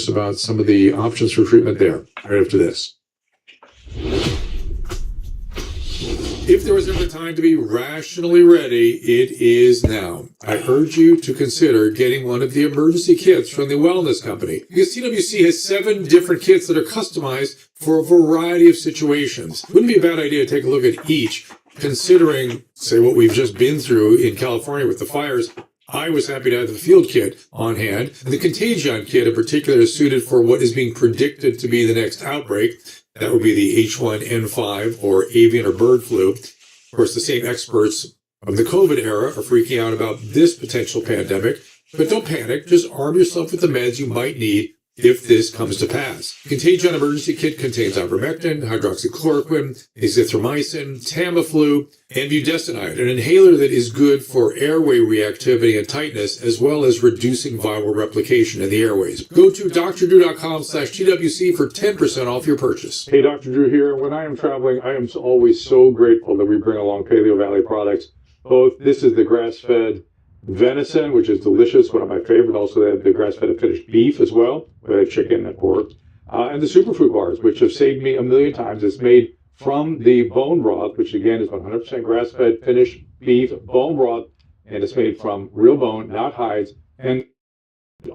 us about some of the options for treatment there right after this. If there was ever a time to be rationally ready, it is now. I urge you to consider getting one of the emergency kits from the Wellness Company, because TWC has 7 different kits that are customized for a variety of situations. Wouldn't be a bad idea to take a look at each, considering, say, what we've just been through in California with the fires. I was happy to have the field kit on hand, and the Contagion kit in particular is suited for what is being predicted to be the next outbreak. That would be the H1N5 or avian or bird flu. Of course, the same experts of the COVID era are freaking out about this potential pandemic. But don't panic. Just arm yourself with the meds you might need if this comes to pass. The Contagion Emergency Kit contains ivermectin, hydroxychloroquine, azithromycin, Tamiflu, and budesonide, an inhaler that is good for airway reactivity and tightness, as well as reducing viral replication in the airways. Go to drdrew.com/TWC for 10% off your purchase. Hey, Dr. Drew here. When I am traveling, I am always so grateful that we bring along Paleo Valley products. This is the grass-fed venison, which is delicious, one of my favorite. Also, they have the grass-fed finished beef as well, with chicken and pork. And the superfood bars, which have saved me a million times. It's made from the bone broth, which again is 100% grass-fed finished beef bone broth, and it's made from real bone, not hides, and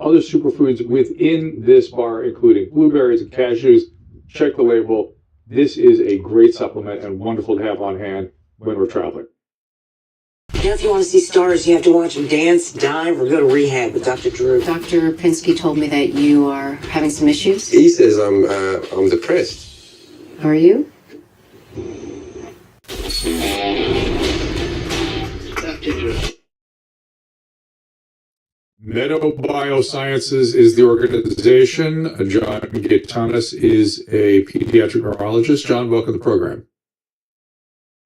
other superfoods within this bar, including blueberries and cashews. Check the label. This is a great supplement and wonderful to have on hand when we're traveling. Now, if you want to see stars, you have to watch them dance, dive, or go to rehab with Dr. Drew. Dr. Pinsky told me that you are having some issues. He says I'm depressed. Are you? Dr. Drew. Meadow Biosciences is the organization. John Gaetanis is a pediatric neurologist. John, welcome to the program.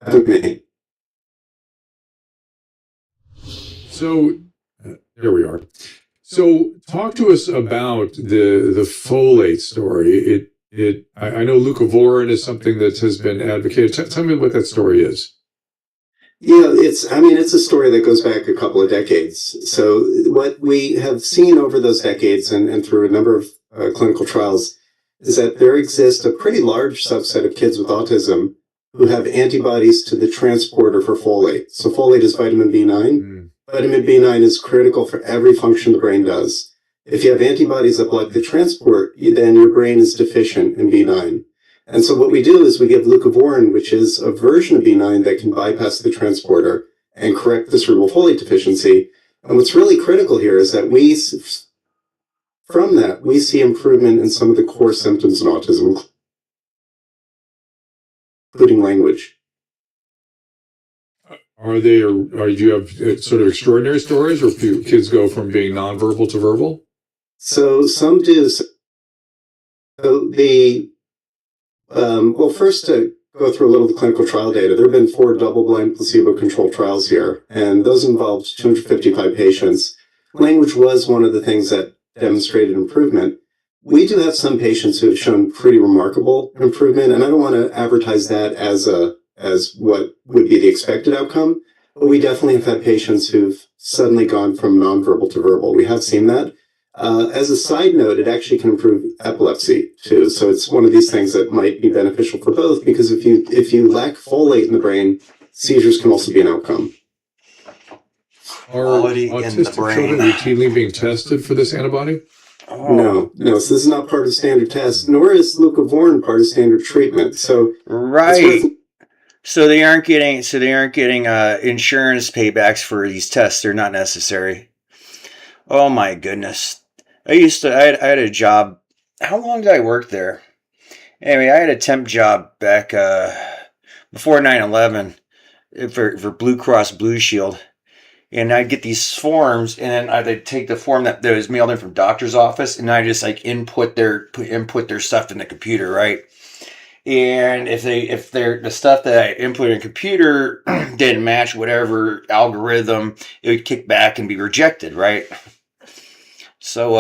Okay. So, here we are. So, talk to us about the folate story. I know leucovorin is something that has been advocated. Tell me what that story is. Yeah, it's a story that goes back a couple of decades. So what we have seen over those decades and through a number of clinical trials is that there exists a pretty large subset of kids with autism who have antibodies to the transporter for folate. So folate is vitamin B9. Vitamin B9 is critical for every function the brain does. If you have antibodies that block the transport, then your brain is deficient in B9. And so what we do is we give leucovorin, which is a version of B9 that can bypass the transporter and correct the cerebral folate deficiency. And what's really critical here is that we see improvement in some of the core symptoms in autism, including language. Do you have sort of extraordinary stories where kids go from being nonverbal to verbal? So some do. So first to go through a little of the clinical trial data, there have been 4 double-blind placebo-controlled trials here, and those involved 255 patients. Language was one of the things that demonstrated improvement. We do have some patients who have shown pretty remarkable improvement, and I don't want to advertise that as what would be the expected outcome, but we definitely have had patients who've suddenly gone from nonverbal to verbal. We have seen that. As a side note, it actually can improve epilepsy too. So it's one of these things that might be beneficial for both, because if you lack folate in the brain, seizures can also be an outcome. Are autistic children routinely being tested for this antibody? No. So this is not part of standard tests, nor is leucovorin part of standard treatment. So right. So they aren't getting insurance paybacks for these tests. They're not necessary. Oh my goodness. I had a job. How long did I work there? Anyway, I had a temp job back before 9/11 for Blue Cross Blue Shield. And I'd get these forms, and then I'd take the form that was mailed in from doctor's office, and I just input their stuff in the computer, right? And if the stuff that I input in the computer didn't match whatever algorithm, it would kick back and be rejected, right? So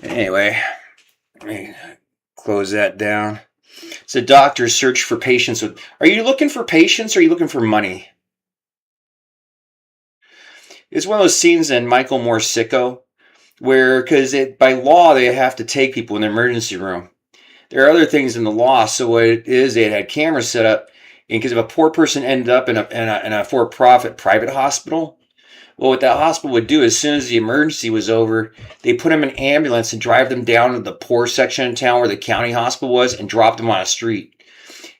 anyway, let me close that down. So doctors search for patients with. Are you looking for patients, or are you looking for money? It's one of those scenes in Michael Moore Sicko where because by law they have to take people in the emergency room. There are other things in the law. So what it is, they had cameras set up, and because if a poor person ended up in a for-profit private hospital, well, what that hospital would do as soon as the emergency was over, they put them in an ambulance and drive them down to the poor section of town where the county hospital was and drop them on a street.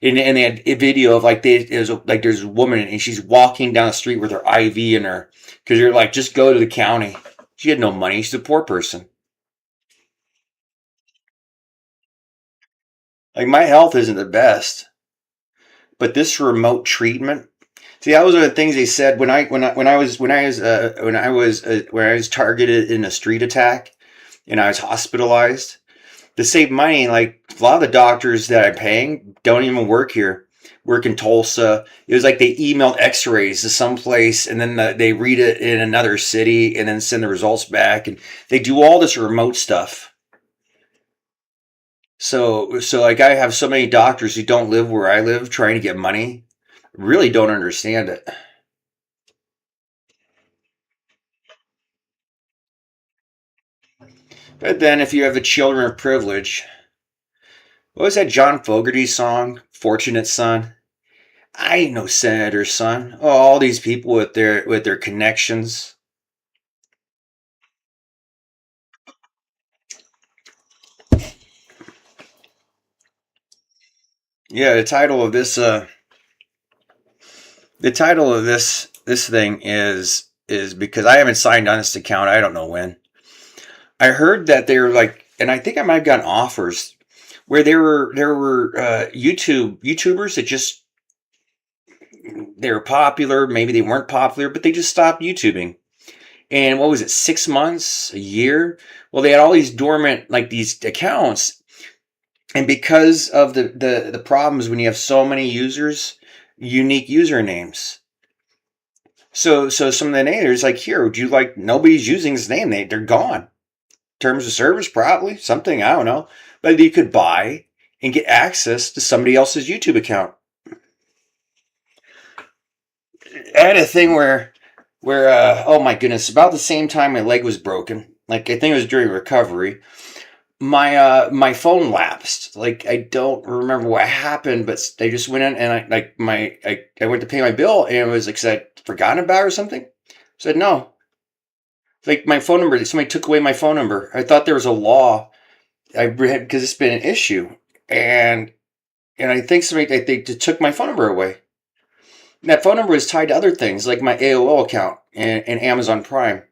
And they had a video of there's a woman and she's walking down the street with her IV in her because you're like, just go to the county. She had no money. She's a poor person. Like my health isn't the best, but this remote treatment. See, that was one of the things they said when I was targeted in a street attack and I was hospitalized. To save money, like a lot of the doctors that I'm paying don't even work here. Work in Tulsa. It was like they emailed X-rays to someplace, and then they read it in another city, and then send the results back. And they do all this remote stuff. So like I have so many doctors who don't live where I live, trying to get money. Really don't understand it. But then, if you have the children of privilege, what was that John Fogerty song, "Fortunate Son"? I ain't no senator's son. Oh, all these people with their connections. Yeah, the title of this thing is because I haven't signed on this account. I don't know when. I heard that they were like, and I think I might have gotten offers where there were YouTubers that just they were popular. Maybe they weren't popular, but they just stopped YouTubing. And what was it, 6 months, a year? Well, they had all these dormant, like these accounts. And because of the problems when you have so many users, unique usernames. So some of the names like, here, would you like, nobody's using this name. They're gone. Terms of service, probably. Something, I don't know. But you could buy and get access to somebody else's YouTube account. I had a thing where oh my goodness, about the same time my leg was broken, like I think it was during recovery, my phone lapsed. Like I don't remember what happened, but they just went in and I went to pay my bill and it was like, said I'd forgotten about it or something. I said no. Like my phone number, somebody took away my phone number. I thought there was a law I read because it's been an issue, and I think they took my phone number away. And that phone number is tied to other things like my AOL account and Amazon Prime.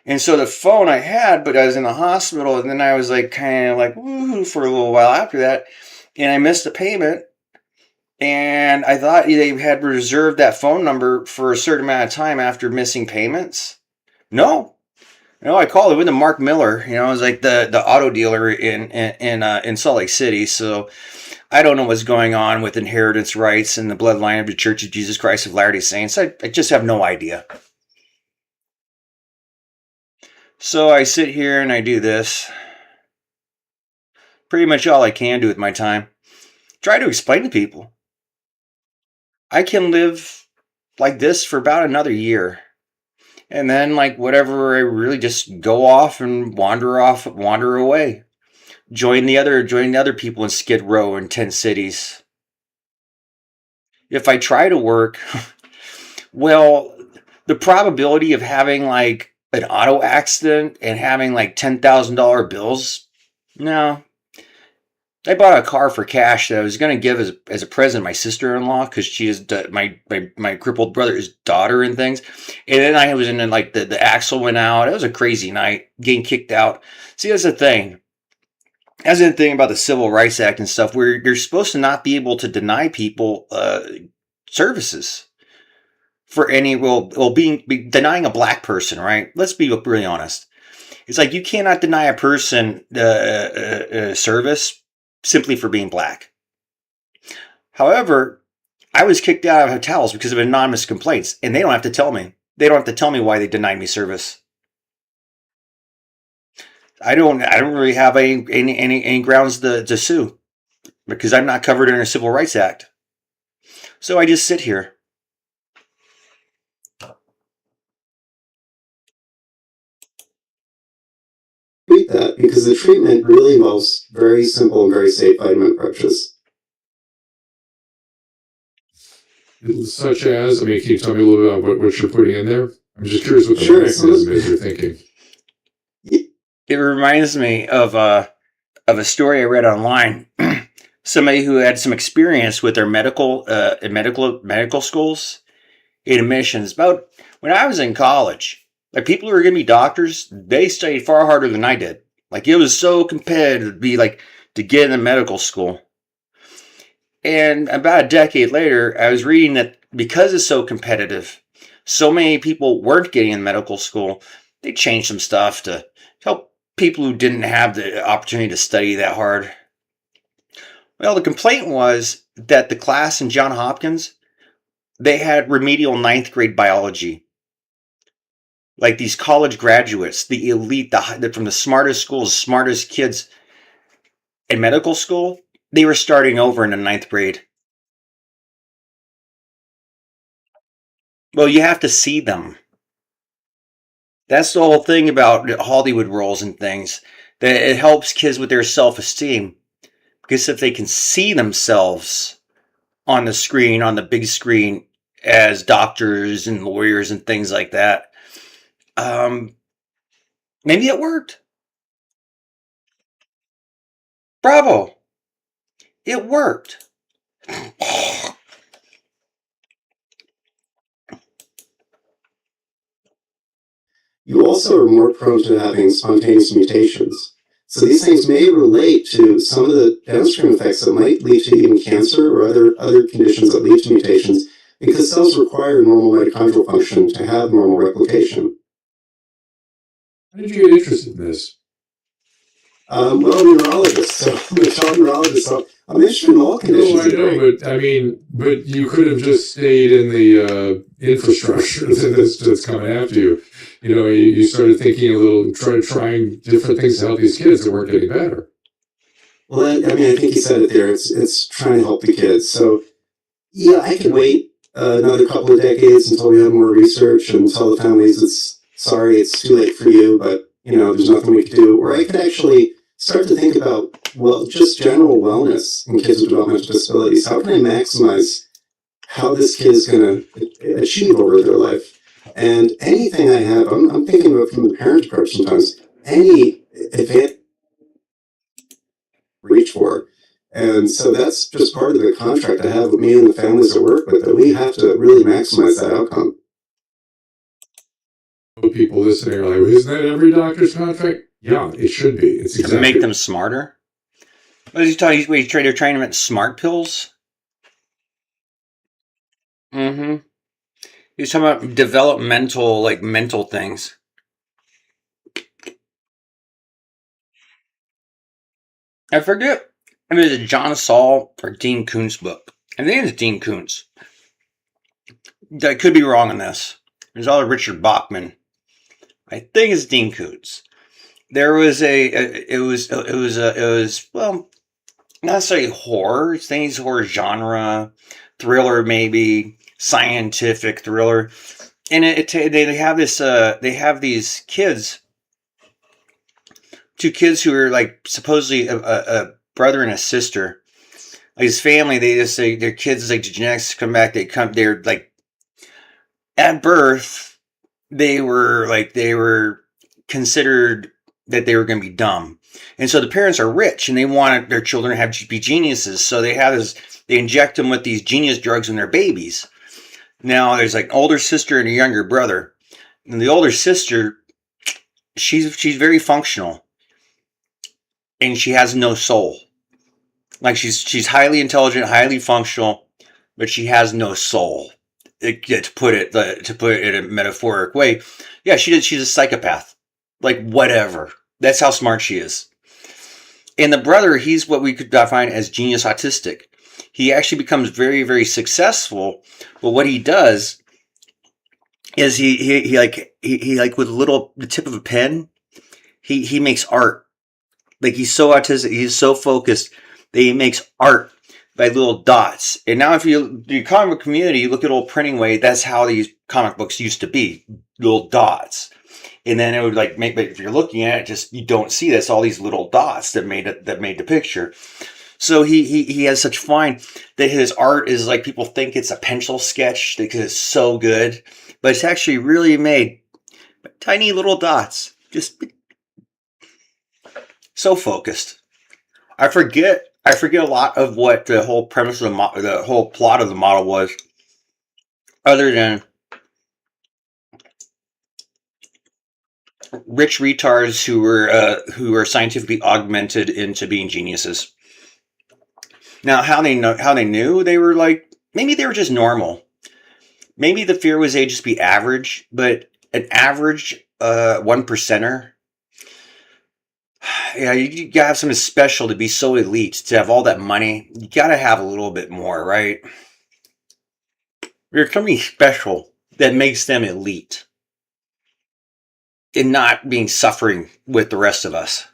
And so the phone I had, but I was in the hospital, and then I was like kind of like woo for a little while after that, and I missed a payment, and I thought they had reserved that phone number for a certain amount of time after missing payments. No, I called it with Mark Miller. I was like the auto dealer in Salt Lake City, so I don't know what's going on with inheritance rights and the bloodline of the Church of Jesus Christ of Latter-day Saints. I just have no idea. So I sit here and I do this. Pretty much all I can do with my time. Try to explain to people. I can live like this for about another year. And then like whatever, I really just go off and wander away. Join the other people in Skid Row in 10 cities. If I try to work, well, the probability of having like an auto accident and having like $10,000 bills, no. I bought a car for cash that I was going to give as a present to my sister-in-law because she is my crippled brother's daughter and things. And then I was in like the axle went out. It was a crazy night, getting kicked out. See, that's the thing. That's the thing about the Civil Rights Act and stuff, where you're supposed to not be able to deny people services for any denying a black person, right? Let's be really honest. It's like you cannot deny a person service simply for being black. However, I was kicked out of hotels because of anonymous complaints, and they don't have to tell me. They don't have to tell me why they denied me service. I don't really have any grounds to sue because I'm not covered under the Civil Rights Act. So I just sit here. treat that because the treatment really involves very simple and very safe vitamin approaches. Such as, I mean, can you tell me a little bit about what you're putting in there? I'm just curious what the Sure. mechanism is you're thinking. It reminds me of a story I read online. Somebody who had some experience with their medical schools in admissions. About when I was in college, like people who were going to be doctors, they studied far harder than I did. Like it was so competitive to be like to get into medical school. And about a decade later, I was reading that because it's so competitive, so many people weren't getting in medical school. They changed some stuff to help people who didn't have the opportunity to study that hard. Well, the complaint was that the class in Johns Hopkins, they had remedial ninth grade biology. Like these college graduates, the elite, from the smartest schools, smartest kids in medical school, they were starting over in the ninth grade. Well, you have to see them. That's the whole thing about Hollywood roles and things. That it helps kids with their self-esteem. Because if they can see themselves on the screen, on the big screen, as doctors and lawyers and things like that, maybe it worked. Bravo. It worked. You also are more prone to having spontaneous mutations. So these things may relate to some of the downstream effects that might lead to even cancer or other conditions that lead to mutations because cells require normal mitochondrial function to have normal replication. How did you get interested in this? Well, I'm a neurologist, so I'm a child neurologist, so I'm interested in all conditions. No, I know, but I mean, but you could have just stayed in the infrastructure that's coming after you. You know, you started thinking a little, trying different things to help these kids that weren't getting better. Well, I mean, I think you said it there. It's trying to help the kids. So, yeah, I could wait another couple of decades until we have more research and tell the families it's too late for you, but there's nothing we can do. Or I could actually start to think about, well, just general wellness in kids with developmental disabilities. How can I maximize how this kid is going to achieve over their life? And anything I have, I'm thinking about from the parent approach sometimes, any advantage reach for. And so that's just part of the contract I have with me and the families I work with, that we have to really maximize that outcome. People listening are like, well, isn't that every doctor's contract? Yeah, it should be. It's exactly. To make them smarter? What is he talking? They're trying to make smart pills? Mm-hmm. He's talking about developmental, mental things. I forget. I mean, is it John Saul or Dean Koontz book? I think it's Dean Koontz. I could be wrong on this. There's all Richard Bachman. I think it's Dean Koontz. There was it was well, not necessarily horror. It's horror genre, thriller maybe, scientific thriller, and they have this they have these kids, two kids who are like supposedly a brother and a sister. Like his family, they just say their kids like genetics come back. They're like at birth, they were considered that they were going to be dumb. And so the parents are rich and they want their children to be geniuses. So they inject them with these genius drugs when they're babies. Now there's like an older sister and a younger brother. And the older sister, she's very functional. And she has no soul. Like she's highly intelligent, highly functional, but she has no soul. To put it in a metaphoric way. Yeah, she's a psychopath. Like, whatever. That's how smart she is. And the brother, he's what we could define as genius autistic. He actually becomes very, very successful. But what he does is he with the tip of a pen, he makes art. Like, he's so autistic, he's so focused that he makes art by little dots. And now if the comic community, you look at old printing way, that's how these comic books used to be. Little dots. And then it would like make, but if you're looking at it, just you don't see this, all these little dots that made the picture. So he has such fine that his art is like, people think it's a pencil sketch because it's so good, but it's actually really made tiny little dots, just so focused. I forget a lot of what the whole premise of the whole plot of the model was, other than rich retards who were scientifically augmented into being geniuses. Now, how they knew they were like, maybe they were just normal. Maybe the fear was they'd just be average, but an average 1%er. Yeah, you gotta have something special to be so elite, to have all that money. You gotta have a little bit more, right? There's something special that makes them elite and not being suffering with the rest of us.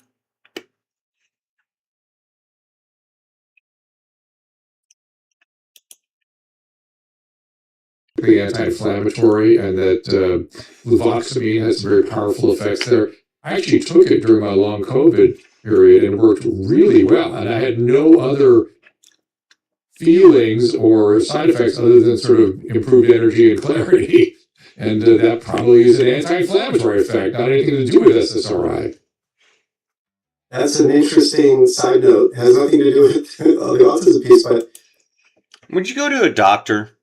Anti-inflammatory, and that fluvoxamine has some very powerful effects there. I actually took it during my long COVID period and worked really well, and I had no other feelings or side effects other than sort of improved energy and clarity. And that probably is an anti-inflammatory effect, not anything to do with SSRI. That's an interesting side note. It has nothing to do with the autism piece, but Would you go to a doctor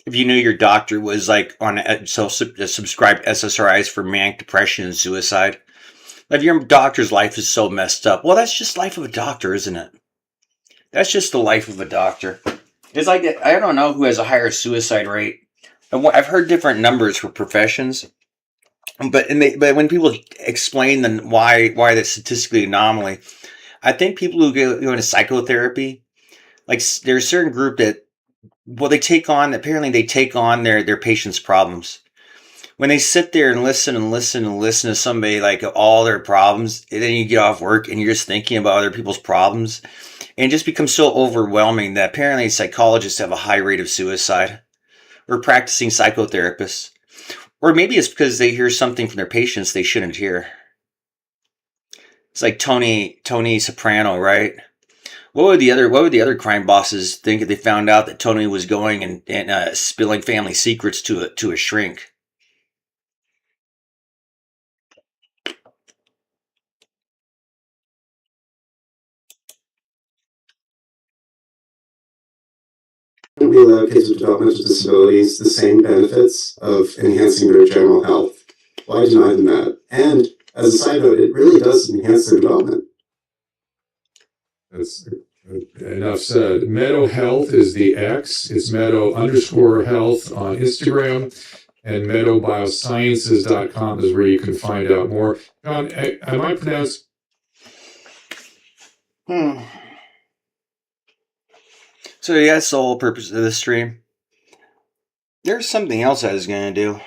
if you knew your doctor was like on subscribed SSRIs for manic depression and suicide? If your doctor's life is so messed up, well, that's just life of a doctor, isn't it? That's just the life of a doctor. It's like, I don't know who has a higher suicide rate. I've heard different numbers for professions, but when people explain why that's statistically anomaly, I think people who go into psychotherapy, like there's a certain group that, well, they take on their patients' problems. When they sit there and listen to somebody, like all their problems, and then you get off work and you're just thinking about other people's problems, and it just becomes so overwhelming that apparently psychologists have a high rate of suicide, or practicing psychotherapists. Or maybe it's because they hear something from their patients they shouldn't hear. It's like Tony Soprano, right? What would the other crime bosses think if they found out that Tony was going and spilling family secrets to a shrink? we allow kids with developmental disabilities the same benefits of enhancing their general health. Why deny them that? And as a side note, it really does enhance their development. That's enough said. Meadow Health is the X. It's Meadow_health on Instagram. And meadowbiosciences.com is where you can find out more. John, am I pronounced? So yeah, that's the whole purpose of this stream. There's something else I was going to do.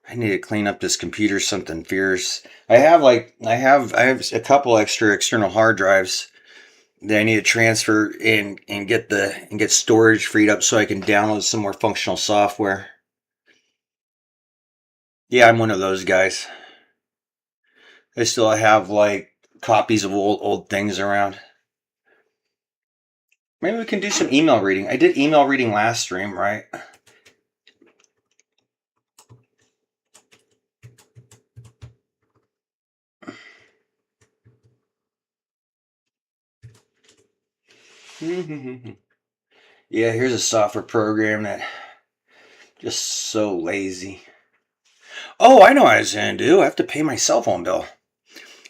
I need to clean up this computer, something fierce. I have a couple extra external hard drives that I need to transfer and get storage freed up so I can download some more functional software. Yeah, I'm one of those guys. I still have like copies of old things around. Maybe we can do some email reading. I did email reading last stream, right? Yeah, here's a software program that just so lazy. Oh, I know what I was going to do. I have to pay my cell phone bill.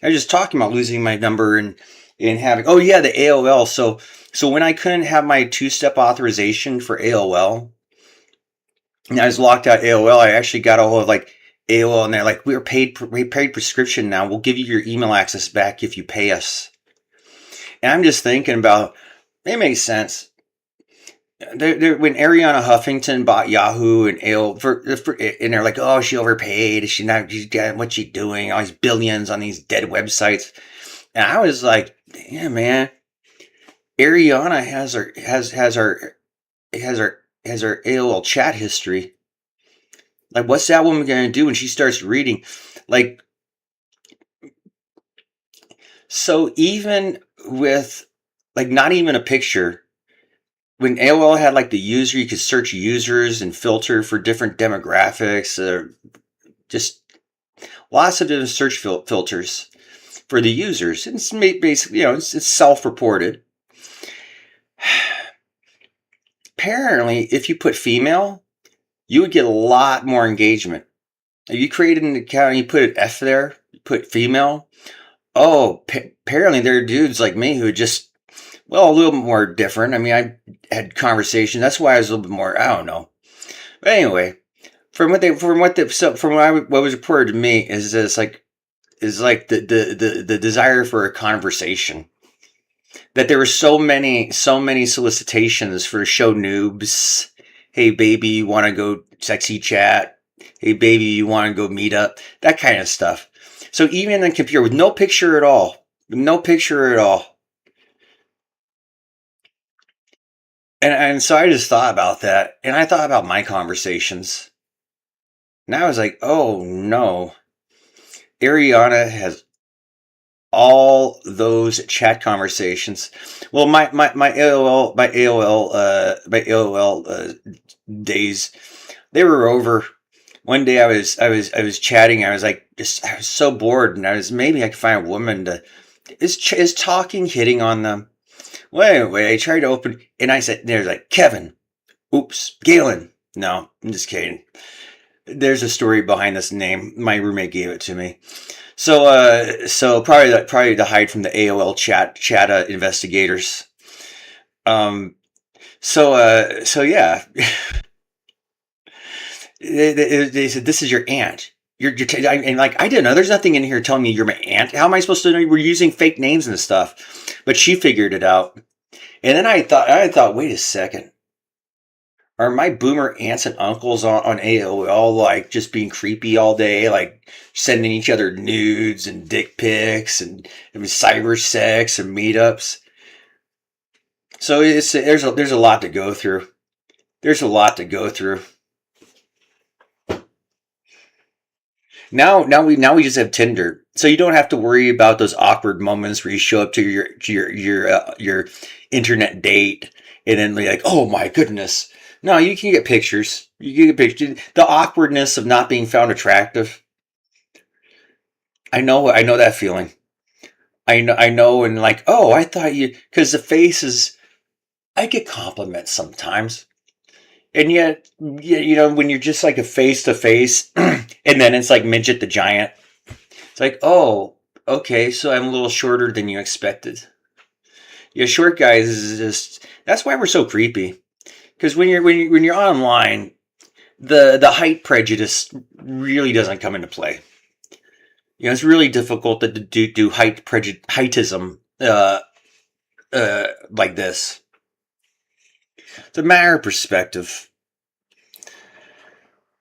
I was just talking about losing my number and having, oh yeah, the AOL. So when I couldn't have my two-step authorization for AOL, and I was locked out AOL, I actually got a hold of like AOL, and they're like, we paid prescription now. We'll give you your email access back if you pay us. And I'm just thinking about, it makes sense. When Ariana Huffington bought Yahoo and AOL, and they're like, oh, she overpaid. What's she doing? All these billions on these dead websites. And I was like, yeah, man. Ariana has has our AOL chat history. Like, what's that woman going to do when she starts reading? Like, so even with like not even a picture, when AOL had like the user, you could search users and filter for different demographics, just lots of different search filters for the users. And it's basically, it's self-reported. Apparently, if you put female, you would get a lot more engagement. If you created an account and you put an F there, you put female, apparently there are dudes like me who just, a little bit more different. I mean, I had conversation. That's why I was a little bit more, I don't know. But anyway, what was reported to me is this like the desire for a conversation. That there were so many solicitations for show noobs. Hey baby, you want to go sexy chat? Hey baby, you want to go meet up? That kind of stuff. So even in the computer with no picture at all. And so I just thought about that. And I thought about my conversations. And I was like, oh no. Ariana has all those chat conversations. Well, my AOL days, they were over. One day I was chatting. I was like, I was so bored, and maybe I could find a woman to is talking, hitting on them. Well, anyway, I tried to open, and I said, there's like Kevin. Oops, Galen. No, I'm just kidding. There's a story behind this name. My roommate gave it to me. So probably to hide from the AOL chat investigators. So yeah. They said, this is your aunt. And like, I didn't know. There's nothing in here telling me you're my aunt. How am I supposed to know we're using fake names and stuff? But she figured it out. And then I thought, wait a second. Are my boomer aunts and uncles on AOL like just being creepy all day, like sending each other nudes and dick pics and cyber sex and meetups? So there's a lot to go through. There's a lot to go through. Now we just have Tinder, so you don't have to worry about those awkward moments where you show up to your internet date and then like, oh my goodness. No, you can get pictures. You can get pictures. The awkwardness of not being found attractive. I know that feeling. I know, and like, oh, I thought because the face is, I get compliments sometimes. And yet, when you're just like a face to face, and then it's like Midget the Giant. It's like, oh, okay, so I'm a little shorter than you expected. Yeah, short guys is just, that's why we're so creepy. Because when you're online, the height prejudice really doesn't come into play. It's really difficult to do heightism like this. It's a matter of perspective.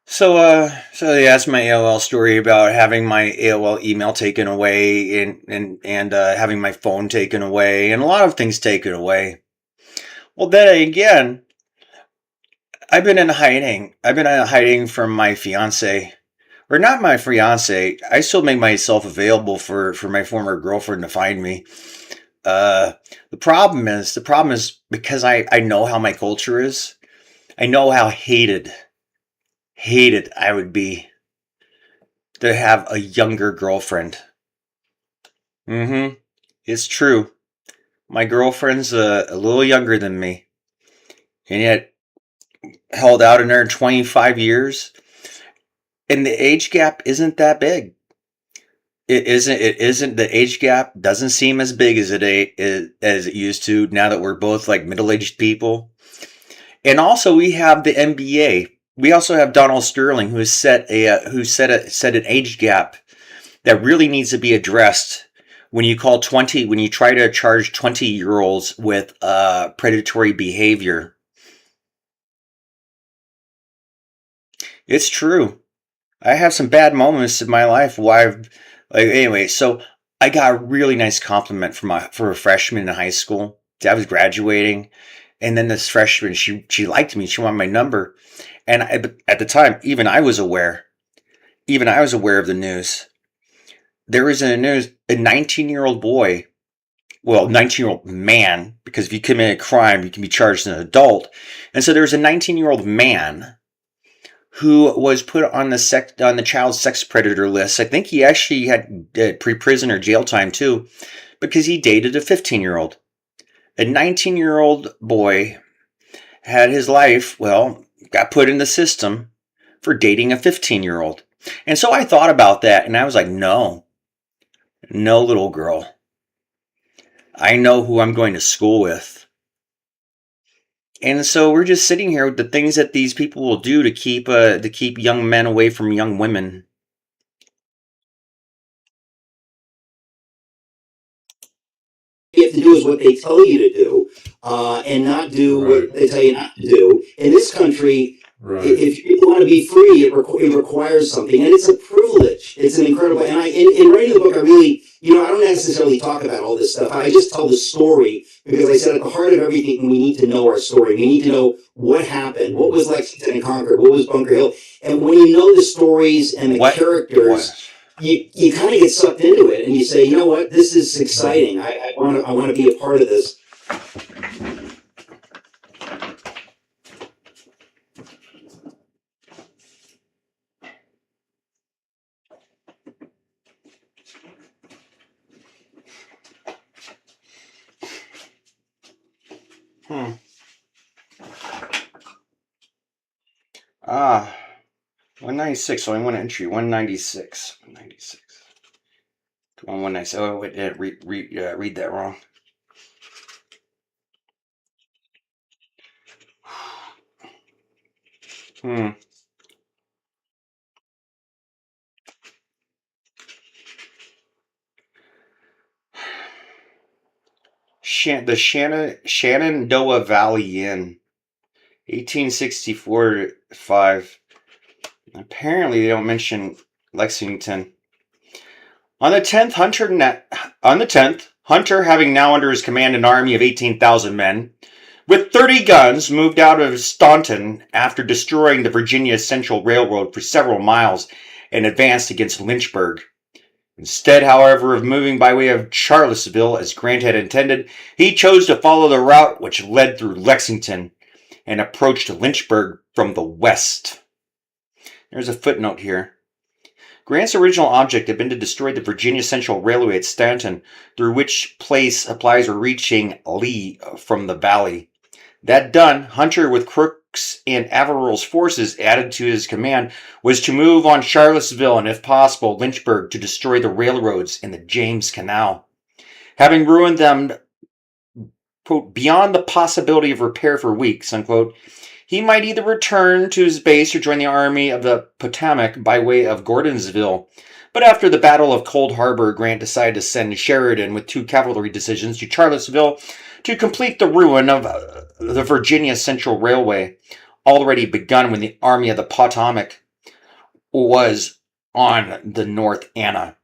So that's my AOL story about having my AOL email taken away and having my phone taken away and a lot of things taken away. Well, then again, I've been in hiding. I've been in hiding from my fiance, or not my fiance. I still make myself available for my former girlfriend to find me. The problem is because I know how my culture is. I know how hated I would be to have a younger girlfriend. It's true. My girlfriend's a little younger than me, and yet held out in there 25 years, and the age gap isn't that big. It isn't. The age gap doesn't seem as big as it used to now that we're both like middle-aged people. And also we have the NBA. We also have Donald Sterling, who has set an age gap that really needs to be addressed when you try to charge 20-year-olds with predatory behavior. It's true. I have some bad moments in my life where anyway, so I got a really nice compliment for a freshman in high school. I was graduating, And then this freshman, she liked me. She wanted my number. And at the time, even I was aware of the news. There was in the news a 19-year-old boy, well, 19-year-old man, because if you commit a crime, you can be charged as an adult. And so there was a 19-year-old man who was put on the child sex predator list. I think he actually had pre-prison or jail time too, because he dated a 15-year-old. A 19-year-old boy had his life, well, got put in the system for dating a 15-year-old. And so I thought about that, and I was like, no, little girl. I know who I'm going to school with. And so we're just sitting here with the things that these people will do to keep young men away from young women. You have to do is what they tell you to do, and not do what they tell you not to do. In this country, if you want to be free, it requires something, and it's a privilege. It's an incredible. And in writing the book, I really, I don't necessarily talk about all this stuff. I just tell the story because I said at the heart of everything, we need to know our story. We need to know what happened, what was Lexington and Concord, what was Bunker Hill, and when you know the stories and the characters. You kind of get sucked into it, and you say, you know what, this is exciting. I want to be a part of this. Ah. 196, so I want entry. 196. 196. Come on, 196. Oh, wait, read that wrong. The Shenandoah Valley Inn. 1864-5. Apparently, they don't mention Lexington. On the 10th, Hunter, having now under his command an army of 18,000 men, with 30 guns, moved out of Staunton after destroying the Virginia Central Railroad for several miles and advanced against Lynchburg. Instead, however, of moving by way of Charlottesville as Grant had intended, he chose to follow the route which led through Lexington and approached Lynchburg from the west. There's a footnote here. Grant's original object had been to destroy the Virginia Central Railway at Staunton, through which place supplies were reaching Lee from the valley. That done, Hunter, with Crook's and Averill's forces added to his command, was to move on Charlottesville and, if possible, Lynchburg to destroy the railroads in the James Canal. Having ruined them, quote, beyond the possibility of repair for weeks, unquote, he might either return to his base or join the Army of the Potomac by way of Gordonsville. But after the Battle of Cold Harbor, Grant decided to send Sheridan with 2 cavalry divisions to Charlottesville to complete the ruin of the Virginia Central Railway, already begun when the Army of the Potomac was on the North Anna.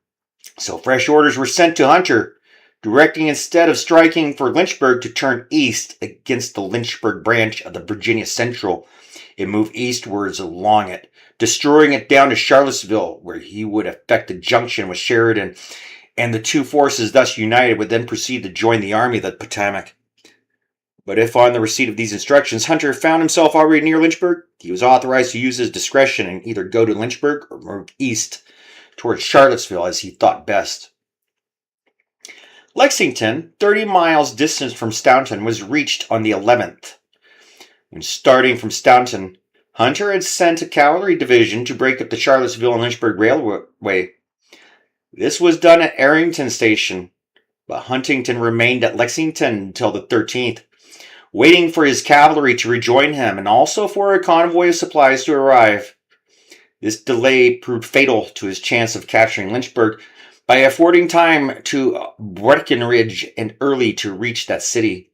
So fresh orders were sent to Hunter, directing instead of striking for Lynchburg to turn east against the Lynchburg branch of the Virginia Central and move eastwards along it, destroying it down to Charlottesville, where he would effect a junction with Sheridan, and the 2 forces thus united would then proceed to join the Army of the Potomac. But if on the receipt of these instructions Hunter found himself already near Lynchburg, he was authorized to use his discretion and either go to Lynchburg or move east towards Charlottesville as he thought best. Lexington, 30 miles distant from Staunton, was reached on the 11th. When starting from Staunton, Hunter had sent a cavalry division to break up the Charlottesville and Lynchburg Railway. This was done at Arrington Station, but Huntington remained at Lexington until the 13th, waiting for his cavalry to rejoin him and also for a convoy of supplies to arrive. This delay proved fatal to his chance of capturing Lynchburg, by affording time to Breckinridge and Early to reach that city.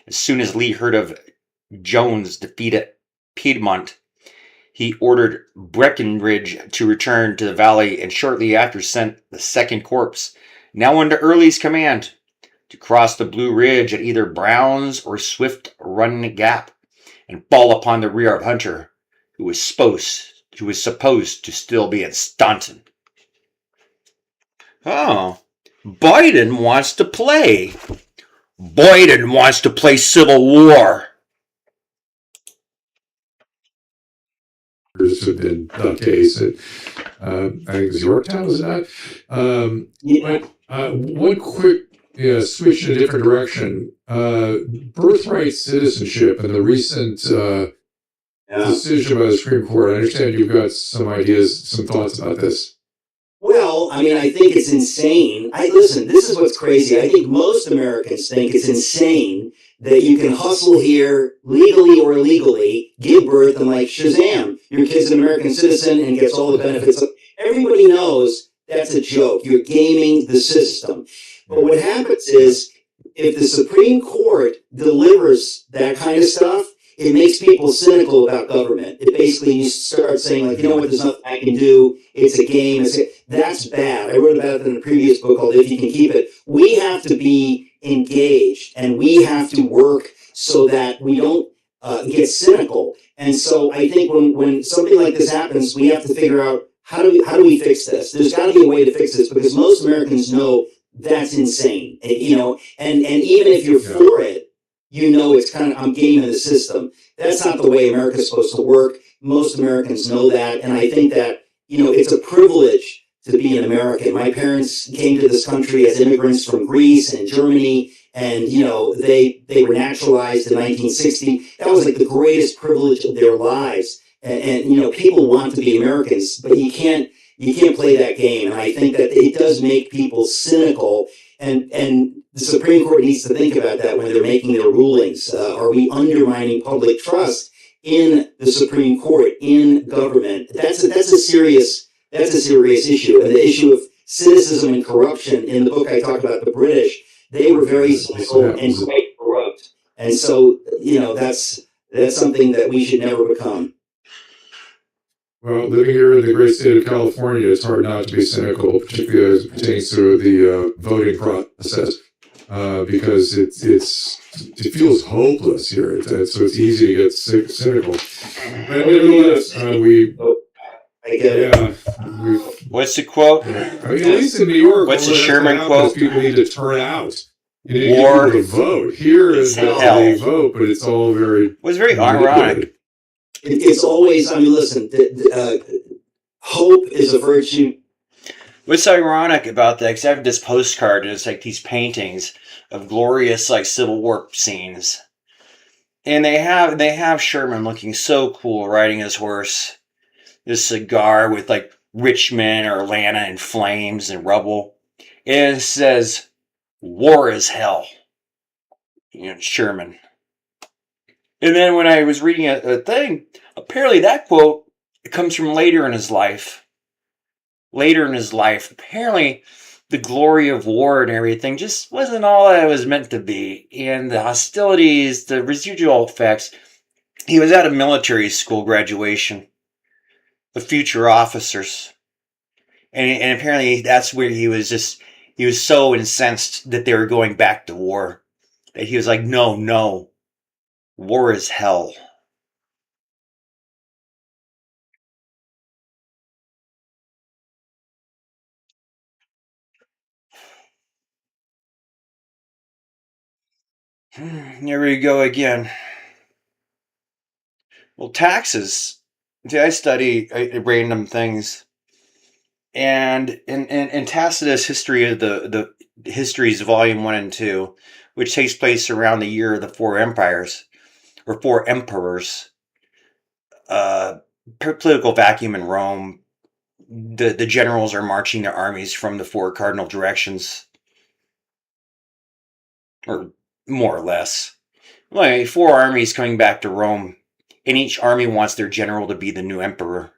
As soon as Lee heard of Jones' defeat at Piedmont, he ordered Breckinridge to return to the valley and shortly after sent the 2nd Corps, now under Early's command, to cross the Blue Ridge at either Brown's or Swift Run Gap and fall upon the rear of Hunter, who was supposed to still be at Staunton. Oh, Biden wants to play. Biden wants to play Civil War. Have been the case. I think it was Yorktown, was it not? Yeah. But one quick switch in a different direction. Birthright citizenship and the recent decision by the Supreme Court. I understand you've got some ideas, some thoughts about this. Well, I mean, I think it's insane. Listen, this is what's crazy. I think most Americans think it's insane that you can hustle here legally or illegally, give birth, and like Shazam, your kid's an American citizen and gets all the benefits. Everybody knows that's a joke. You're gaming the system. But what happens is, if the Supreme Court delivers that kind of stuff, it makes people cynical about government. It basically, you start saying, like, you know what, there's nothing I can do. It's a game. That's bad. I wrote about it in a previous book called If You Can Keep It. We have to be engaged, and we have to work so that we don't get cynical. And so I think when something like this happens, we have to figure out how do we fix this? There's got to be a way to fix this, because most Americans know that's insane. And even if you're for it, it's kind of, I'm gaming the system. That's not the way America's supposed to work. Most Americans know that. And I think that, it's a privilege to be an American. My parents came to this country as immigrants from Greece and Germany, and, they were naturalized in 1960. That was like the greatest privilege of their lives. And people want to be Americans, but you can't play that game. And I think that it does make people cynical, and the Supreme Court needs to think about that when they're making their rulings. Are we undermining public trust in the Supreme Court, in government? That's a serious issue. And the issue of cynicism and corruption, in the book I talk about the British, they were very cynical and quite corrupt. And so, that's something that we should never become. Well, living here in the great state of California, it's hard not to be cynical, particularly as it pertains to the voting process, because it feels hopeless here. So it's easy to get cynical. But nevertheless, What's the quote? at least in New York, what's the Sherman quote? People need to turn out. You need War people to vote. Here is they vote, but it's all very. Was very ironic. It's always, listen, hope is a virtue. What's ironic about that, because I have this postcard, and it's like these paintings of glorious, like, Civil War scenes. And they have Sherman looking so cool riding his horse, his cigar with, like, Richmond or Atlanta in flames and rubble. And it says, "War is hell." Sherman. And then when I was reading a thing, apparently that quote comes from later in his life. Later in his life, apparently the glory of war and everything just wasn't all that it was meant to be. And the hostilities, the residual effects. He was at a military school graduation of future officers. And apparently that's where he was so incensed that they were going back to war, that he was like, no. War is hell. Here we go again. Well, taxes. See, I study random things. And in Tacitus' History of the Histories, Volume 1 and 2, which takes place around the year of the Four Empires, or Four Emperors, political vacuum in Rome, the generals are marching their armies from the four cardinal directions, or more or less. Like, four armies coming back to Rome, and each army wants their general to be the new emperor.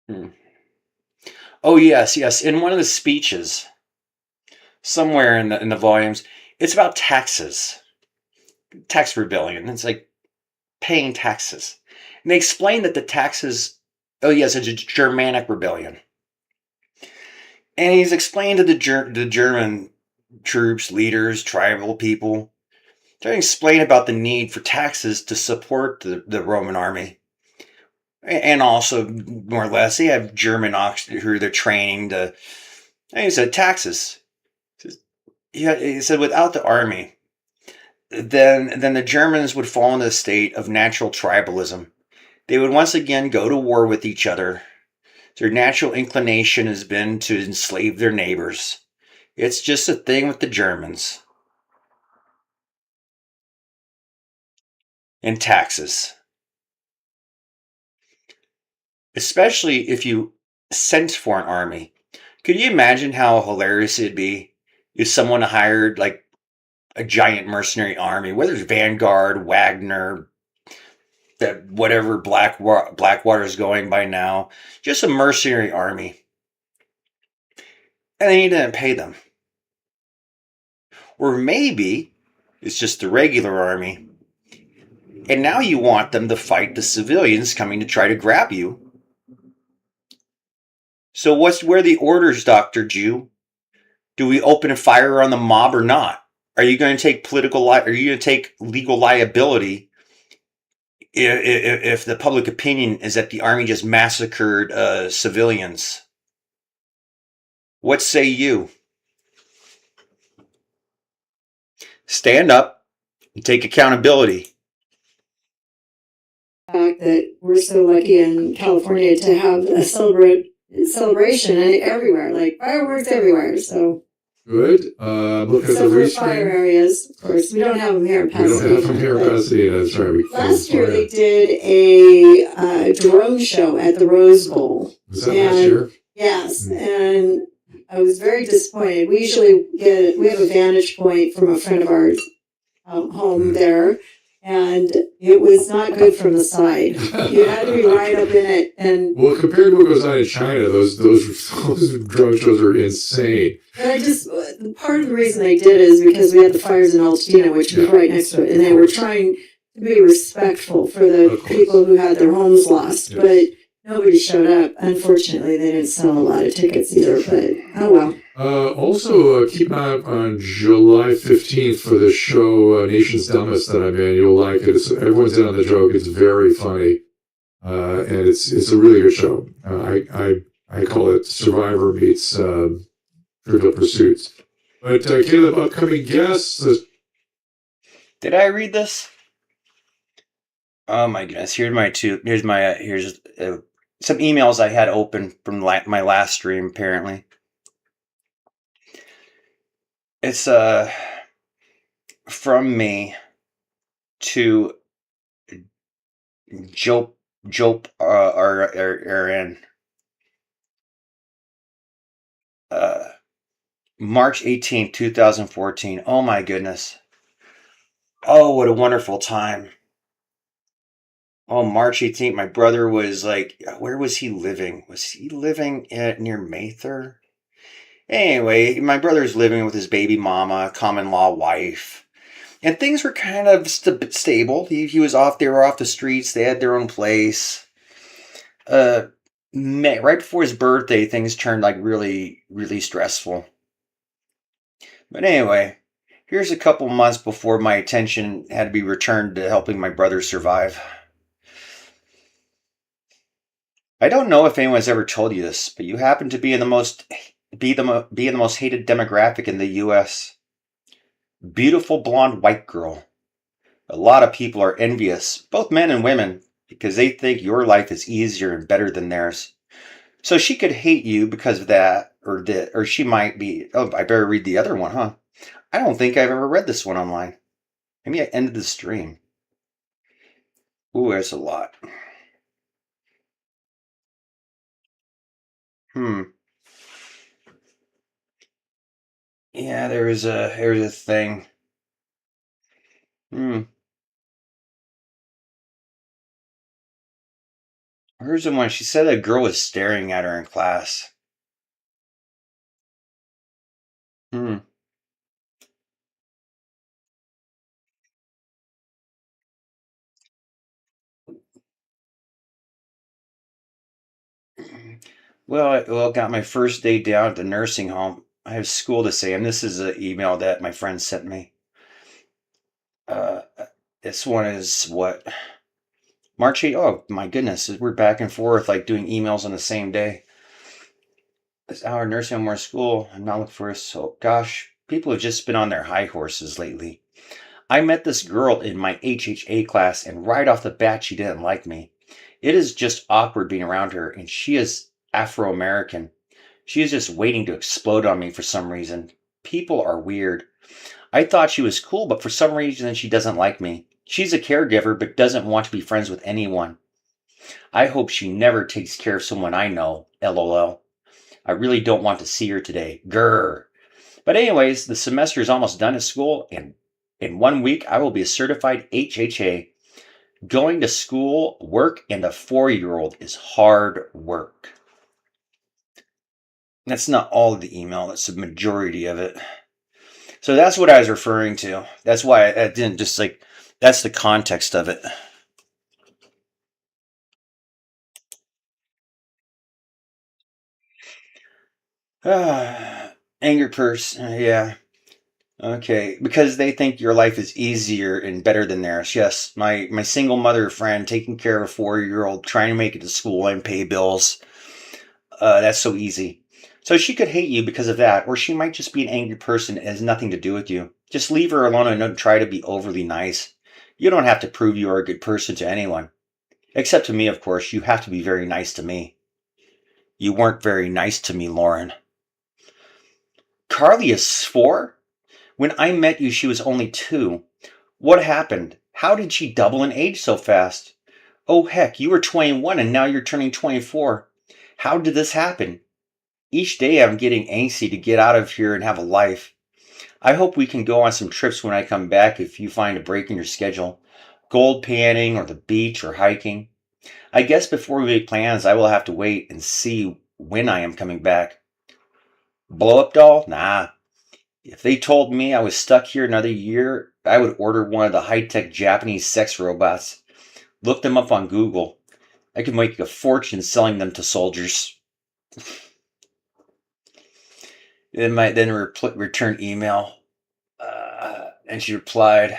Hmm. Oh yes, yes. In one of the speeches, somewhere in the volumes, it's about taxes, tax rebellion. It's like paying taxes, and they explain that the taxes. Oh yes, it's a Germanic rebellion, and he's explained to the German troops, leaders, tribal people, trying to explain about the need for taxes to support the Roman army. And also, more or less, they have German who they're training to. And he said taxes. Yeah, he said without the army, then the Germans would fall into a state of natural tribalism. They would once again go to war with each other. Their natural inclination has been to enslave their neighbors. It's just a thing with the Germans. And taxes. Especially if you sent for an army. Could you imagine how hilarious it'd be if someone hired like a giant mercenary army, whether it's Vanguard, Wagner, that whatever Blackwater is going by now, just a mercenary army, and then you didn't pay them, or maybe it's just the regular army, and now you want them to fight the civilians coming to try to grab you. So where are the orders, Dr. Jew? Do we open a fire on the mob or not? Are you going to take are you going to take legal liability if the public opinion is that the army just massacred civilians? What say you? Stand up and take accountability. Fact that we're so lucky in California to have a celebration everywhere, like fireworks everywhere. So Good. Look at the for fire restream. areas, of course, we don't have them here in We don't Pasadena. have them here in Pasadena. That's right. Last year they did a drone show at the Rose Bowl. Was that last year? Yes, and I was very disappointed. We usually we have a vantage point from a friend of ours home there, and it was not good from the side. You had to be right up in it. And well, compared to what goes on in China, those drone shows are insane. And part of the reason they did it is because we had the fires in Altadena, which was right next to it, and they were trying to be respectful for the people who had their homes lost, but nobody showed up. Unfortunately, they didn't sell a lot of tickets either, but oh well. Also, keep an eye on July 15th for the show Nation's Dumbest that I'm in. You'll like it. Everyone's in on the joke. It's very funny, and it's a really good show. I call it Survivor meets Trivial Pursuits. But Caleb, upcoming guests. Did I read this? Oh my goodness! Here's some emails I had open from my last stream. Apparently, it's from me to Jope RN. March 18th, 2014. Oh my goodness. Oh, what a wonderful time. Oh, March 18th, my brother was like, where was he living? Was he living near Mather? Anyway, my brother's living with his baby mama, common law wife. And things were kind of stable. He was off, they were off the streets, they had their own place. Right before his birthday, things turned like really, really stressful. But anyway, here's a couple months before my attention had to be returned to helping my brother survive. I don't know if anyone's ever told you this, but you happen to be in the most hated demographic in the U.S. Beautiful blonde white girl. A lot of people are envious, both men and women, because they think your life is easier and better than theirs. So she could hate you because of that, or she might be, oh, I better read the other one, huh? I don't think I've ever read this one online. Maybe I ended the stream. Ooh, there's a lot. Yeah, there's a thing. Here's the one. She said a girl was staring at her in class. Hmm. Well, got my first day down at the nursing home. I have school to say, and this is an email that my friend sent me. Uh, this one is what? March 8th. Oh, my goodness. We're back and forth, like doing emails on the same day. This hour nursing home or school. I'm not looking for a so. Gosh, people have just been on their high horses lately. I met this girl in my HHA class, and right off the bat, she didn't like me. It is just awkward being around her, and she is Afro American. She is just waiting to explode on me for some reason. People are weird. I thought she was cool, but for some reason, she doesn't like me. She's a caregiver, but doesn't want to be friends with anyone. I hope she never takes care of someone I know. LOL. I really don't want to see her today. Grr. But anyways, the semester is almost done at school, and in 1 week, I will be a certified HHA. Going to school, work, and a 4-year-old is hard work. That's not all of the email, that's the majority of it. So that's what I was referring to. That's why I didn't just like, that's the context of it. Anger person, yeah. Okay, because they think your life is easier and better than theirs. Yes, my single mother friend taking care of a 4-year-old, trying to make it to school and pay bills. That's so easy. So she could hate you because of that, or she might just be an angry person. It has nothing to do with you. Just leave her alone and don't try to be overly nice. You don't have to prove you are a good person to anyone. Except to me, of course. You have to be very nice to me. You weren't very nice to me, Lauren. Carly is 4? When I met you, she was only 2. What happened? How did she double in age so fast? Oh, heck, you were 21 and now you're turning 24. How did this happen? Each day I'm getting angsty to get out of here and have a life. I hope we can go on some trips when I come back if you find a break in your schedule. Gold panning or the beach or hiking. I guess before we make plans, I will have to wait and see when I am coming back. Blow up doll? Nah. If they told me I was stuck here another year, I would order one of the high-tech Japanese sex robots. Look them up on Google. I could make a fortune selling them to soldiers. Then return email. And she replied,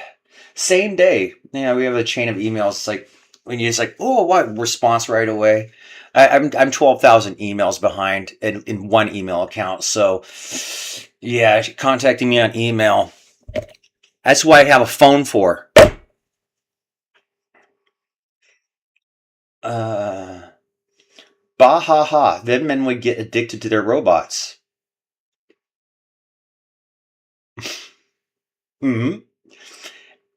same day. Yeah, we have a chain of emails. It's like when you just like, oh, what response right away. I'm 12,000 emails behind in one email account. So yeah, contacting me on email. That's why I have a phone for. Bah ha ha. Then men would get addicted to their robots. Hmm.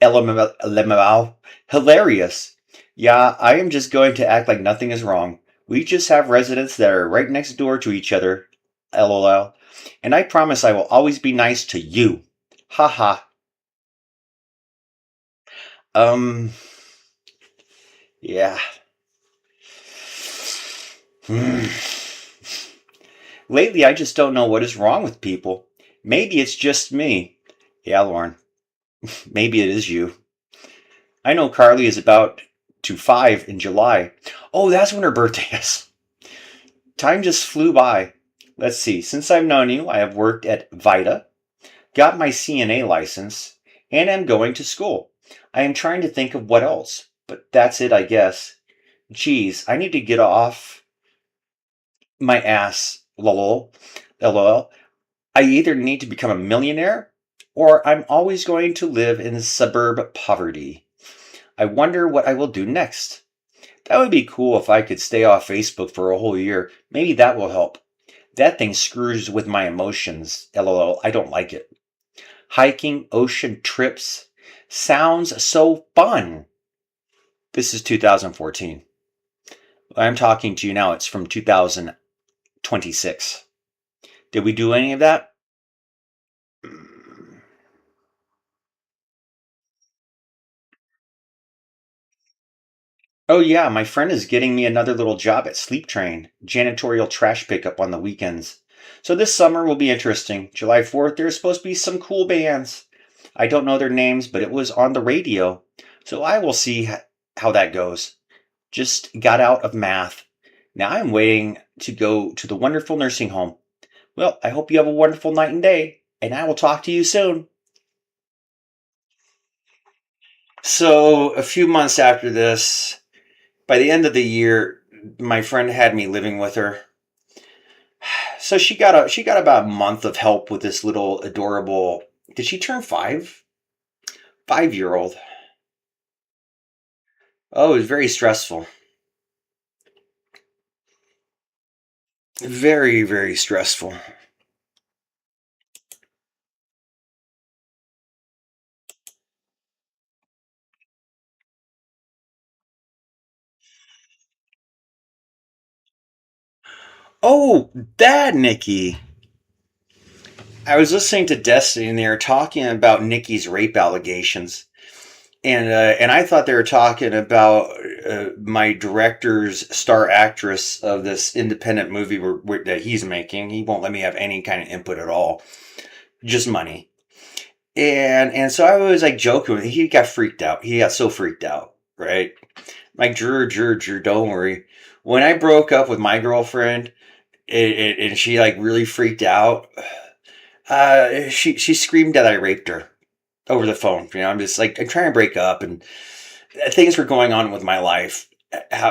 LML. Hilarious. Yeah, I am just going to act like nothing is wrong. We just have residents that are right next door to each other. LOL. And I promise I will always be nice to you. Haha. Um, yeah. Hmm. Lately, I just don't know what is wrong with people. Maybe it's just me. Yeah, Lauren. Maybe it is you. I know Carly is about to 5 in July. Oh, that's when her birthday is. Time just flew by. Let's see. Since I've known you, I have worked at Vita, got my CNA license, and am going to school. I am trying to think of what else, but that's it, I guess. Geez, I need to get off my ass. Lol. LOL. I either need to become a millionaire or I'm always going to live in suburb poverty. I wonder what I will do next. That would be cool if I could stay off Facebook for a whole year. Maybe that will help. That thing screws with my emotions. LOL. I don't like it. Hiking, ocean trips. Sounds so fun. This is 2014. I'm talking to you now. It's from 2026. Did we do any of that? Oh yeah, my friend is getting me another little job at Sleep Train, janitorial trash pickup on the weekends. So this summer will be interesting. July 4th, there's supposed to be some cool bands. I don't know their names, but it was on the radio. So I will see how that goes. Just got out of math. Now I'm waiting to go to the wonderful nursing home. Well, I hope you have a wonderful night and day, and I will talk to you soon. So a few months after this, by the end of the year, my friend had me living with her. So she got about a month of help with this little adorable. Did she turn 5? 5-year old. Oh, it was very stressful. Very, very stressful. Oh, that Nikki. I was listening to Destiny and they were talking about Nikki's rape allegations. And I thought they were talking about my director's star actress of this independent movie that he's making. He won't let me have any kind of input at all, just money. And so I was like joking with him. He got freaked out. He got so freaked out, right? Like Drew, don't worry. When I broke up with my girlfriend, and she like really freaked out, she screamed that I raped her over the phone. You know, I'm just like, I'm trying to break up and things were going on with my life.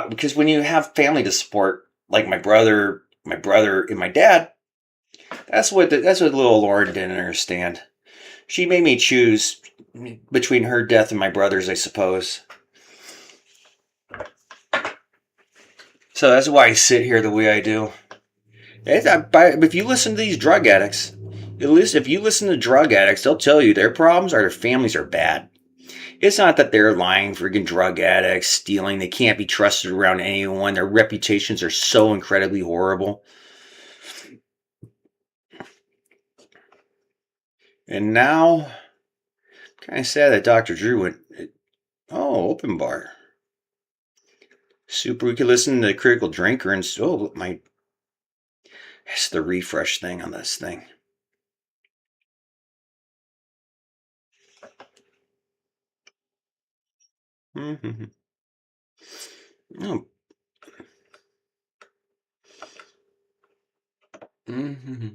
Because when you have family to support, like my brother and my dad, that's what little Lauren didn't understand. She made me choose between her death and my brother's, I suppose. So that's why I sit here the way I do. If you listen to these drug addicts, if you listen to drug addicts, they'll tell you their problems are their families are bad. It's not that they're lying, freaking drug addicts, stealing. They can't be trusted around anyone. Their reputations are so incredibly horrible. And now, kind of sad that Dr. Drew went, oh, open bar. Super, we could listen to Critical Drinker and, oh, it's the refresh thing on this thing. Mm-hmm. Oh. Mm-hmm.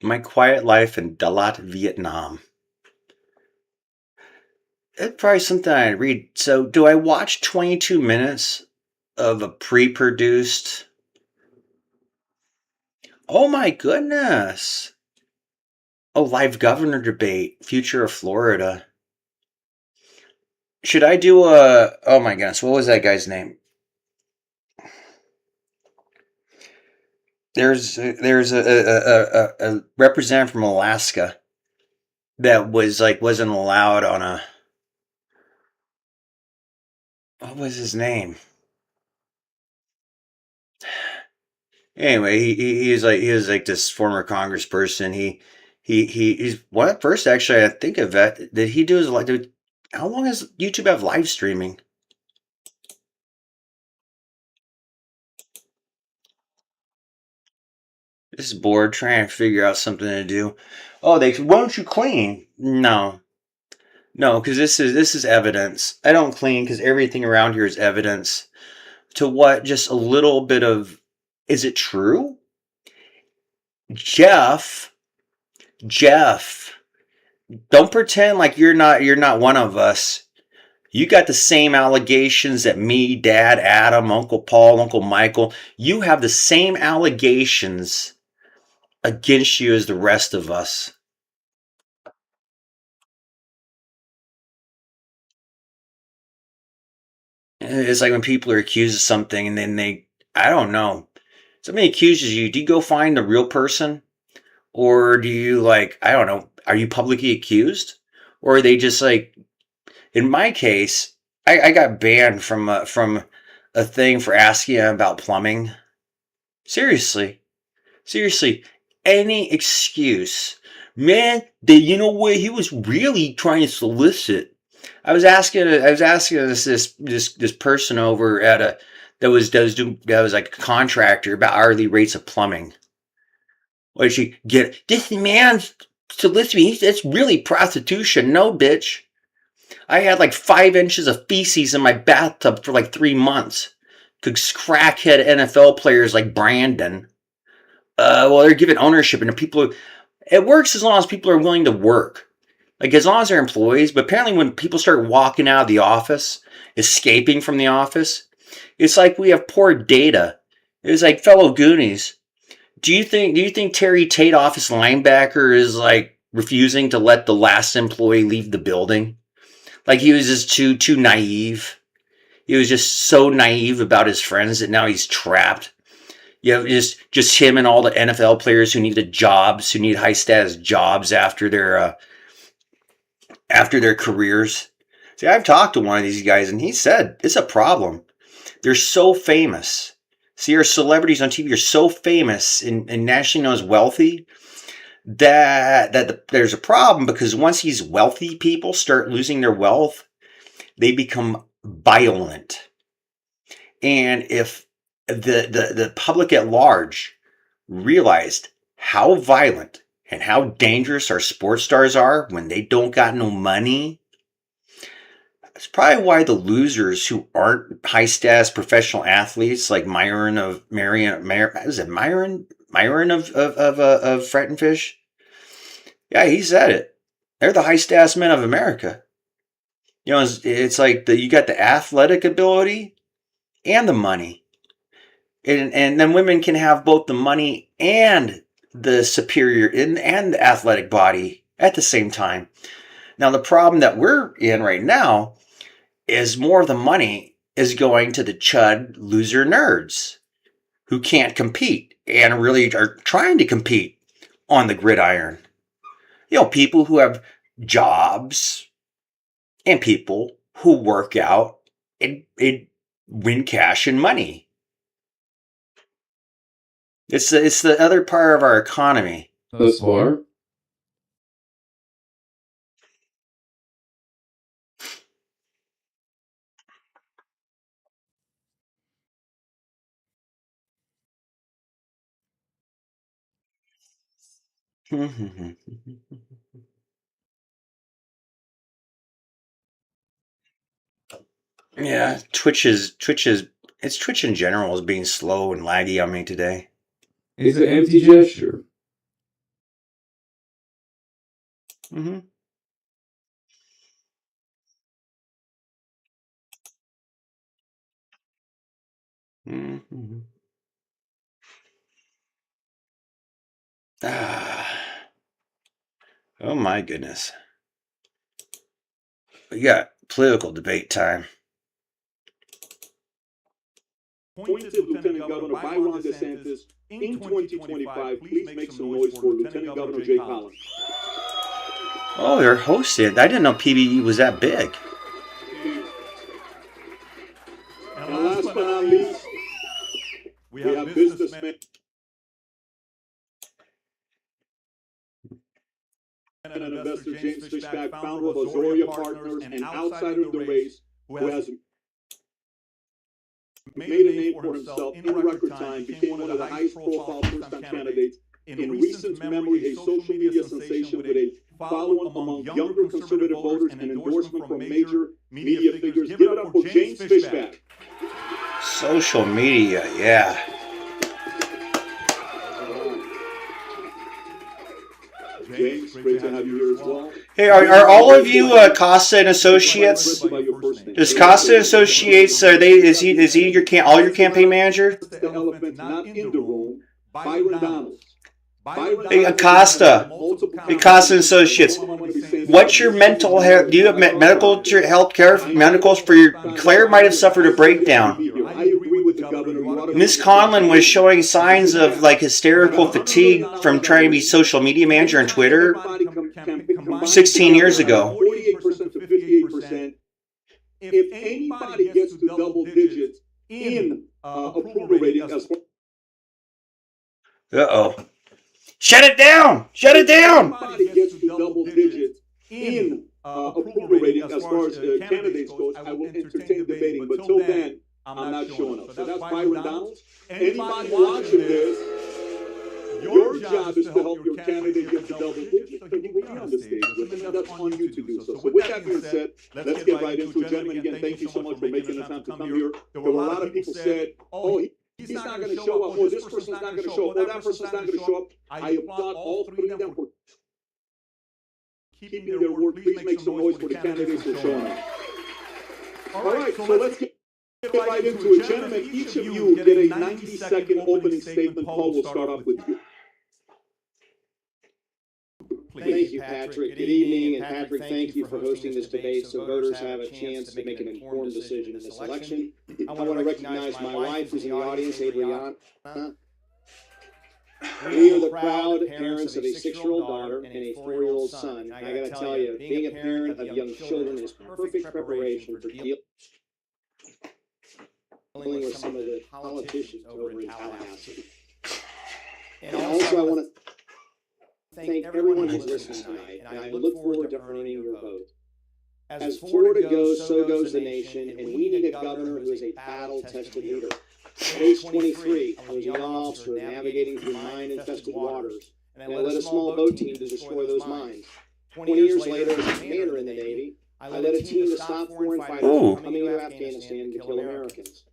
My Quiet Life in Dalat, Vietnam. It's probably something I read. So, do I watch 22 minutes of a pre-produced? Oh my goodness! Oh, live governor debate, future of Florida. Should I do a? Oh my goodness, what was that guy's name? There's a representative from Alaska that wasn't allowed on a. What was his name? Anyway, he was like this former congressperson. He's one of the first actually I think of that he do is like. How long does YouTube have live streaming? This is bored trying to figure out something to do. Oh, won't you clean? No, because this is evidence. I don't clean because everything around here is evidence. To what? Just a little bit of. Is it true? Jeff, don't pretend like you're not one of us. You got the same allegations that me, Dad, Adam, Uncle Paul, Uncle Michael. You have the same allegations against you as the rest of us. It's like when people are accused of something and then I don't know. Somebody accuses you. Do you go find the real person? Or do you I don't know, are you publicly accused? Or are they just in my case, I got banned from a thing for asking about plumbing. Seriously, any excuse. Man, you know what? He was really trying to solicit. I was asking this person over at that was like a contractor about hourly rates of plumbing. What did she get? This man solicits me. It's really prostitution. No, bitch. I had like 5 inches of feces in my bathtub for like 3 months. Cause crackhead NFL players like Brandon. Well, they're given ownership, and the people. It works as long as people are willing to work. Like, as long as they're employees. But apparently when people start walking out of the office, escaping from the office, it's like we have poor data. It's like fellow Goonies. Do you think Terry Tate, office linebacker, is like refusing to let the last employee leave the building? Like, he was just too naive. He was just so naive about his friends that now he's trapped. You have just him and all the NFL players who needed jobs, who need high status jobs after their careers. See, I've talked to one of these guys, and he said it's a problem. They're so famous. See, our celebrities on TV are so famous and nationally known as wealthy that there's a problem, because once these wealthy people start losing their wealth, they become violent. And if the public at large realized how violent and how dangerous our sports stars are when they don't got no money, that's probably why the losers who aren't high status professional athletes, like Myron of Fret and Fish? Yeah, he said it. They're the high status men of America. You know, it's like you got the athletic ability and the money. And then women can have both the money and the superior and the athletic body at the same time. Now, the problem that we're in right now is more of the money is going to the chud loser nerds who can't compete and really are trying to compete on the gridiron. You know, people who have jobs and people who work out and win cash and money. It's the other part of our economy. Thus far. Yeah, Twitch in general is being slow and laggy on me today. It's an empty gesture. Mm-hmm. Mm-hmm. Oh my goodness. We got political debate time. Appointed Lieutenant Governor by Ron DeSantis in 2025. Please make some noise for Lieutenant Governor Jay Collins. Oh, they're hosted. I didn't know PBE was that big. And last but not least, we have businessmen and investor James Fishback, founder of Azoria Partners and outsider of the race, who has made a name for himself in record time, became one of the highest profile first-time candidates in recent memory, a social media sensation with a following among younger conservative voters and endorsement from major media figures. Give it up for James Fishback. Social media, yeah. James, great to have you here as well. Hey, are all of you Costa and Associates? Does Costa and Associates is he all your campaign manager? The elephant not in the room. Byron Donalds. Hey, Acosta and Associates. What's your mental health? Do you have medical health care medicals for your? Claire might have suffered a breakdown. Miss Conlon was showing signs of like hysterical fatigue from trying to be social media manager on Twitter 16 years ago. 48% to 58%. If anybody gets to double digits in approval rating, Uh-oh. Shut it down! Shut it down! digits in approval rating as far as candidates goes, I will entertain debating. But till then, I'm not showing up. So that's Byron Donalds. Anybody watching this, your job is to help your candidate get to double digits so he will be on the stage with him. That's on you to do so. So with that being said, let's get right into it. Gentlemen, again, thank you so much for making the time to come here. There were a lot of people said, oh, he's not going to show up, or this person's not going to show up, or that person's not going to show up. I applaud all three of them for keeping their word. Please make some noise for the candidates who are showing up. All right, so let's get right into it. Gentlemen, each of you get a 90-second opening statement. Paul, we'll start off with you. Thank you, Patrick. Good evening, and Patrick, thank you for hosting this debate so voters have a chance to make an informed decision in this election. I want to recognize my wife who's in the audience, Adriana. We are the proud parents of a 6-year-old daughter and a 4-year-old son. I got to tell you, being a parent of young children is perfect preparation for dealing with some of the politicians over in Tallahassee. And also, I want to thank everyone who's listening tonight, and I look forward to earning your vote. As Florida goes, so goes the nation, and we need a governor who is a battle-tested leader. At age 23, I was a young officer navigating through mine-infested waters, and I led a small boat team to destroy those mines. 20 years later, as a commander in the Navy, I led a team to stop foreign fighters coming to Afghanistan to kill Americans.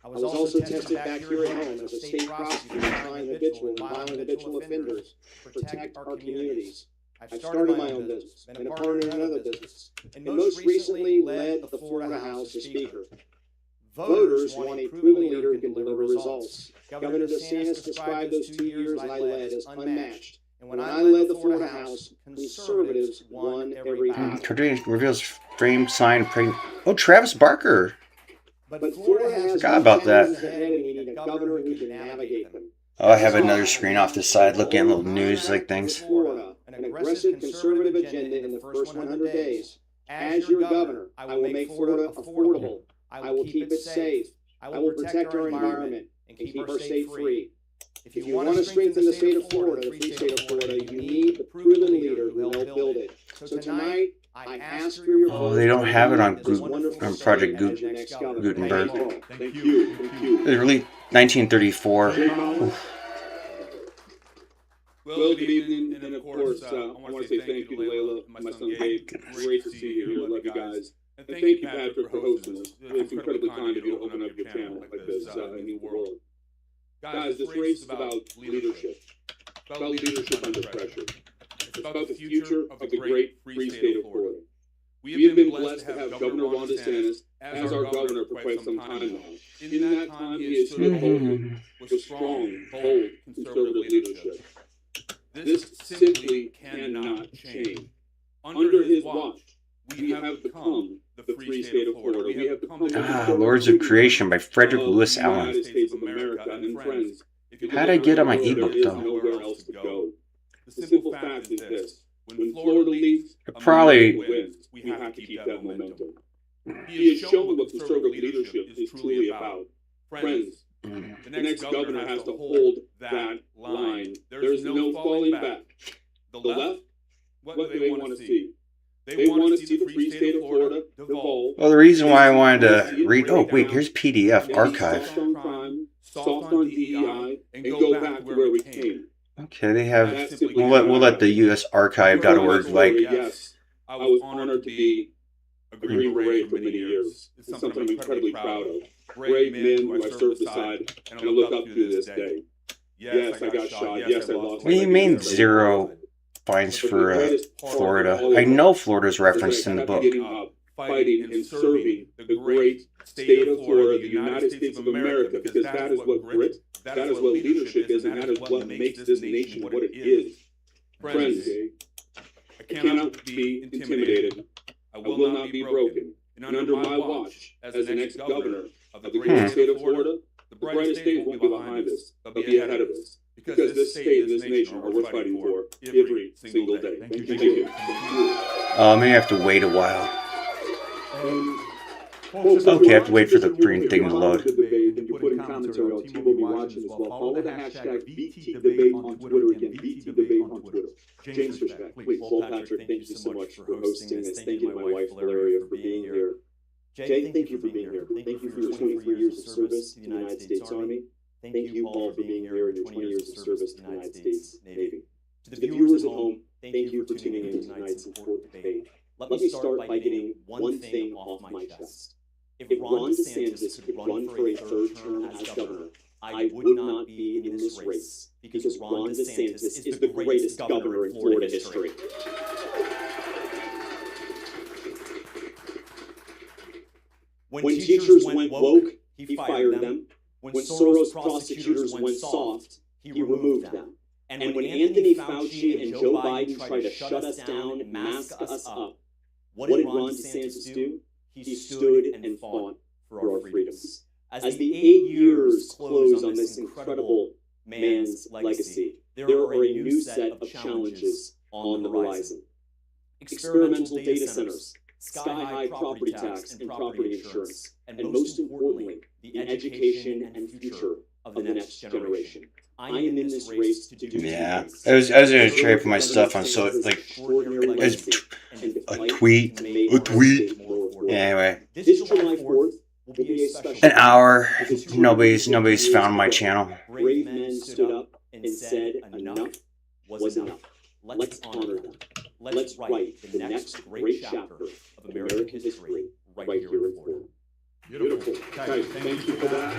I was also tested back here at home as a state prosecutor trying habitual and violent habitual offenders to protect our communities. I've started my own business, been a partner in another business, and most recently led the Florida House as Speaker. Voters want a proven leader who can deliver results. Governor DeSantis described those 2 years I led as unmatched. And when I led the Florida House, conservatives won every battle. Today reveals frame sign. Oh, Travis Barker. But Florida has forgot about that. We need a governor who can navigate them. Oh, I have another screen off the side looking at little news like things. Florida, an aggressive conservative agenda in the first 100 days. As your governor, I will make Florida affordable. I will keep it safe. I will protect our environment and keep our state free. If you want to strengthen the state of Florida, the free state of Florida, you need the proven leader who will help build it. So tonight, I ask for your vote. Oh, they don't have it on Project Gutenberg. Thank you. Thank you. It was released 1934. Well, good evening, and of course, I want to say thank you to Layla, my son Dave. Great to see you here. Love you guys. And thank you, Patrick, for hosting us. It's incredibly kind of you to open up your channel like this in a new world. Guys, this race is about leadership. It's about leadership under pressure. It's about the future of the great free state of Florida. We have been blessed to have Governor Ron DeSantis as our governor for quite some time now. In that time, he has stood boldly with strong, bold, conservative leadership. This simply cannot change. Under his watch, we have become the free state of Florida. We have become Lords of Creation by Frederick Lewis Allen. United States of America. And friends, How'd I get on my ebook there is though? nowhere else to go. The simple fact is this: when Florida leads, Probably wins. We have to keep that momentum. He has shown what conservative leadership is truly about. Friends, the next governor has to hold that line. There is no falling back. The left, what do they want to see? They want to see the free state of Florida devolve. Well, the reason why I wanted to read. Oh, wait, here's PDF archive. Soft on crime, soft on DEI, and go back to where we came. Okay, they have. We'll let the USarchive.org like. Yes, I was honored to be a Green Beret for many years. It's something I'm incredibly proud of. Brave men who I served beside, and I look up to this day. Yes, I got shot. Yes, I lost. What do you mean 0 fines for Florida? I know Florida's referenced in the book. Fighting and serving the great state of Florida, the United States of America, because that is what grit, that is what leadership is, and that is what makes this nation what it is. Friends, I cannot be intimidated. I will not be broken. And under my watch, as the next governor of the great state of Florida, the brightest days won't be behind us, they'll be ahead of us. Because this state and this nation are worth fighting for every single day. Thank you. I may have to wait a while. Okay, I have to wait for the green thing to load. Debate, and you put in commentary, our team will be watching as well. Follow the hashtag VTDebate on Twitter. Again, VTDebate on Twitter. James Fishback, please. Well, Patrick, thank you so much for hosting this. Thank you to my wife, Valeria, for being here. Jay, thank you for being here. Thank you for your 23 years of service to the United States Army. Thank you, Paul, for being here and your 20 years of service to the United States Navy. To the viewers at home, thank you for tuning in to tonight's important debate. Let me start by getting one thing off my chest. If Ron DeSantis could run for a third term as governor, I would not be in this race because Ron DeSantis is the greatest governor in Florida history. When teachers went woke, he fired them. When Soros prosecutors went soft, he removed them. And when Anthony Fauci and Joe Biden tried to shut us down and mask us up, what did Ron DeSantis do? He stood and fought for our freedoms. As the 8 years close on this incredible man's legacy, there are a new set of challenges on the horizon. Experimental data centers, sky-high property tax and property insurance, and most importantly, the education and future of the next generation. I am in this race to do Yeah, I was gonna trade for my stuff on a tweet. Anyway, This July 4th will be a special an hour. Nobody's found my channel. brave men stood up and said enough was enough. Let's honor them. Let's write the next great chapter of American history right here in Florida. Beautiful. Okay, thank you for that.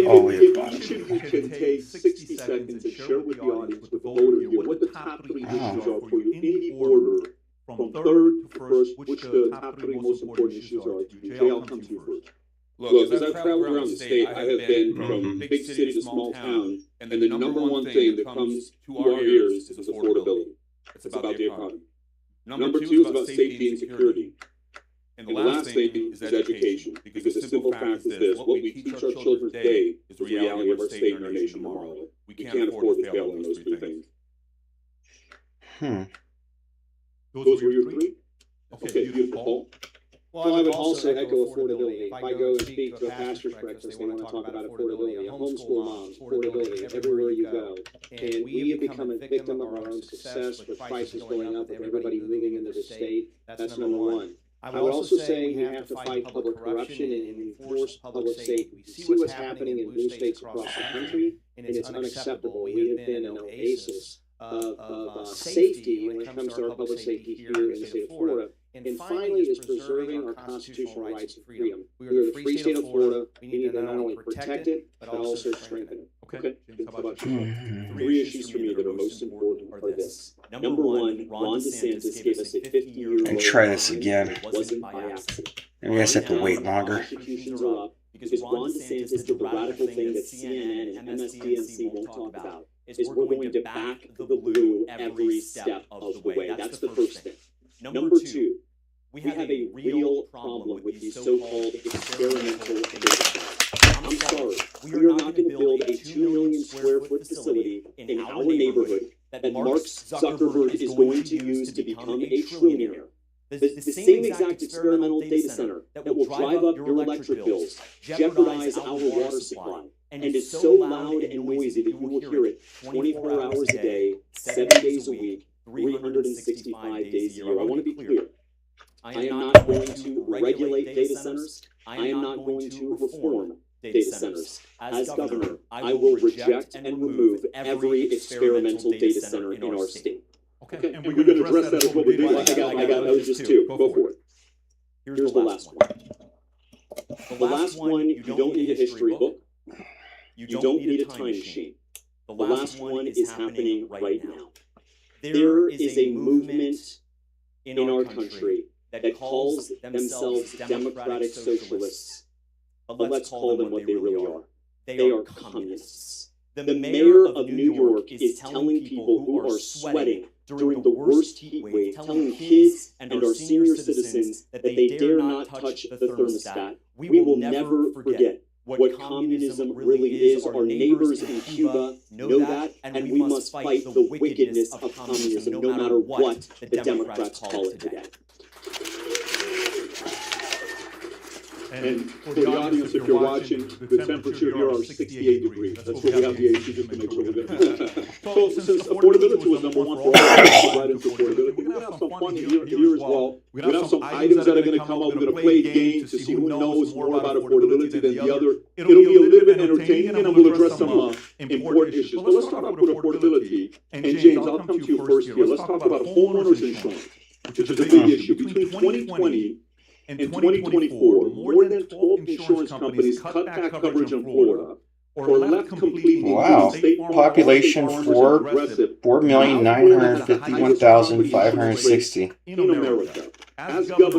Oh, we have If each of you can take 60 seconds and share with the audience, with the voter here, what the top three issues are for you in the order from third to first, which the top three most important issues are to you. Jay, I'll come to you first. Look, as I've traveled around the state, I have been from big city to small town, and the number one thing that comes to our ears is affordability. It's about the economy. Number two is about safety and security. And the last thing is education, because the simple fact is this: what we teach our children today is the reality of our state and our nation tomorrow. We can't afford to fail on those three things. Those were your three? Okay, beautiful. Paul? Well, I would also echo affordability. If I go and speak to a pastor's breakfast, they want to talk about affordability, homeschool moms, affordability, everywhere you go. And we have become a victim of our own success with prices going up, with everybody moving into the state. That's number one. I would also say we have to fight public corruption and enforce public safety. We see what's happening in blue states across the country, and it's unacceptable. We have been an oasis of safety when it comes to our public safety here in the state of Florida. And finally is preserving our constitutional rights and freedom. We are the free state of Florida. We need to not only protect it, but also strengthen it. Okay. How about you? Three issues for me that are most important are this. Number one, Ron DeSantis gave us a 50-year. And try this again. It wasn't by accident. Maybe I just have to wait longer. Prosecutions are up because Ron DeSantis did the radical thing that CNN and MSDNC won't talk about. Is we're going to back the blue every step of the way. That's the first thing. Number two, we have a real problem with these so-called experimental data centers. I'm sorry, we are not going to build a 2 million square foot facility in our neighborhood that Mark Zuckerberg is going to use to become a trillionaire. The same exact experimental data center that will drive up your electric bills, jeopardize our water supply, and is so loud and noisy that you will hear it 24 hours a day, 7 days a week, 365 days a year. I want to be clear. I am not going to regulate data centers. I am not going to reform data centers. As governor, I will reject and remove every experimental data center in our state. Okay, and we're going to address that as what we do. I got those just two. Go for it. Here's the last one. The last one, you don't need a history book. You don't need a time machine. The last one is happening right now. There is a movement in our country that calls themselves democratic socialists, but let's call them what they really are. They are communists. The mayor of New York is telling people who are sweating during the worst heat wave, telling kids and our senior citizens that they dare not touch the thermostat. We will never forget what communism really is. Our neighbors in Cuba know that, and we must fight the wickedness of communism no matter what the Democrats call it today. And for the audience, if you're watching, the temperature here are 68 degrees. That's where we have the AC just to make sure we're good. So since affordability was number one for all, right into affordability, we're gonna have some fun here as well. We're gonna have some items that are gonna come up. We're gonna play a game to see who knows more about affordability than the other. It'll be a little bit entertaining, and we'll address some important issues. But let's talk about affordability. And James, I'll come to you first here. Let's talk about homeowners insurance, which is a big issue. Between 2020 and 2024, more than 12 insurance companies cut back coverage in Florida or left completely. Wow. Population 4,951,560. In America.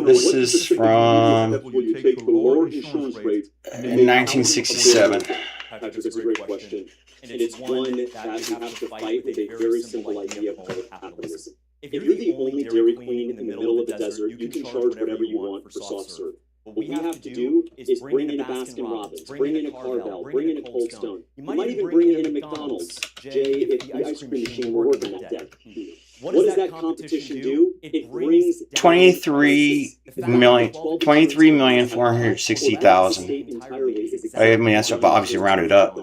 This is from in 1967. Patrick, it's a great question. And it's one that you have to fight with a very simple idea called capitalism. If you're the only Dairy Queen in the middle of the desert, you can charge whatever you want for soft serve. What we have to do is bring in a Baskin Robbins, bring in a Carvel, bring in a Cold Stone. You might even bring in a McDonald's, Jay, if the ice cream machine were working that day. What does that competition do? It brings 23,460,000. I mean, that's obviously rounded up.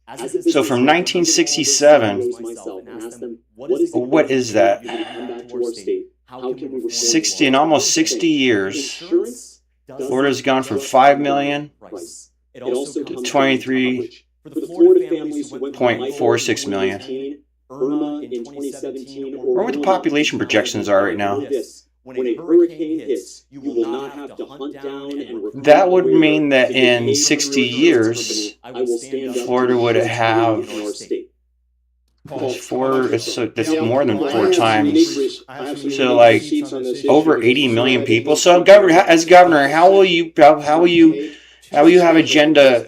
So from 1967, what is that? 60 in almost 60 years. Florida's gone from 5 million to 23.46 million. Where what the population projections are right now? When a hurricane hits, you will not have to hunt down and that would mean that in 60 years, Florida would have that's more than 4 times. So like over 80 million people. So as governor, how will you have Agenda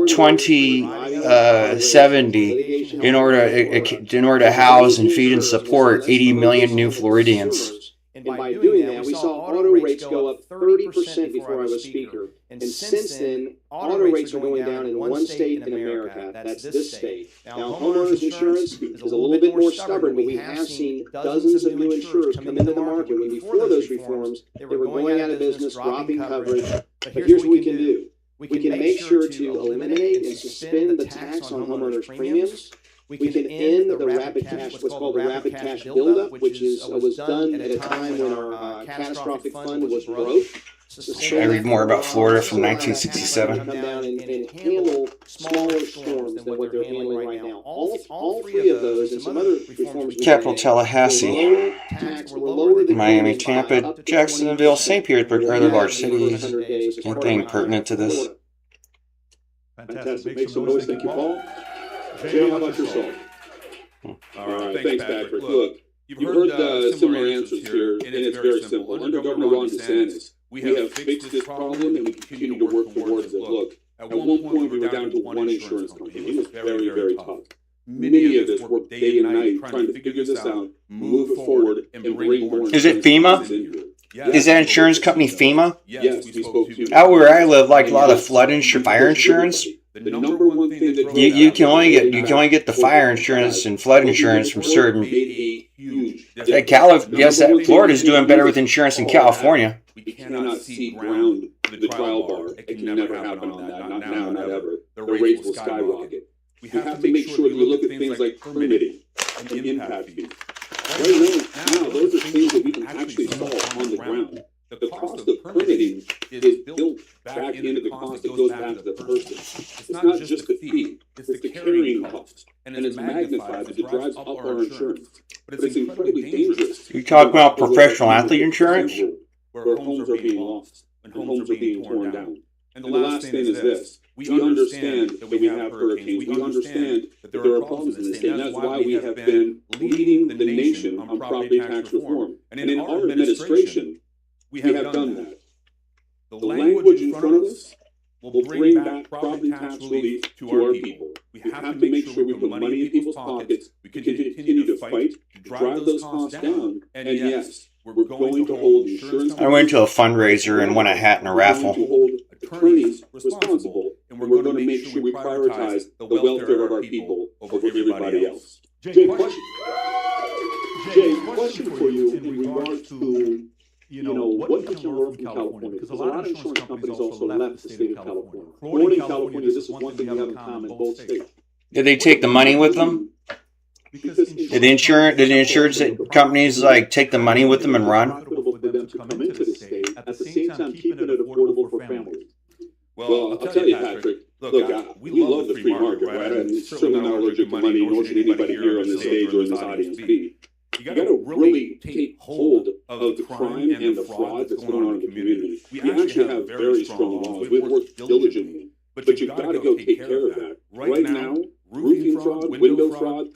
2070 in order to house and feed and support 80 million new Floridians? And by doing that, we saw auto rates go up 30% before I was speaker. And since then, auto rates are going down in one state in America. That's this state. Now, homeowners insurance is a little bit more stubborn, but we have seen dozens of new insurers come into the market. When before those reforms, they were going out of business, dropping coverage. But here's what we can do. We can make sure to eliminate and suspend the tax on homeowners' premiums. We can end the rapid cash, what's called the rapid cash buildup, which was done at a time when our catastrophic fund was broke. Should I read more about Florida from 1967? Come down and handle smaller storms than what they're handling right now. All three of those and some other reforms. Capital Tallahassee, Miami, Tampa, Jacksonville, St. Petersburg, other large cities. Anything pertinent to this? Fantastic. Make some noise. Thank you, Paul. Jay, how about yourself? All right, thanks, Patrick. Look, you've heard similar answers here, and it's very simple. Under Governor Ron DeSantis, we have fixed this problem, and we continue to work towards it. Look, at one point, we were down to one insurance company. It was very, very tough. Many of us worked day and night trying to figure this out, move it forward, and bring more. Is it FEMA? Is that insurance company FEMA? Yes, we spoke to. Out where I live, like a lot of flood insurance, fire insurance. The number one thing that you can only get the fire insurance and flood insurance from certain. Florida's doing better with insurance than California. We cannot see ground the trial bar. It can never happen on that. Not now, not ever. The rates will skyrocket. We have to make sure that we look at things like permitting and impact fees. Right now, those are things that we can actually solve on the ground. The cost of permitting is built back into the cost that goes back to the person. It's not just the fee, it's the carrying cost. And it's magnified as it drives up our insurance. But it's incredibly dangerous. You talk about professional athlete insurance? Where homes are being lost and homes are being torn down. And the last thing is this. We understand that we have hurricanes. We understand that there are problems in this state. And that's why we have been leading the nation on property tax reform. And in our administration, we have done that. The language in front of us will bring back property tax relief to our people. We have to make sure we put money in people's pockets. We continue to fight to drive those costs down. And yes, we're going to hold insurance. I went to a fundraiser and won a hat in a raffle. We're going to hold attorneys responsible, and we're going to make sure we prioritize the welfare of our people over everybody else. Jay, question for you in regards to what you can learn from California, because a lot of insurance companies also left the state of California. Florida and California, this is one thing we have in common, both states. Did they take the money with them? Did the insurance companies like take the money with them and run? Profitable for them to come into the state, at the same time keeping it affordable for families. Well, I'll tell you, Patrick, look, we love the free market, right? I'm certainly not allergic to money, nor should anybody here on this stage or in this audience be. You got to really take hold of the crime and the fraud that's going on in the community. We actually have very strong laws. We've worked diligently, but you've got to go take care of that. Right now, roofing fraud, window fraud,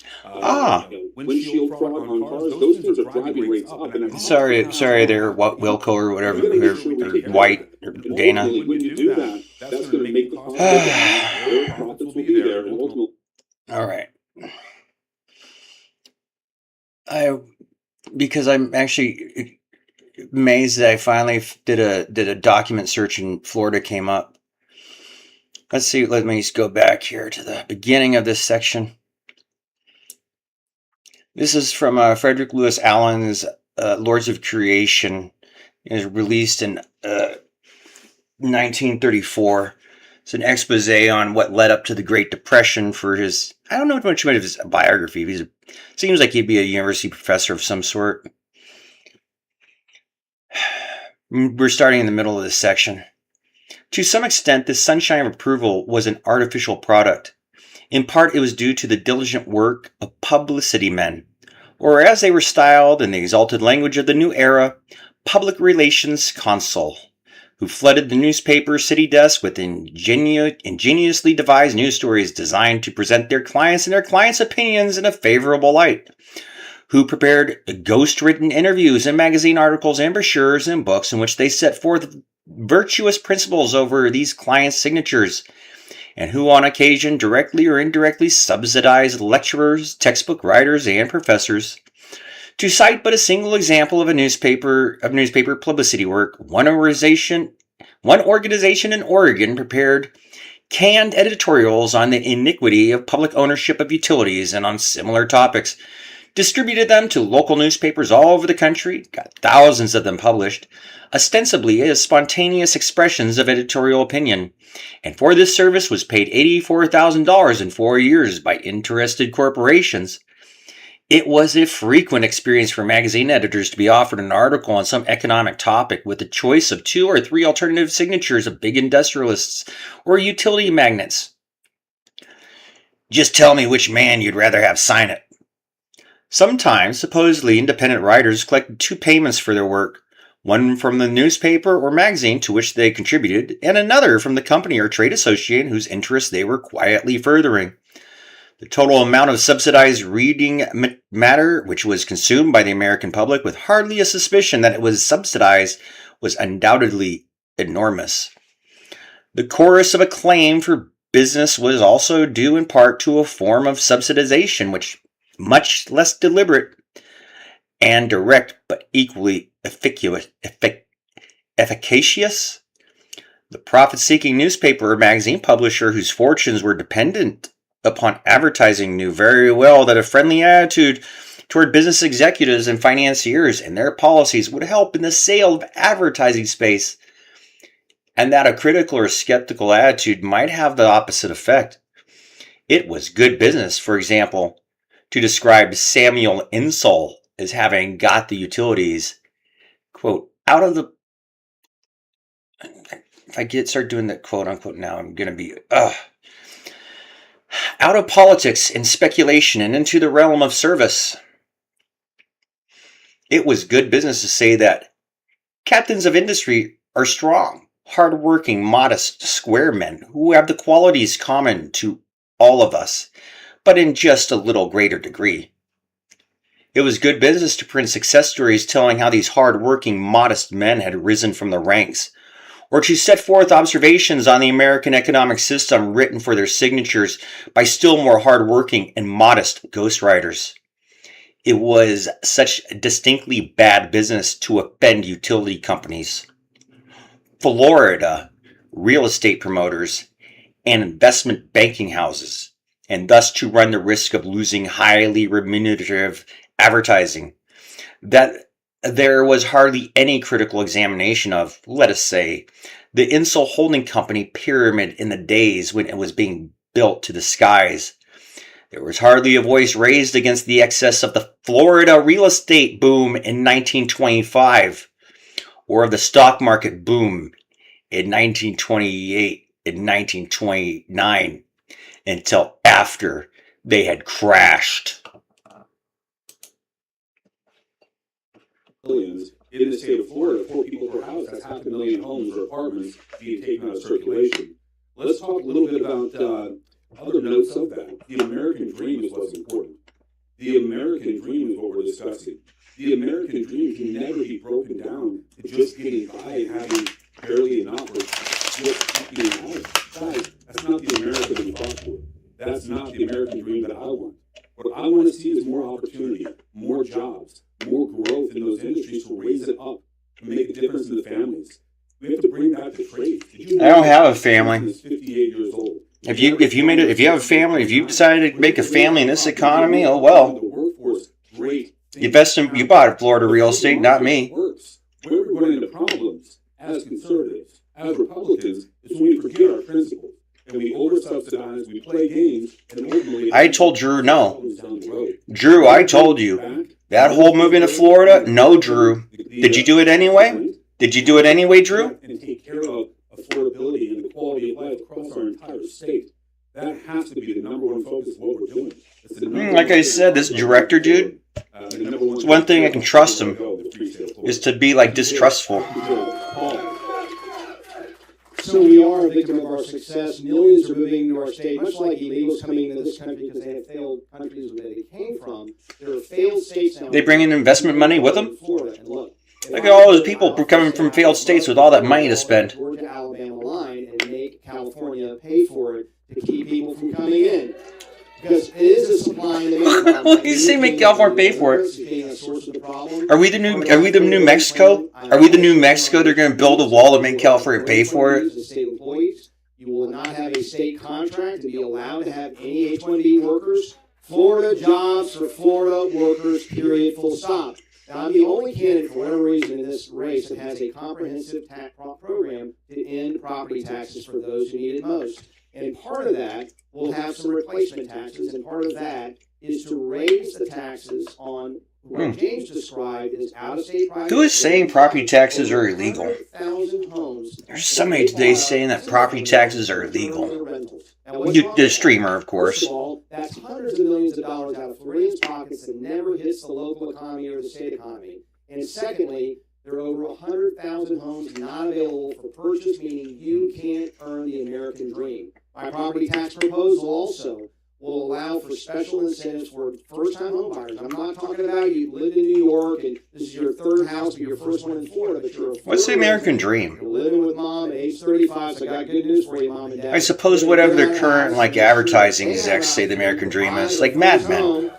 windshield fraud on cars, those things are driving rates up. And Sorry, there, Wilco or whatever, or White or Dana. When you do that, that's going to make the cost go down. Their profits will be there, and ultimately. All right. Because I'm actually amazed that I finally did a document search in Florida came up. Let's see. Let me just go back here to the beginning of this section. This is from Frederick Lewis Allen's Lords of Creation. It was released in 1934. It's an expose on what led up to the Great Depression for his, I don't know much about his biography. Seems like he'd be a university professor of some sort. We're starting in the middle of this section. To some extent, this sunshine of approval was an artificial product. In part, it was due to the diligent work of publicity men, or as they were styled in the exalted language of the new era, public relations consul, who flooded the newspaper city desk with ingeniously devised news stories designed to present their clients and their clients' opinions in a favorable light, who prepared ghost-written interviews and magazine articles and brochures and books in which they set forth virtuous principles over these clients' signatures, and who on occasion directly or indirectly subsidized lecturers, textbook writers, and professors. To cite but a single example of newspaper publicity work, one organization in Oregon prepared canned editorials on the iniquity of public ownership of utilities and on similar topics, distributed them to local newspapers all over the country, got thousands of them published, ostensibly as spontaneous expressions of editorial opinion, and for this service was paid $84,000 in 4 years by interested corporations. It was a frequent experience for magazine editors to be offered an article on some economic topic with the choice of 2 or 3 alternative signatures of big industrialists or utility magnates. Just tell me which man you'd rather have sign it. Sometimes, supposedly independent writers collected 2 payments for their work, one from the newspaper or magazine to which they contributed, and another from the company or trade association whose interests they were quietly furthering. The total amount of subsidized reading matter which was consumed by the American public with hardly a suspicion that it was subsidized was undoubtedly enormous. The chorus of acclaim for business was also due in part to a form of subsidization which, much less deliberate and direct but equally efficacious. The profit-seeking newspaper or magazine publisher whose fortunes were dependent upon advertising knew very well that a friendly attitude toward business executives and financiers and their policies would help in the sale of advertising space, and that a critical or skeptical attitude might have the opposite effect. It was good business, for example, to describe Samuel Insull as having got the utilities, quote, out of the... If I start doing the quote unquote now, I'm going to be... out of politics and speculation and into the realm of service. It was good business to say that captains of industry are strong, hard-working, modest, square men who have the qualities common to all of us, but in just a little greater degree. It was good business to print success stories telling how these hard-working, modest men had risen from the ranks, or to set forth observations on the American economic system written for their signatures by still more hard-working and modest ghostwriters. It was such distinctly bad business to offend utility companies, Florida real estate promoters, and investment banking houses, and thus to run the risk of losing highly remunerative advertising, that there was hardly any critical examination of, let us say, the Insull Holding Company pyramid in the days when it was being built to the skies. There was hardly a voice raised against the excess of the Florida real estate boom in 1925 or of the stock market boom in 1928 and 1929 until after they had crashed. Millions in the state of Florida, 4 people per house, that's 500,000 homes or apartments being taken out of circulation. Let's talk a little bit about other notes of that. The American dream is what's important. The American dream is what we're discussing. The American dream can never be broken down to just getting by and having barely enough or just being out. Guys, that's not the America that we fought for. That's not the American dream that I want. What I want to see is more opportunity, more jobs, more growth in those industries to raise it up, to make a difference in the families. We have to bring back the trade. I don't have a family. 58 years old. If you have a family, if you decided to make a family in this economy, oh well. The workforce, great. You bought Florida real estate, not me. Where we run into problems as conservatives, as Republicans, is when we forget our principles and we over-subsidize, we play games, and ultimately... I told Drew no. Drew, I told you. That whole moving to Florida? No, Drew. Did you do it anyway? Did you do it anyway, Drew? And take care of affordability and the quality of life across our entire state. That has to be the number one focus of what we're doing. Like I said, this director dude, it's one thing I can trust him, is to be like distrustful. So we are a victim of our success. Millions are moving to our state, much like illegals coming into this country because they have failed countries where they came from. There are failed states now. They bring in investment money with them? Florida, and look at all those people coming from failed states with all that money to spend. Georgia, Alabama line and make California pay for it to keep people from coming in. Because it is a supply and demand problem. What do you say make California pay for it? Are we the new Mexico? Are we the new Mexico? They're going to build a wall to make California pay for it? State employees. You will not have a state contract to be allowed to have any H-1B workers. Florida jobs for Florida workers, period, full stop. Now, I'm the only candidate, for whatever reason, in this race that has a comprehensive tax program to end property taxes for those who need it most. And part of that will have some replacement taxes, and part of that is to raise the taxes on what James described as out-of-state private. Who is saying property taxes are illegal? Homes. There's somebody today saying that property taxes are illegal. The streamer, of course. First of all, that's hundreds of millions of dollars out of Floridians' pockets that never hits the local economy or the state economy. And secondly, there are over 100,000 homes not available for purchase, meaning you can't earn the American dream. My property tax proposal also will allow for special incentives for first-time home buyers. I'm not talking about you live in New York and this is your third house or your first one in Florida, but you're a What's the American dream? You're living with mom at age 35, so I got good news for you, mom and dad. I suppose whatever their current advertising execs say the American dream is, like Mad Men.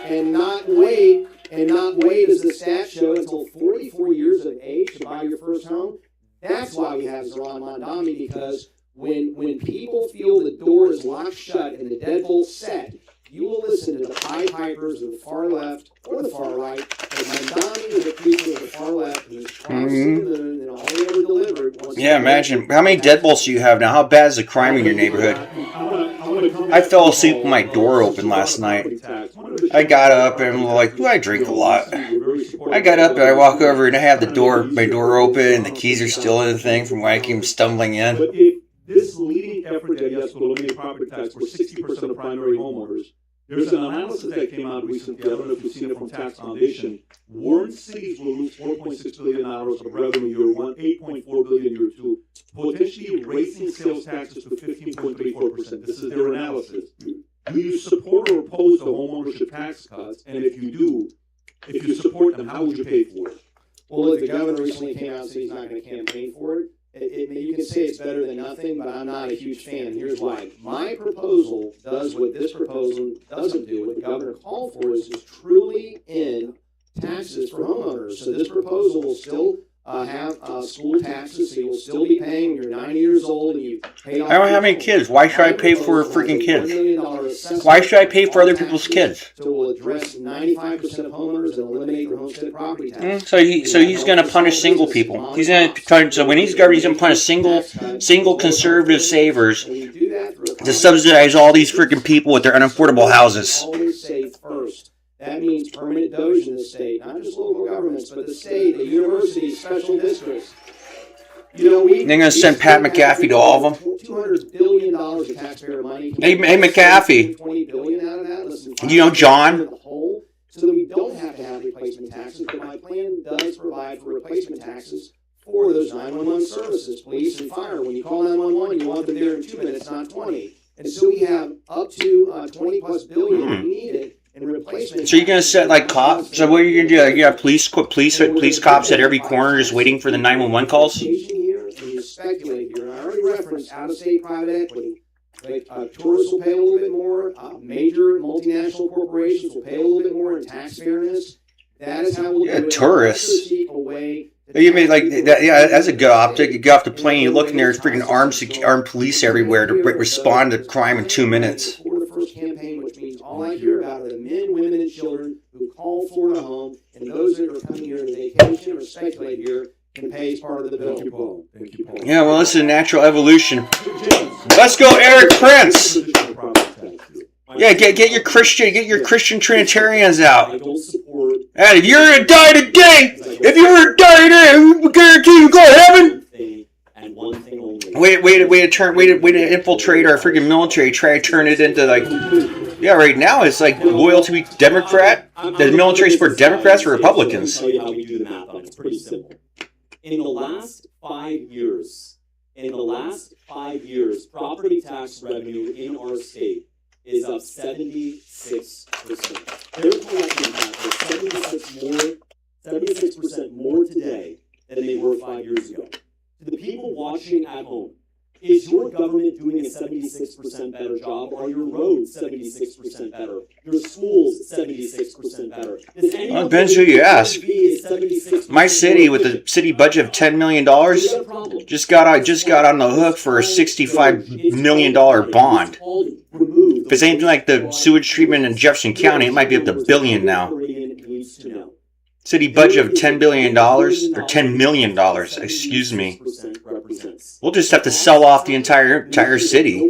And not wait, as the stats show, until 44 years of age to buy your first home. That's why we have Zoran Mondami, because when people feel the door is locked shut and the deadbolt's set, you will listen to the Pied Pipers of the far left or the far right. And Mondami is the people of the far left who's crossing the moon and all they ever delivered. Yeah, imagine. How many deadbolts do you have now? How bad is the crime in your neighborhood? I fell asleep with my door open last night. I got up and I drink a lot. I got up and I walk over and I have my door open and the keys are still in the thing from when I came stumbling in. But if this leading effort that yes to eliminate property tax for 60% of primary homeowners, there's an analysis that came out recently, I don't know if you've seen it from Tax Foundation, Warren cities will lose $4.6 billion of revenue year one, $8.4 billion year two, potentially raising sales taxes to 15.34%. This is their analysis. Do you support or oppose the homeownership tax cuts? And if you do, if you support them, how would you pay for it? Well, look, the governor recently came out and said he's not going to campaign for it. You can say it's better than nothing, but I'm not a huge fan. Here's why. My proposal does what this proposal doesn't do. What the governor called for is truly end taxes for homeowners. So this proposal will still have school taxes, so you'll still be paying when you're 90 years old and you've paid off. I don't have any kids. Why should I pay for freaking kids? Why should I pay for other people's kids? So we'll address 95% of homeowners and eliminate their homestead property tax. So he's going to punish single people. He's going to so when he's governor, he's going to punish single conservative savers to subsidize all these freaking people with their unaffordable houses. Always say first. That means permanent Doge in the state, not just local governments, but the state, the universities, special districts. You know, they're going to send Pat McAfee to all of them. $200 billion of taxpayer money. Hey, McAfee. $20 billion out of that. Listen, you know John? So that we don't have to have replacement taxes, but my plan does provide for replacement taxes for those 911 services, police and fire. When you call 911, you want them there in 2 minutes, not 20. And so we have up to 20 plus billion if we need it. So you're gonna set like cops? So what are you gonna do? Like, you have police cops at every corner just waiting for the 911 calls? Here, and you speculate here. I already referenced out-of-state private equity. Like tourists will pay a little bit more. Major multinational corporations will pay a little bit more in tax fairness. That is how we'll do it. Tourists. You made like that, yeah. That's a good optic. You get off the plane, you look in there, there's freaking armed police everywhere to respond to crime in 2 minutes. For the first campaign, which means all I hear about are the men, women, and children who call Florida home, and those that are coming here to vacation or speculate here can pay as part of the bill. Thank you, Paul. Yeah, well, this is natural evolution. Let's go, Eric Prince. Yeah, get your Christian Trinitarians out. And if you're gonna die today, we guarantee you go to heaven. Way to infiltrate our freaking military. Try to turn it into like, yeah, right now it's like loyal to be Democrat. The military support Democrats or Republicans. I'll tell you how we do the math on it. It's pretty simple. In the last 5 years, property tax revenue in our state is up 76%. They're collecting taxes 76% more today than they were 5 years ago. To the people watching at home, is your government doing a 76% better job? Are your roads 76% better? Your schools 76% better? Well, it depends who you ask. My city, with a city budget of $10 million, just got on the hook for a $65 million bond. If it's anything like the sewage treatment in Jefferson County, it might be up to $1 billion now. City budget of $10 billion, or $10 million, excuse me. We'll just have to sell off the entire city.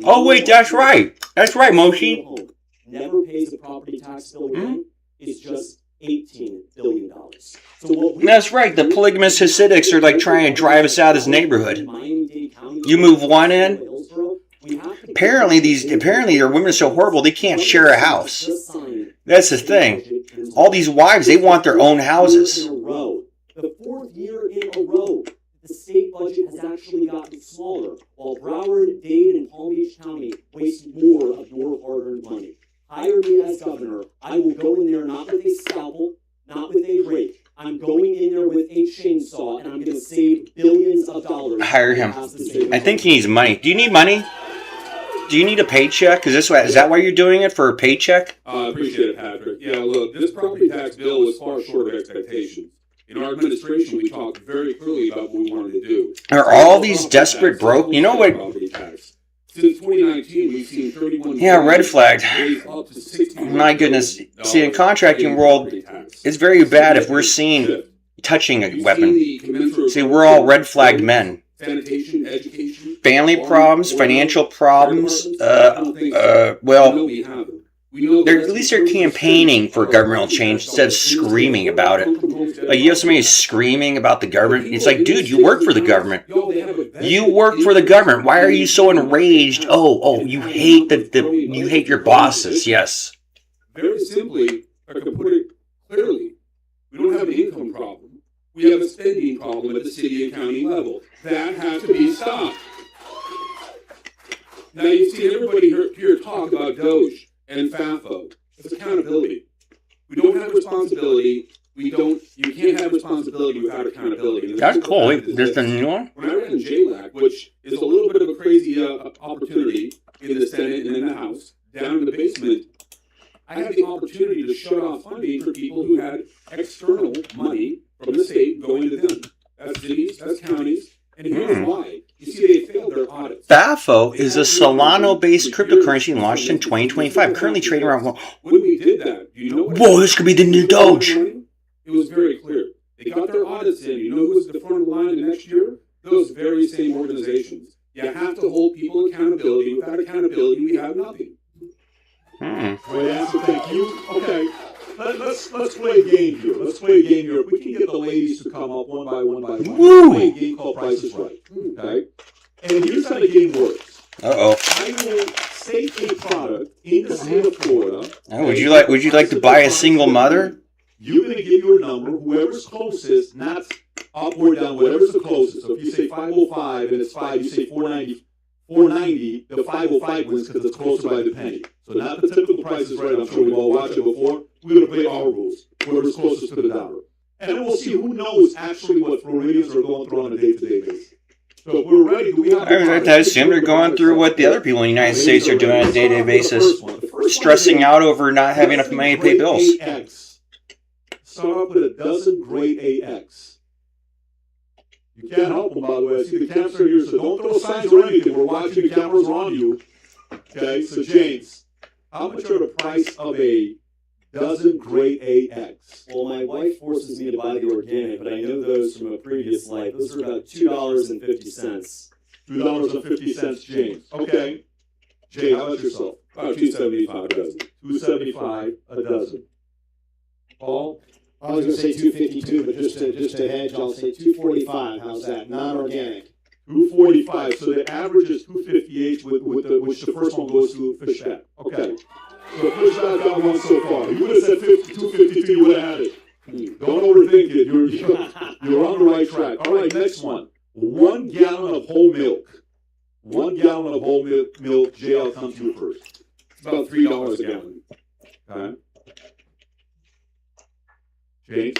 Oh wait, that's right. That's right, Moshi. Never pays the property tax bill again. It's just $18 billion. That's right. The polygamous Hasidics are like trying to drive us out of this neighborhood. You move one in. Apparently their women are so horrible they can't share a house. That's the thing. All these wives, they want their own houses. The fourth year in a row, the state budget has actually gotten smaller, while Broward, Dade, and Palm Beach County waste more of your hard-earned money. Hire me as governor. I will go in there not with a scalpel, not with a rake. I'm going in there with a chainsaw, and I'm going to save billions of dollars. Hire him. I think he needs money. Do you need money? Do you need a paycheck? Is that why you're doing it, for a paycheck? I appreciate it, Patrick. Yeah, look, this property tax bill was far short of expectations. In our administration, we talked very clearly about what we wanted to do. Are all these desperate broke? You know what? Since 2019, we've seen 31. Yeah, red flagged. My goodness. See, in contracting world, it's very bad if we're seen touching a weapon. See, we're all red flagged men. Sanitation, education, family problems, financial problems. At least they're campaigning for governmental change instead of screaming about it. Like, you have somebody screaming about the government. It's like, dude, you work for the government. You work for the government. Why are you so enraged? Oh, you hate you hate your bosses. Yes. Very simply, I can put it clearly, we don't have an income problem. We have a spending problem at the city and county level. That has to be stopped. Now, you've seen everybody here talk about Doge and FAFO. It's accountability. We don't have responsibility. You can't have responsibility without accountability. That's cool. Wait, there's a new one? When I ran JLAC, which is a little bit of a crazy opportunity in the Senate and in the House, down in the basement, I had the opportunity to shut off funding for people who had external money from the state going to them. That's cities, that's counties, and here's why. You see, they failed their audits. FAFO is a Solano-based cryptocurrency launched in 2025, currently trading around. When we did that, you know what? Whoa, this could be the new Doge. It was very clear. They got their audits in. You know who was at the front of the line the next year? Those very same organizations. You have to hold people accountability. Without accountability, we have nothing. Great answer, thank you. Okay, let's play a game here. Let's play a game here. If we can get the ladies to come up one by one. Woo! Play a game called Price is Right. Okay, and here's how the game works. Uh-oh. I will state a product in the state of Florida. Oh, would you like to buy a single mother? You're going to give your number. Whoever's closest, not up or down, whatever's the closest. So if you say 505 and it's 5, you say 490, the 505 wins because it's closer by the penny. So not the typical Price is Right. I'm sure we've all watched it before. We're going to play our rules. Whoever's closest to the dollar. And then we'll see who knows actually what Floridians are going through on a day-to-day basis. So if we're ready, do we have... I assume they're going through what the other people in the United States are doing on a day-to-day basis. Stressing out over not having enough money to pay bills. Start off with a dozen grade AX. You can't help them, by the way. I see the cameras are here, so don't throw signs or anything. We're watching, the cameras are on you. Okay, so James, how much are the price of a dozen grade AX? Well, my wife forces me to buy the organic, but I know those from a previous life. Those are about $2.50. $2.50, James. Okay. Jay, how about yourself? About $2.75 a dozen. $2.75 a dozen. Paul? I was going to say 252, but just to hedge, I'll say 245. How's that? Non-organic. 245. So the average is 258, which the first one goes to Fishback. Okay. So Fishback got one so far. You would have said 252, you would have had it. Don't overthink it. You're on the right track. All right, next one. 1 gallon of whole milk. 1 gallon of whole milk. Jay, I'll come to you first. It's about $3 a gallon. Okay. James?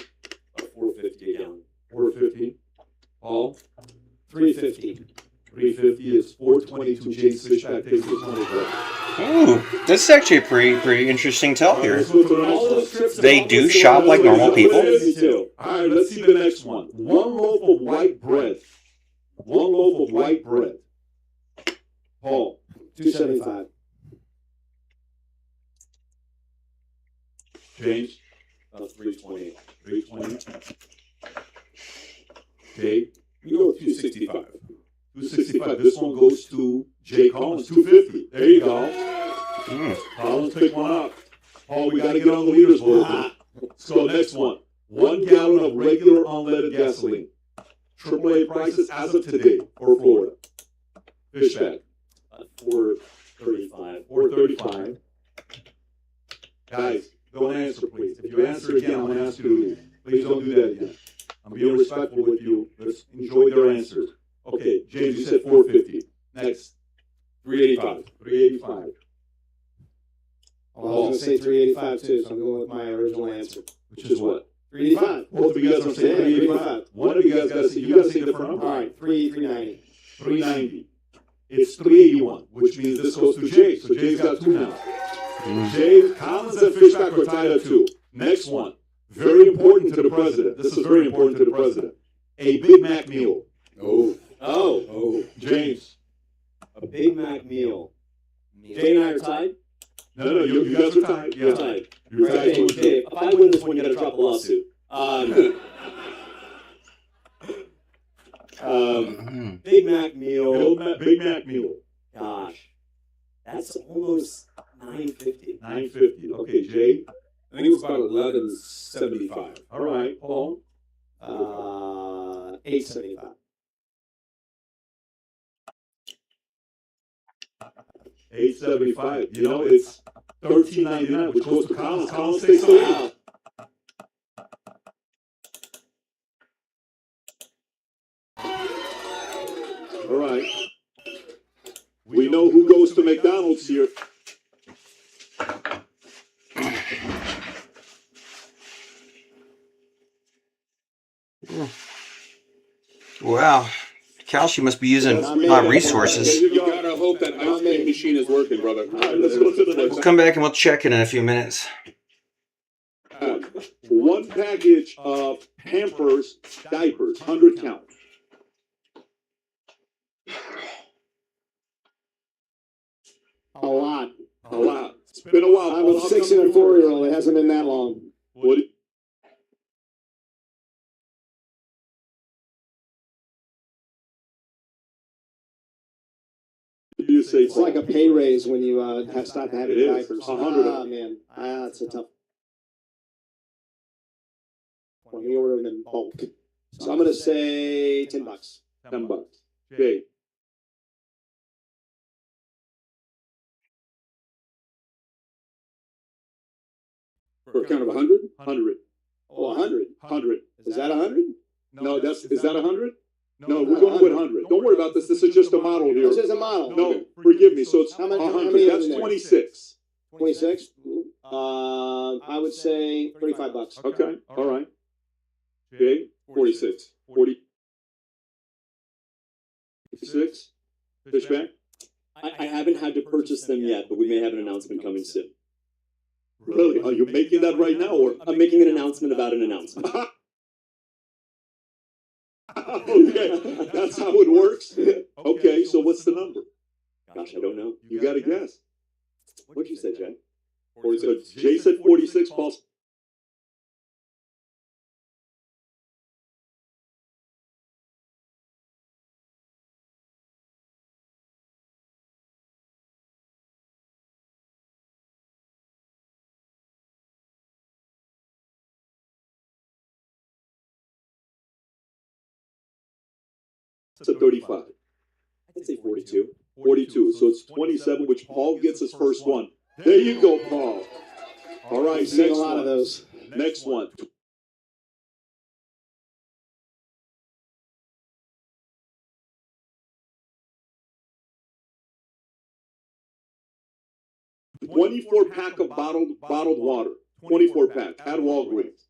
$4.50 a gallon. $4.50. Paul? $3.50. $3.50 is $4.22. James Fishback takes this one as well. Ooh, this is actually a pretty interesting tell here. They do shop like normal people. All right, let's see the next one. 1 loaf of white bread. 1 loaf of white bread. Paul? $2.75. James? About $3.20. $3.20. Jay? You go with $2.65. $2.65. This one goes to Jay Collins. $2.50. There you go. Collins, pick one up. Paul, we got to get on the leaders board. Let's go next one. 1 gallon of regular unleaded gasoline. AAA prices as of today for Florida. Fishback. $4.35. $4.35. Guys, don't answer, please. If you answer again, I'm going to ask you to leave. Please don't do that again. I'm being respectful with you. Let's enjoy their answers. Okay, James, you said $4.50. Next. $3.85. $3.85. I was going to say $3.85 too, so I'm going with my original answer. Which is what? $3.85. Both of you guys are saying $3.85. One of you guys got to say, you got to say a different number. All right, $3.90. $3.90. It's $3.81, which means this goes to Jay. So Jay's got 2 now. Jay, Collins and Fishback are tied at 2. Next one. Very important to the president. This is very important to the president. A Big Mac meal. Oh. James. A Big Mac meal. Jay and I are tied? No, you guys are tied. Yeah. Tied. You're tied. Jay, if I win this one, you got to drop a lawsuit. Big Mac meal. Big Mac meal. Gosh. That's almost $9.50. $9.50. Okay, Jay. I think it was about $11.75. All right, Paul. $8.75. $8.75. You know, it's $13.99, which goes to Collins. Collins takes the lead. All right. We know who goes to McDonald's here. Wow. Cal, she must be using resources. You gotta hope that ice cream machine is working, brother. All right, let's go to the next. We'll come back and we'll check it in a few minutes. 1 one package of Pampers diapers, 100 count. A lot. A lot. It's been a while. I'm a 6 and a 4-year-old. It hasn't been that long. What? You say It's like a pay raise when you have stopped having It is. diapers. 100. Ah, man. That's a tough one. You order them in bulk. So I'm going to say $10. $10. Okay. For a count of 100? 100. Oh, 100. 100. Is that 100? No, is that 100? No, we're going with 100. Don't worry about this. This is just a model here. This is a model. No, forgive me. So it's How many- how 100. many That's in there? 26. 26? I would say $35. Okay. All right. Okay. 46. 46. Fishback. I haven't had to purchase them yet, but we may have an announcement coming soon. Really? Are you making that right now, or? I'm making an announcement about an announcement. Okay, that's how it works. Okay, so what's the number? Gosh, I don't know. You got to guess. What'd you say, Jay? So Jay said 46. Paul. It's a 35. I'd say 42. 42. So it's 27, which Paul gets his first one. There you go, Paul. All right, I've seen next a lot one. of those. Next one. $24 pack of bottled water. 24 pack at Walgreens.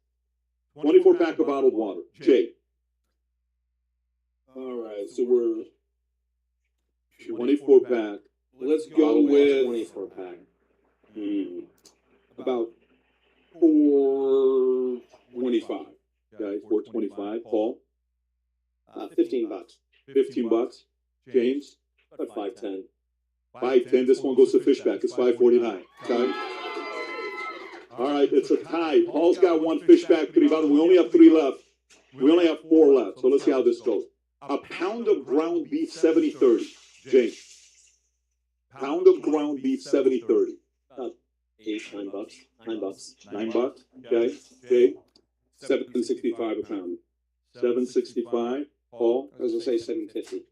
24 pack of bottled water. Jay. All right, so we're 24 pack. let's go with 24 pack. about 425. Okay, 425. Paul. $15. $15. James. About 510. 510. This one goes to Fishback. It's 549. Okay. All right, it's a tie. Paul's got one Fishback. We only have 3 left. We only have 4 left. So let's see how this goes. A pound of ground beef 70-30. James. Pound of ground beef 70-30. $9. $9. $9. Okay. Okay. $7.65 a pound. $7.65. Paul. I was going to say $7.50.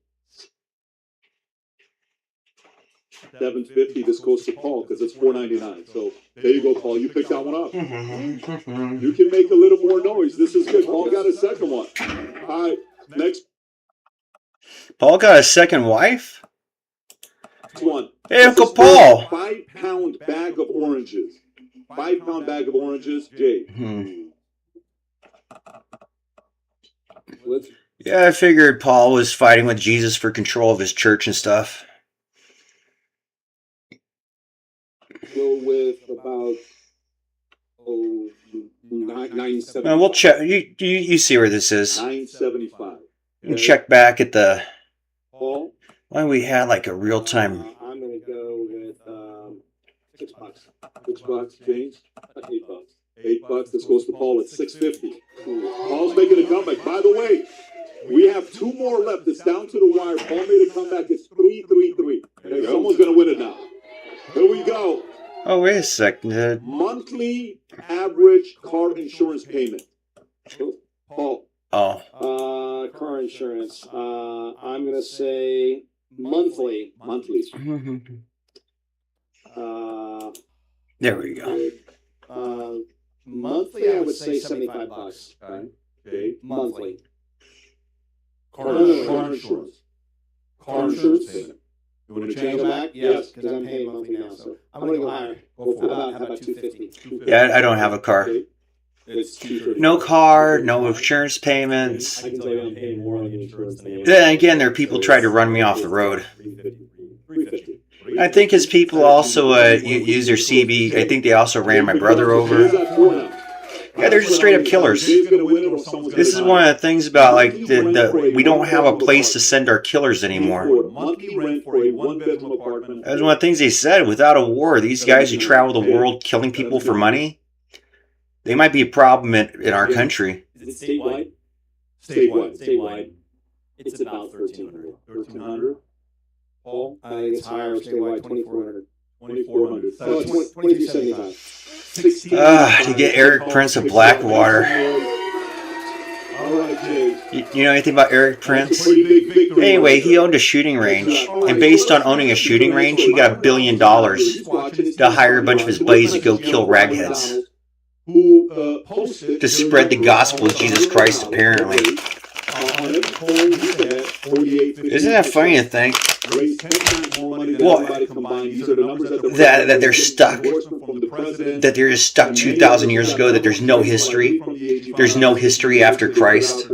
$7.50. This goes to Paul because it's $4.99. So there you go, Paul. You picked that one up. You can make a little more noise. This is good. Paul got a second one. All right. Next Paul got a second wife? one. Hey, Uncle This is Paul. 5-pound bag of oranges. 5-pound bag of oranges. Jay. Let's Yeah, I figured Paul was fighting with Jesus for control of his church and stuff. go with about 970. Well, we'll check. You see where this is. $9.75. You can check back at the. Paul. Why we had like a real time. I'm going to go with $6. $6. James. $8. $8. This goes to Paul at $6.50. Paul's making a comeback. By the way, we have 2 more left. It's down to the wire. Paul made a comeback. It's 3-3-3. Okay, someone's going to win it now. Here we go. Oh, wait a second. Monthly average car insurance payment. Paul. Oh. Car insurance. I'm going to say monthly. Monthly. There we go. Monthly, I would say $75. Okay. Monthly. Car insurance. Car insurance payment. You want to Can I change go that? back? Yes, because I'm paying monthly now. So I'm going to go higher. Go for it. How about $250? Yeah, I don't have a car. Okay. It's $230. No car, no insurance payments. I can tell you I'm paying more on the insurance than anyone. Then again, there are people try to run me off the road. $350. I think his people also use their CB. I think they also ran my brother over. Who's at 4 now? Yeah, they're just straight up killers. This is one of the things about like we don't have a place to send our killers anymore. That was one of the things they said. Without a war, these guys who travel the world killing people for money, they might be a problem in our country. Is it statewide? Statewide. It's about 1,300. 1,300. Paul? I think it's higher statewide, 2,400. 2,400. So 2,275. To get Eric Prince of Blackwater. All right, Jay. You know anything about Eric Prince? Anyway, he owned a shooting range, and based on owning a shooting range, he got $1 billion to hire a bunch of his buddies to go kill ragheads. To spread the gospel of Jesus Christ, apparently. Isn't that funny to think? Well, that they're stuck. That they're just stuck 2,000 years ago, that there's no history. There's no history after Christ.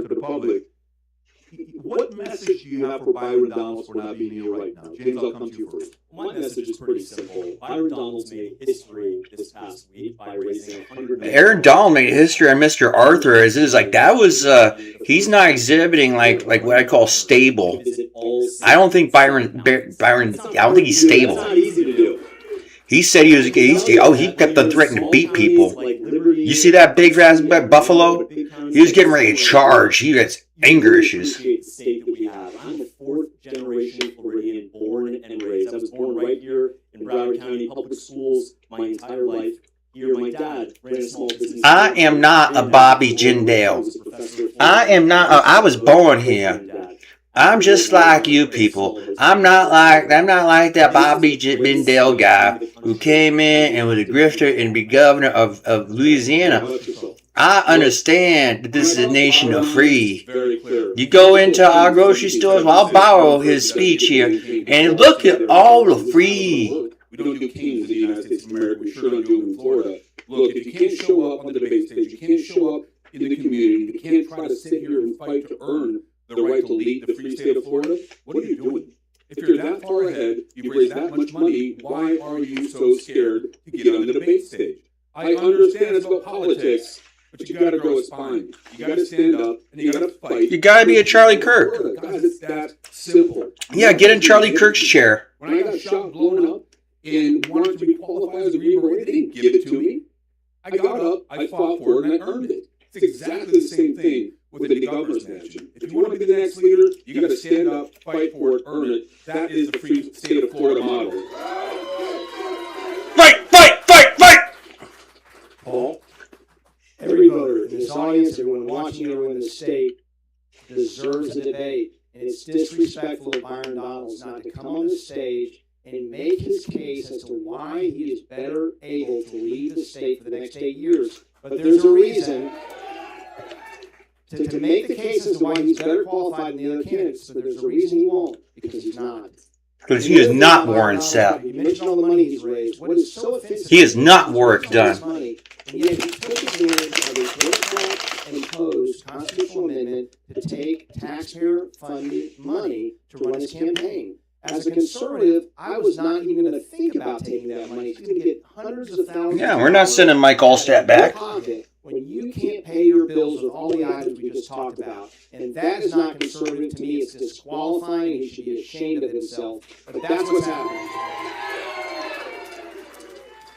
What message do you have for Byron Donalds for not being here right now? James, I'll come to you first. My message is pretty simple. Byron Donalds made history this past week by raising $100 million. Aaron Donald made history on Mr. Arthur as is like that was he's not exhibiting like what I call stable. I don't think Byron I don't think he's stable. It's not easy to do. He said he kept on threatening to beat people. You see that big ass buffalo? He was getting ready to charge. He has anger issues. The state that we have. I'm a fourth generation Floridian, born and raised. I was born right here in Broward County public schools my entire life. Here, my dad ran a small business. I am not a Bobby Jindal. I am not. I was born here. I'm just like you people. I'm not like that Bobby Jindal guy who came in and was a grifter and be governor of Louisiana. I understand that this is a nation of free. You go into our grocery stores, well, I'll borrow his speech here, and look at all the free. We don't do kings in the United States of America. We sure don't do them in Florida. Look, if you can't show up on the debate stage, you can't show up in the community, you can't try to sit here and fight to earn the right to lead the free state of Florida, what are you doing? If you're that far ahead, you've raised that much money, why are you so scared to get on the debate stage? I understand it's about politics, but you gotta grow a spine. You gotta stand up and you gotta fight. You gotta be a Charlie Kirk. Guys, it's that simple. Yeah, get in Charlie Kirk's chair. When I got shot, blown up, and wanted to be qualified as a Green Beret, they didn't give it to me. I got up, I fought for it, and I earned it. It's exactly the same thing with the governor's mansion. If you want to be the next leader, you got to stand up, fight for it, earn it. That is the free state of Florida model. Fight, fight, fight, fight! Paul? Every voter in this audience, everyone watching, everyone in the state, deserves a debate. And it's disrespectful of Byron Donalds not to come on the stage and make his case as to why he is better able to lead the state for the next 8 years. But there's a reason to make the case as to why he's better qualified than the other candidates, but there's a reason he won't, because he's not. Because he is not Warren Sapp. You mentioned all the money he's raised. What is so offensive? He is not Warwick Dunn. Money, and yet he took advantage of a Democrat and imposed constitutional amendment to take taxpayer-funded money to run his campaign. As a conservative, I was not even going to think about taking that money. He's going to get hundreds of thousands. Yeah, we're not sending Mike Allstat back. When you can't pay your bills with all the items we just talked about, and that is not conservative to me. It's disqualifying. He should be ashamed of himself. But that's what's happening.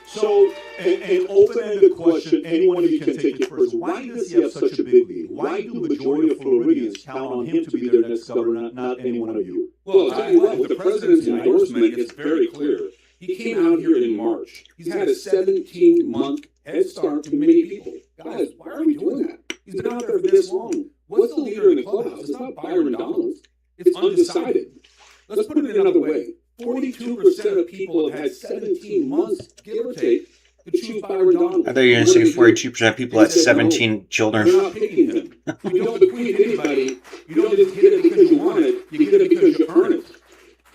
So, an open-ended question, anyone of you can take it first. Why does he have such a big lead? Why do the majority of Floridians count on him to be their next governor, not any one of you? Well, I'll tell you what, with the president's endorsement, it's very clear. He came out here in March. He's had a 17-month head start to many people. Guys, why are we doing that? He's been out there for this long. What's the leader in the clubhouse? It's not Byron Donalds. It's undecided. Let's put it another way. 42% of people have had 17 months, give or take, to choose Byron Donalds. I thought you were going to say 42% of people had 17 children. They're not picking him. You don't bequeath anybody. You don't just get it because you want it. You get it because you earn it.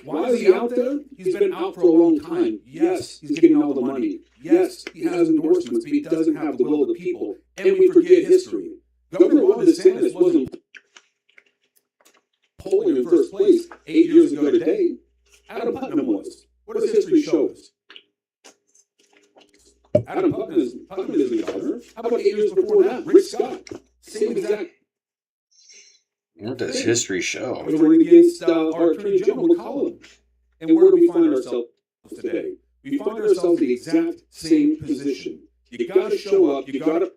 Why is he out there? He's been out for a long time. Yes, he's getting all the money. Yes, he has endorsements, but he doesn't have the will of the people. And we forget history. Governor Ron DeSantis wasn't polling in first place 8 years ago today. Adam Putnam was. What does history show us? Adam Putnam is the governor. How about 8 years before that? Rick Scott. Same exact. What does history show? We're against our Attorney General McCollum. And where do we find ourselves today? We find ourselves in the exact same position. You got to show up. You got to.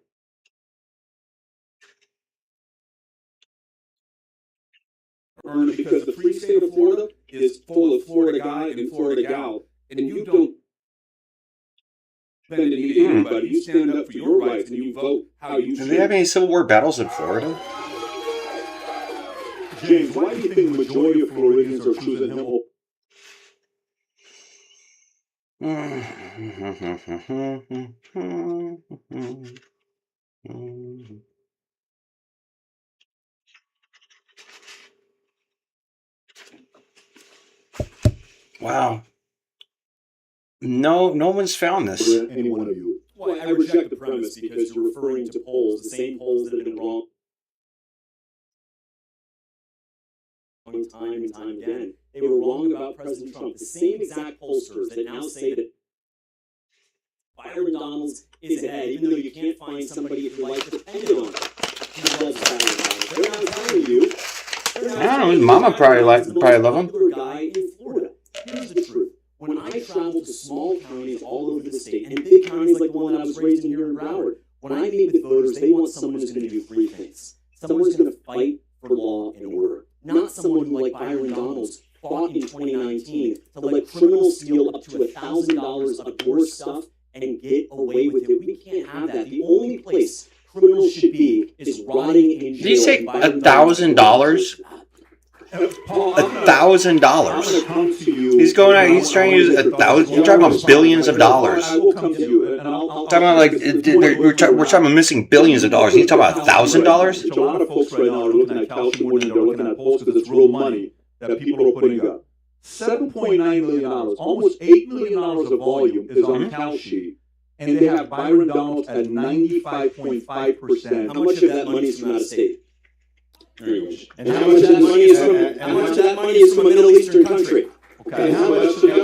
Earn it because the free state of Florida is full of Florida guy and Florida gal, and you don't bend the knee to anybody. You stand up for your rights and you vote how you Do should. they have any Civil War battles in Florida? James, why do you think the majority of Floridians are choosing him? Wow. No one's found this. Any one of you. Well, I reject the premise because you're referring to polls, the same polls that have been wrong time and time again. They were wrong about President Trump. The same exact pollsters that now say that Byron Donalds is ahead, even though you can't find somebody if your life depended on it. He loves Byron Donalds. They're not telling you. I don't know. His mama probably love him. Popular guy in Florida. Here's the truth. When I travel to small counties all over the state, and big counties like the one that I was raised in here in Broward, when I meet with voters, they want someone who's going to do three things. Someone who's going to fight for law and order. Not someone who, like Byron Donalds, fought in 2019 to let criminals steal up to $1,000 of your stuff and get away with it. We can't have that. The only place criminals should be is rotting in jail. Did he say $1,000? $1,000. He's going out. He's trying to use 1,000. You're talking about billions of dollars. I will come to you, and I'll Talking about like we're talking about missing billions of dollars. He's talking about $1,000. A lot of folks right now are looking at Calci more than they're looking at polls because it's real money that people are putting up. $7.9 million, almost $8 million of volume is on Calci, and they have Byron Donalds at 95.5%. How much of that money is from out of state? And how much of that money is from a Middle Eastern country? Okay, how much? They're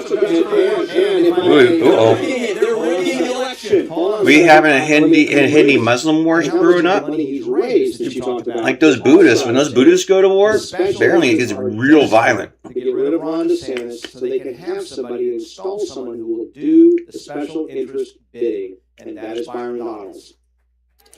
rigging the election. We having a Hindi Muslim wars brewing up. Like those Buddhists, when those Buddhists go to war, apparently it gets real violent. To get rid of Ron DeSantis so they can have somebody install someone who will do the special interest bidding, and that is Byron Donalds.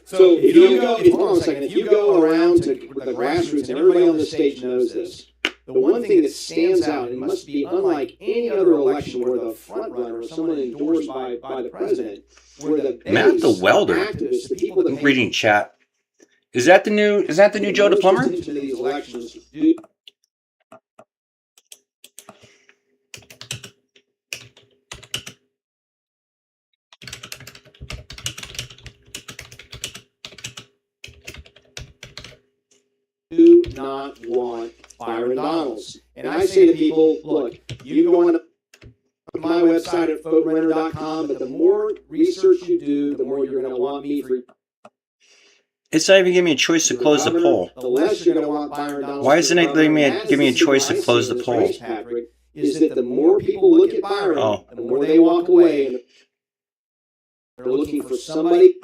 So If you go, hold on a second, if you go around to the grassroots, and everybody on the stage knows this, the one thing that stands out, and must be unlike any other election where the front runner, someone endorsed by the president, where the Matt the welder. activists, the people that Reading chat. Is that the new Joe the plumber? To these elections do not want Byron Donalds. And I say to people, look, you go on my website at voterenter.com, but the more research you do, the more you're going to want me for. It's not even giving me a choice to close the poll. The less you're going to want Byron Donalds. Why isn't it letting me give me a choice to close the poll? Patrick, is that the more people look at Byron, Oh. the more they walk away, and they're looking for somebody.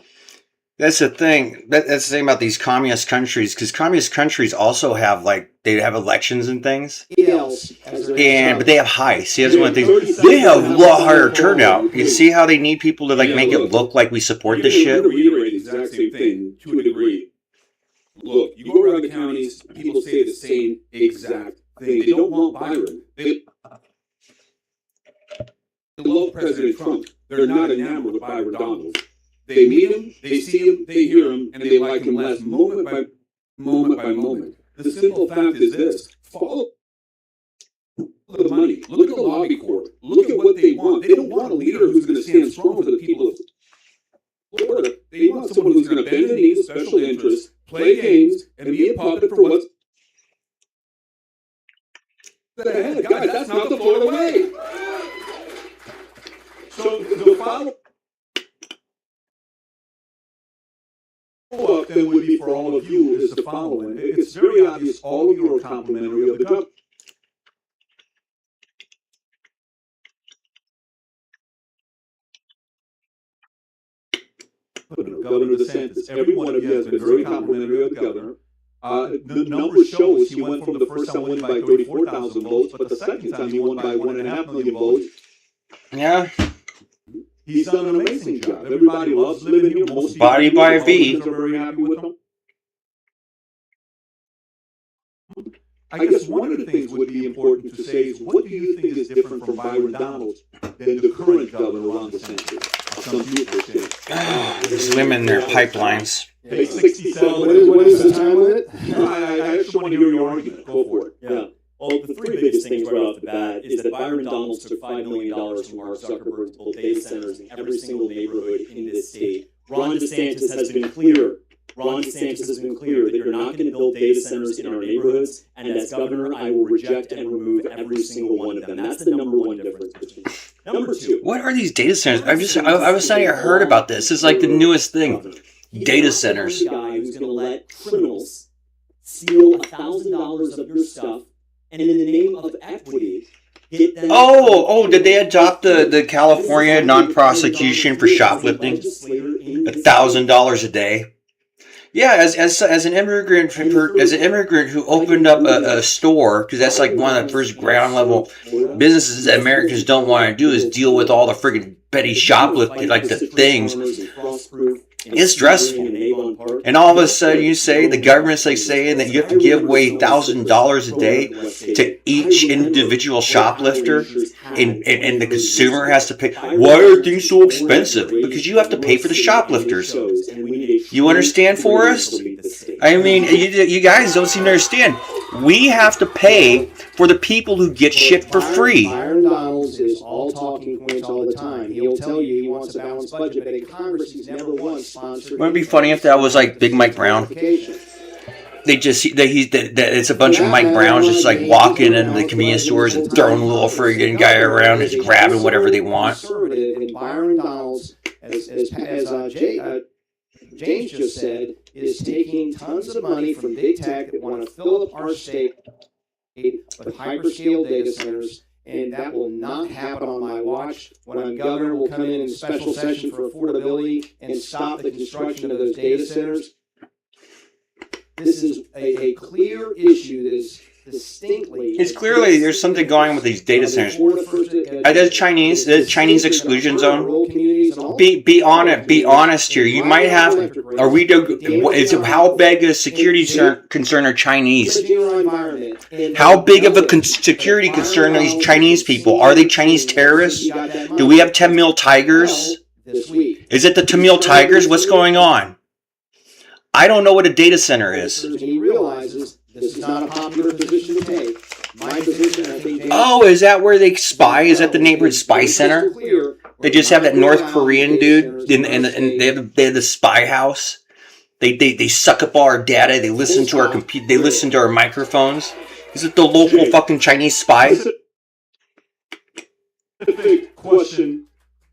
That's the thing. That's the thing about these communist countries, because communist countries also have they have elections and things. Else as But they have high. See, that's one of the things. They have a lot higher turnout. You see how they need people to make it look like we support this shit? Reiterate the exact same thing to a degree. Look, you go around the counties, people say the same exact thing. They don't want Byron. They love President Trump. They're not enamored with Byron Donalds. They meet him, they see him, they hear him, and they like him less moment by moment by moment. The simple fact is this: follow the money. Look at the lobby corps. Look at what they want. They don't want a leader who's going to stand strong for the people of Florida. They want someone who's going to bend the knee to special interests, play games, and be a puppet for what's ahead. Guys, that's not the Florida way. So the follow-up then would be for all of you is the following. It's very obvious all of you are complimentary of the government. Governor DeSantis. Every one of you has been very complimentary of the governor. The numbers show he went from the first time winning by 34,000 votes, but the second time he won by 1.5 million votes. Yeah. He's done an amazing job. Everybody loves living here. Most Body people by V. are very happy with him. I guess one of the things would be important to say is, what do you think is different from Byron Donalds than the current governor, Ron DeSantis? Some people say. There's women in their pipelines. Page 67. What is the time limit? I actually want to hear your argument. Go for it. Yeah. Well, the three biggest things right off the bat is that Byron Donalds took $5 million from Mark Zuckerberg to build data centers in every single neighborhood in this state. Ron DeSantis has been clear. Ron DeSantis has been clear that you're not going to build data centers in our neighborhoods, and as governor, I will reject and remove every single one of them. That's the number one difference between us. Number two. What are these data centers? I was saying I heard about this. This is like the newest thing. Data centers. He's the guy who's going to let criminals steal $1,000 of your stuff, and in the name of equity, get them. Oh! Did they adopt the California non-prosecution for shoplifting? $1,000 a day. Yeah, as an immigrant who opened up a store, because that's like one of the first ground level businesses that Americans don't want to do is deal with all the friggin' petty shoplifting, like the things. It's stressful. And all of a sudden you say, the government's like saying that you have to give away $1,000 a day to each individual shoplifter, and the consumer has to pay. Why are things so expensive? Because you have to pay for the shoplifters. You understand, Forrest? I mean, you guys don't seem to understand. We have to pay for the people who get shit for free. Byron Donalds is all talking points all the time. He'll tell you he wants a balanced budget, but in Congress he's never once sponsored. Wouldn't it be funny if that was like Big Mike Brown? It's a bunch of Mike Browns just like walking in the convenience stores and throwing a little friggin' guy around and just grabbing whatever they want. Conservative, and Byron Donalds, as James just said, is taking tons of money from big tech that want to fill up our state with hyperscale data centers, and that will not happen on my watch. When I'm governor, we'll come in special session for affordability and stop the construction of those data centers. This is a clear issue that is distinctly. It's clearly there's something going on with these data centers. The Chinese exclusion zone. Be honest here. You might have. How big a security concern are Chinese? How big of a security concern are these Chinese people? Are they Chinese terrorists? Do we have Tamil tigers? Is it the Tamil tigers? What's going on? I don't know what a data center is. He realizes this is not a popular position to take. My position, I think. Oh, is that where they spy? Is that the neighborhood spy center? They just have that North Korean dude, and they have the spy house. They suck up all our data. They listen to our computer. They listen to our microphones. Is it the local fucking Chinese spies? Question: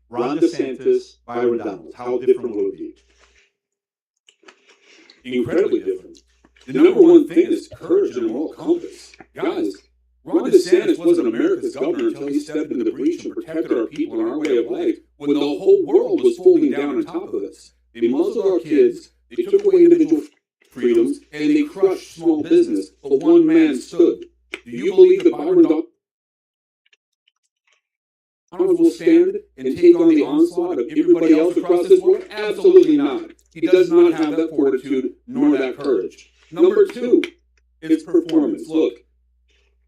Ron DeSantis, Byron Donalds. How different will it be? Incredibly different. The number one thing is courage and a moral compass. Guys, Ron DeSantis wasn't America's governor until he stepped in the breach and protected our people and our way of life when the whole world was folding down on top of us. They muzzled our kids, they took away individual freedoms, and they crushed small business, but one man stood. Do you believe that Byron Donalds will stand and take on the onslaught of everybody else across this world? Absolutely not. He does not have that fortitude nor that courage. Number two, it's performance. Look,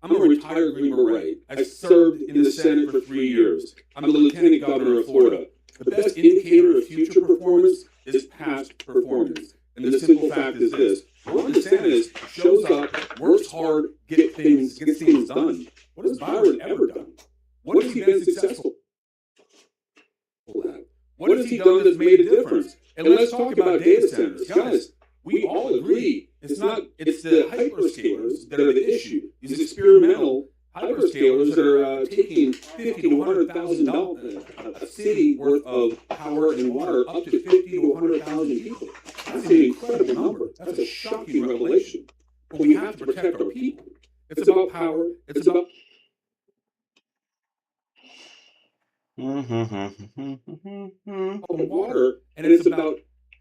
I'm a retired Green Beret. I served in the Senate for 3 years. I'm the lieutenant governor of Florida. The best indicator of future performance is past performance. And the simple fact is this: Ron DeSantis shows up, works hard, gets things done. What has Byron ever done? What has he been successful at? What has he done that's made a difference? And let's talk about data centers. Guys, we all agree it's the hyperscalers that are the issue. These experimental hyperscalers that are taking $50,000 to $100,000 a city worth of power and water up to 50 to 100,000 people. That's an incredible number. That's a shocking revelation. But we have to protect our people. It's about power. It's about water, and it's about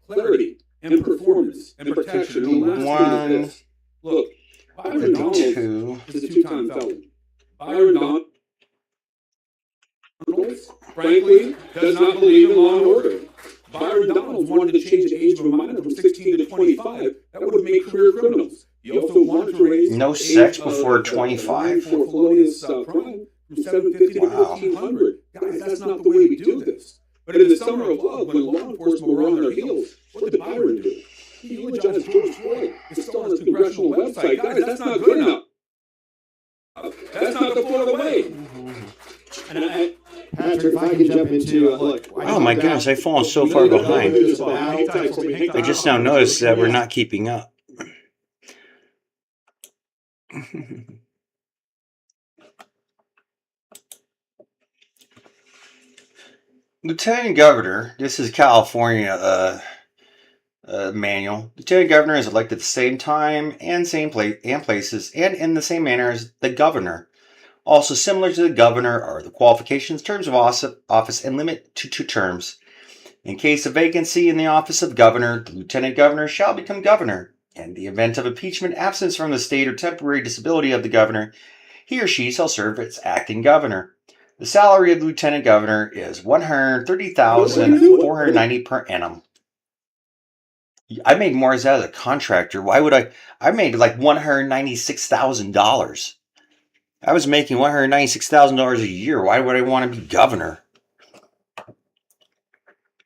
clarity, and performance, and protection. And the last thing is this. Look, Byron Donalds is a two-time felon. Byron Donalds, frankly, does not believe in law and order. Byron Donalds wanted to change the age of a minor from 16 to 25. That would have made career criminals. He also wanted to raise no sex before 25 for felonious crime from 750 to 1500. Guys, that's not the way we do this. But in the summer of love, when law enforcement were on their heels, what did Byron do? He eulogized George Floyd. It's still on his congressional website. Guys, that's not good enough. That's not the Florida way. And Patrick, if I could jump into look. Oh my goodness, I've fallen so far behind. I just now noticed that we're not keeping up. Lieutenant Governor, this is California manual. Lieutenant Governor is elected at the same time and same place and places and in the same manner as the Governor. Also similar to the Governor are the qualifications, terms of office, and limit to 2 terms. In case of vacancy in the office of Governor, the Lieutenant Governor shall become Governor. In the event of impeachment, absence from the state, or temporary disability of the Governor, he or she shall serve as acting Governor. The salary of the Lieutenant Governor is $130,490 per annum. I made more as a contractor. Why would I made like $196,000. I was making $196,000 a year. Why would I want to be governor?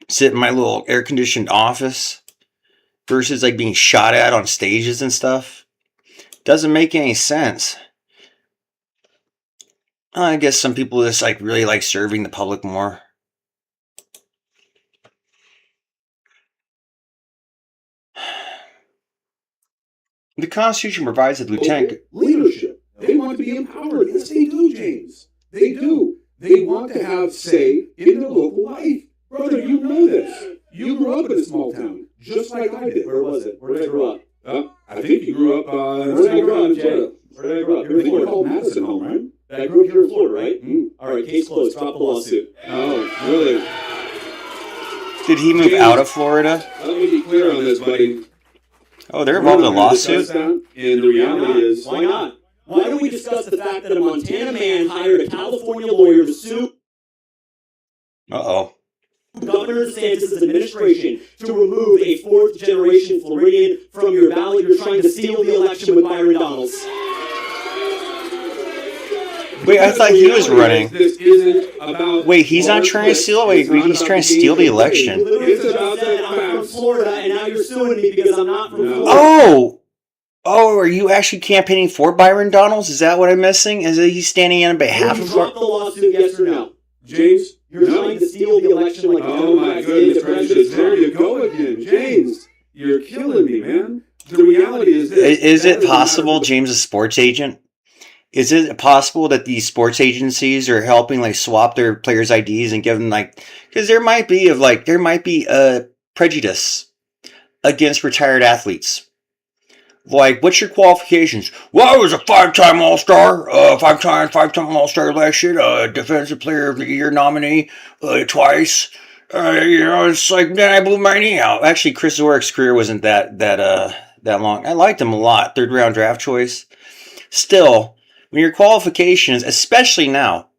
Sit in my little air-conditioned office versus like being shot at on stages and stuff. Doesn't make any sense. I guess some people just like really like serving the public more. The Constitution provides that the lieutenant Leadership. They want to be empowered. Yes, they do, James. They do. They want to have say in their local life. Brother, you know this. You grew up in a small town, just like I did. Where was it? Where did I grow up? I think you grew up Where did I grow up, Jay? Where did I grow up? I think you called Madison home, right? I grew up here in Florida, right? All right, case closed. Drop the lawsuit. Oh, really? Did he move out of Florida? Let me be clear on this, buddy. Oh, they're involved in a lawsuit? And the reality is... Why not? Why don't we discuss the fact that a Montana man hired a California lawyer to sue Uh-oh. Governor DeSantis' administration to remove a 4th-generation Floridian from your ballot? You're trying to steal the election with Byron Donalds. Wait, I thought he was running. This isn't about... Wait, he's not trying to steal? Wait, he's trying to steal the election. It's about said I'm from Florida, and now you're suing me because I'm not from Florida. Oh! Oh, are you actually campaigning for Byron Donalds? Is that what I'm missing? Is it he's standing in on behalf of... Drop the lawsuit, yes or no? James? You're trying to steal the election like... Oh my goodness gracious, there you go again. James, you're killing me, man. The reality is this. Is it possible James is a sports agent? Is it possible that these sports agencies are helping like swap their players' IDs and give them like... Because there might be a prejudice against retired athletes. Like, what's your qualifications? Well, I was a 5-time All-Star, 5-time All-Star election, Defensive Player of the Year nominee, twice. It's like, then I blew my knee out. Actually, Chris Zorich's career wasn't that long. I liked him a lot. 3rd-round draft choice. Still, when your qualifications, especially now,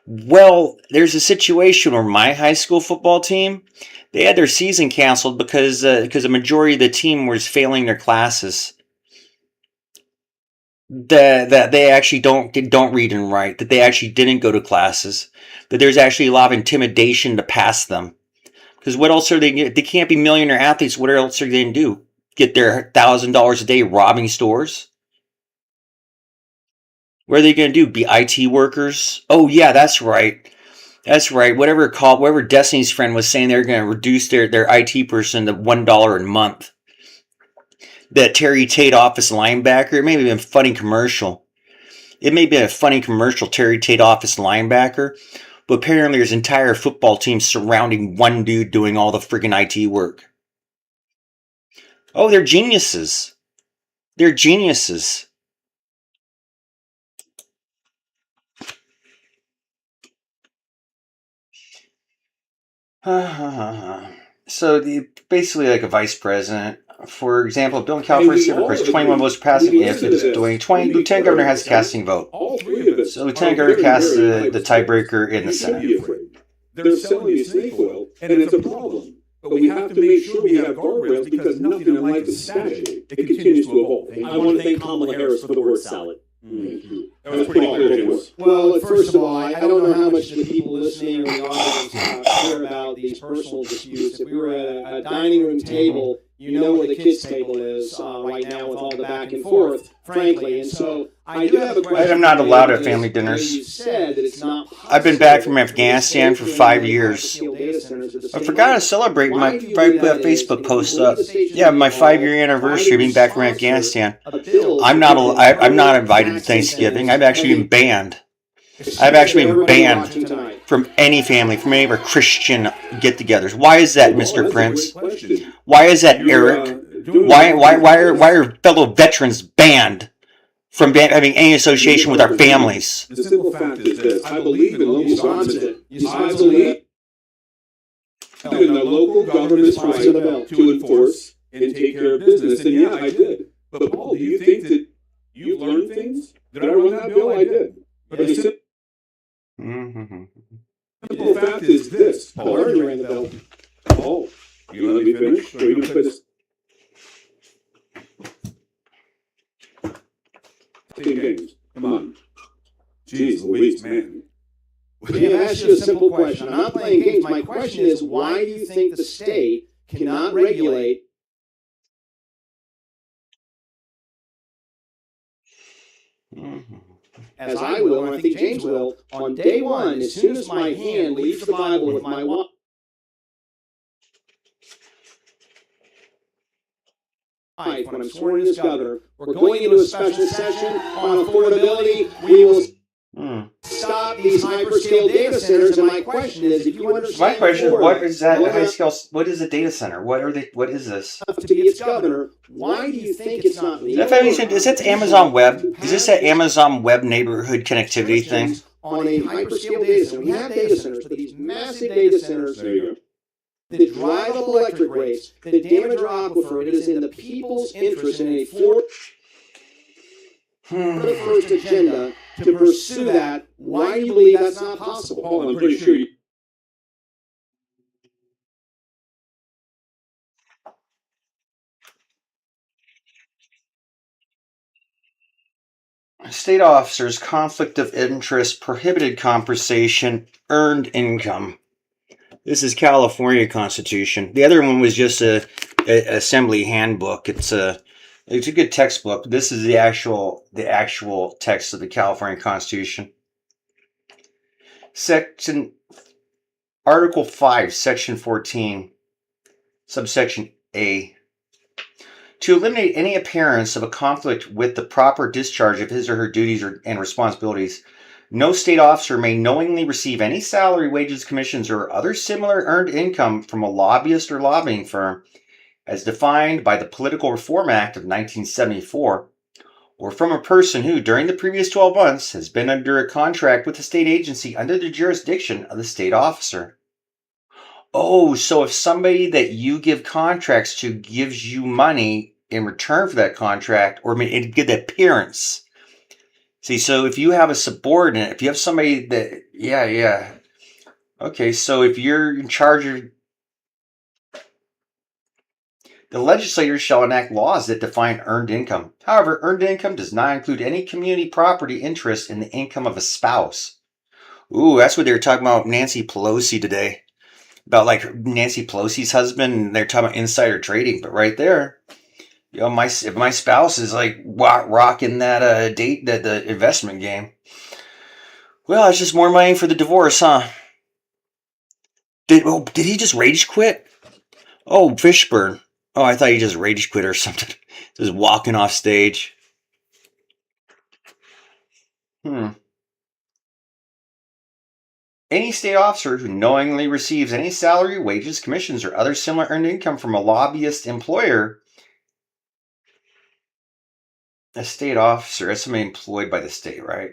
well, there's a situation where my high school football team, they had their season canceled because a majority of the team was failing their classes. That they actually don't read and write. That they actually didn't go to classes. That there's actually a lot of intimidation to pass them. Because what else are they? They can't be millionaire athletes. What else are they going to do? Get their $1,000 a day robbing stores? What are they going to do? Be IT workers? Oh yeah, that's right. That's right. Whatever Destiny's friend was saying, they're going to reduce their IT person to $1 a month. That Terry Tate office linebacker, it may have been a funny commercial. Terry Tate office linebacker. But apparently there's entire football teams surrounding one dude doing all the freaking IT work. Oh, they're geniuses. They're geniuses. So basically like a vice president. For example, Bill in California requires 21 votes for passing. If it's doing 20, lieutenant governor has a casting vote. All three of us. So lieutenant governor casts the tiebreaker in the We shouldn't Senate. be afraid. They're selling you snake oil, and it's a problem. But we have to make sure we have guardrails because nothing in life is static. It continues to evolve. I want to thank Kamala Harris for the word salad. That was pretty clear, James. Well, first of all, I don't know how much the people listening or the audience hear about these personal disputes. If we were at a dining room table, you know where the kids' table is right now with all the back and forth, frankly. And so I do have a question. I'm not allowed at family dinners. You said that it's not I've been back from Afghanistan for 5 years. I forgot to celebrate my Facebook post up. Yeah, my 5-year anniversary of being back from Afghanistan. I'm not invited to Thanksgiving. I've actually been banned. I've actually been banned from any family, from any of our Christian get-togethers. Why is that, Mr. Prince? Why is that, Eric? Why are fellow veterans banned from having any association with our families? The simple fact is this. I believe in local government. I believe in the local government's right to enforce and take care of business. And yeah, I did. But Paul, do you think that you learned things? Did I run that bill? I did. But the simple fact is this. Paul already ran the bill. Paul, you let me finish? Or are you going to put this? Same games. Come on. Jeez Louise, man. Let me ask you a simple question. I'm not playing games. My question is, why do you think the state cannot regulate as I will, and I think James will, on day one, as soon as my hand leaves the Bible with my wife, when I'm sworn in as governor, we're going into a special session on affordability. We will stop these hyperscale data centers. And my question is, if you understand, My question is, what is that high scale? What is a data center? What are they? What is this? to be its governor, why do you think it's not legal? Is that Amazon Web? Is this that Amazon Web neighborhood connectivity thing? On a hyperscale data center, we have data centers, but these massive data centers that drive up electric rates, that damage our aquifer. It is in the people's interest in a first agenda to pursue that. Why do you believe that's not possible? Paul, I'm pretty sure you. State officers, conflict of interest, prohibited compensation, earned income. This is California Constitution. The other one was just a assembly handbook. It's a good textbook. This is the actual text of the California Constitution. Article 5, Section 14, subsection A. To eliminate any appearance of a conflict with the proper discharge of his or her duties and responsibilities, no state officer may knowingly receive any salary, wages, commissions, or other similar earned income from a lobbyist or lobbying firm as defined by the Political Reform Act of 1974, or from a person who, during the previous 12 months, has been under a contract with a state agency under the jurisdiction of the state officer. Oh, so if somebody that you give contracts to gives you money in return for that contract, or it give the appearance. See, so if you have a subordinate, if you have somebody that, yeah. Okay, so if you're in charge of, the legislators shall enact laws that define earned income. However, earned income does not include any community property interest in the income of a spouse. Ooh, that's what they were talking about Nancy Pelosi today. About like Nancy Pelosi's husband, and they're talking about insider trading. But right there, you know, if my spouse is like rocking that the investment game, well, it's just more money for the divorce, huh? Did he just rage quit? Oh, Fishburne. Oh, I thought he just rage quit or something. Just walking off stage. Any state officer who knowingly receives any salary, wages, commissions, or other similar earned income from a lobbyist employer, a state officer, that's somebody employed by the state, right?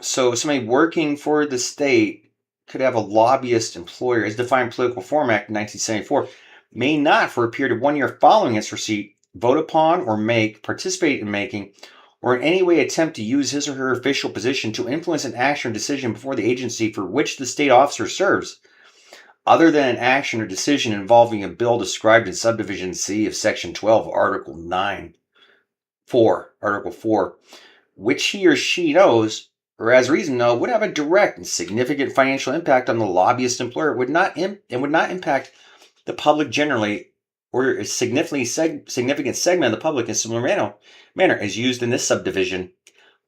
So somebody working for the state could have a lobbyist employer, as defined in Political Reform Act 1974, may not, for a period of 1 year following its receipt, vote upon or participate in making, or in any way attempt to use his or her official position to influence an action or decision before the agency for which the state officer serves, other than an action or decision involving a bill described in subdivision C of Section 12, Article 4, which he or she knows, or has reason to know, would have a direct and significant financial impact on the lobbyist employer, would not impact the public generally, or a significant segment of the public in a similar manner as used in this subdivision.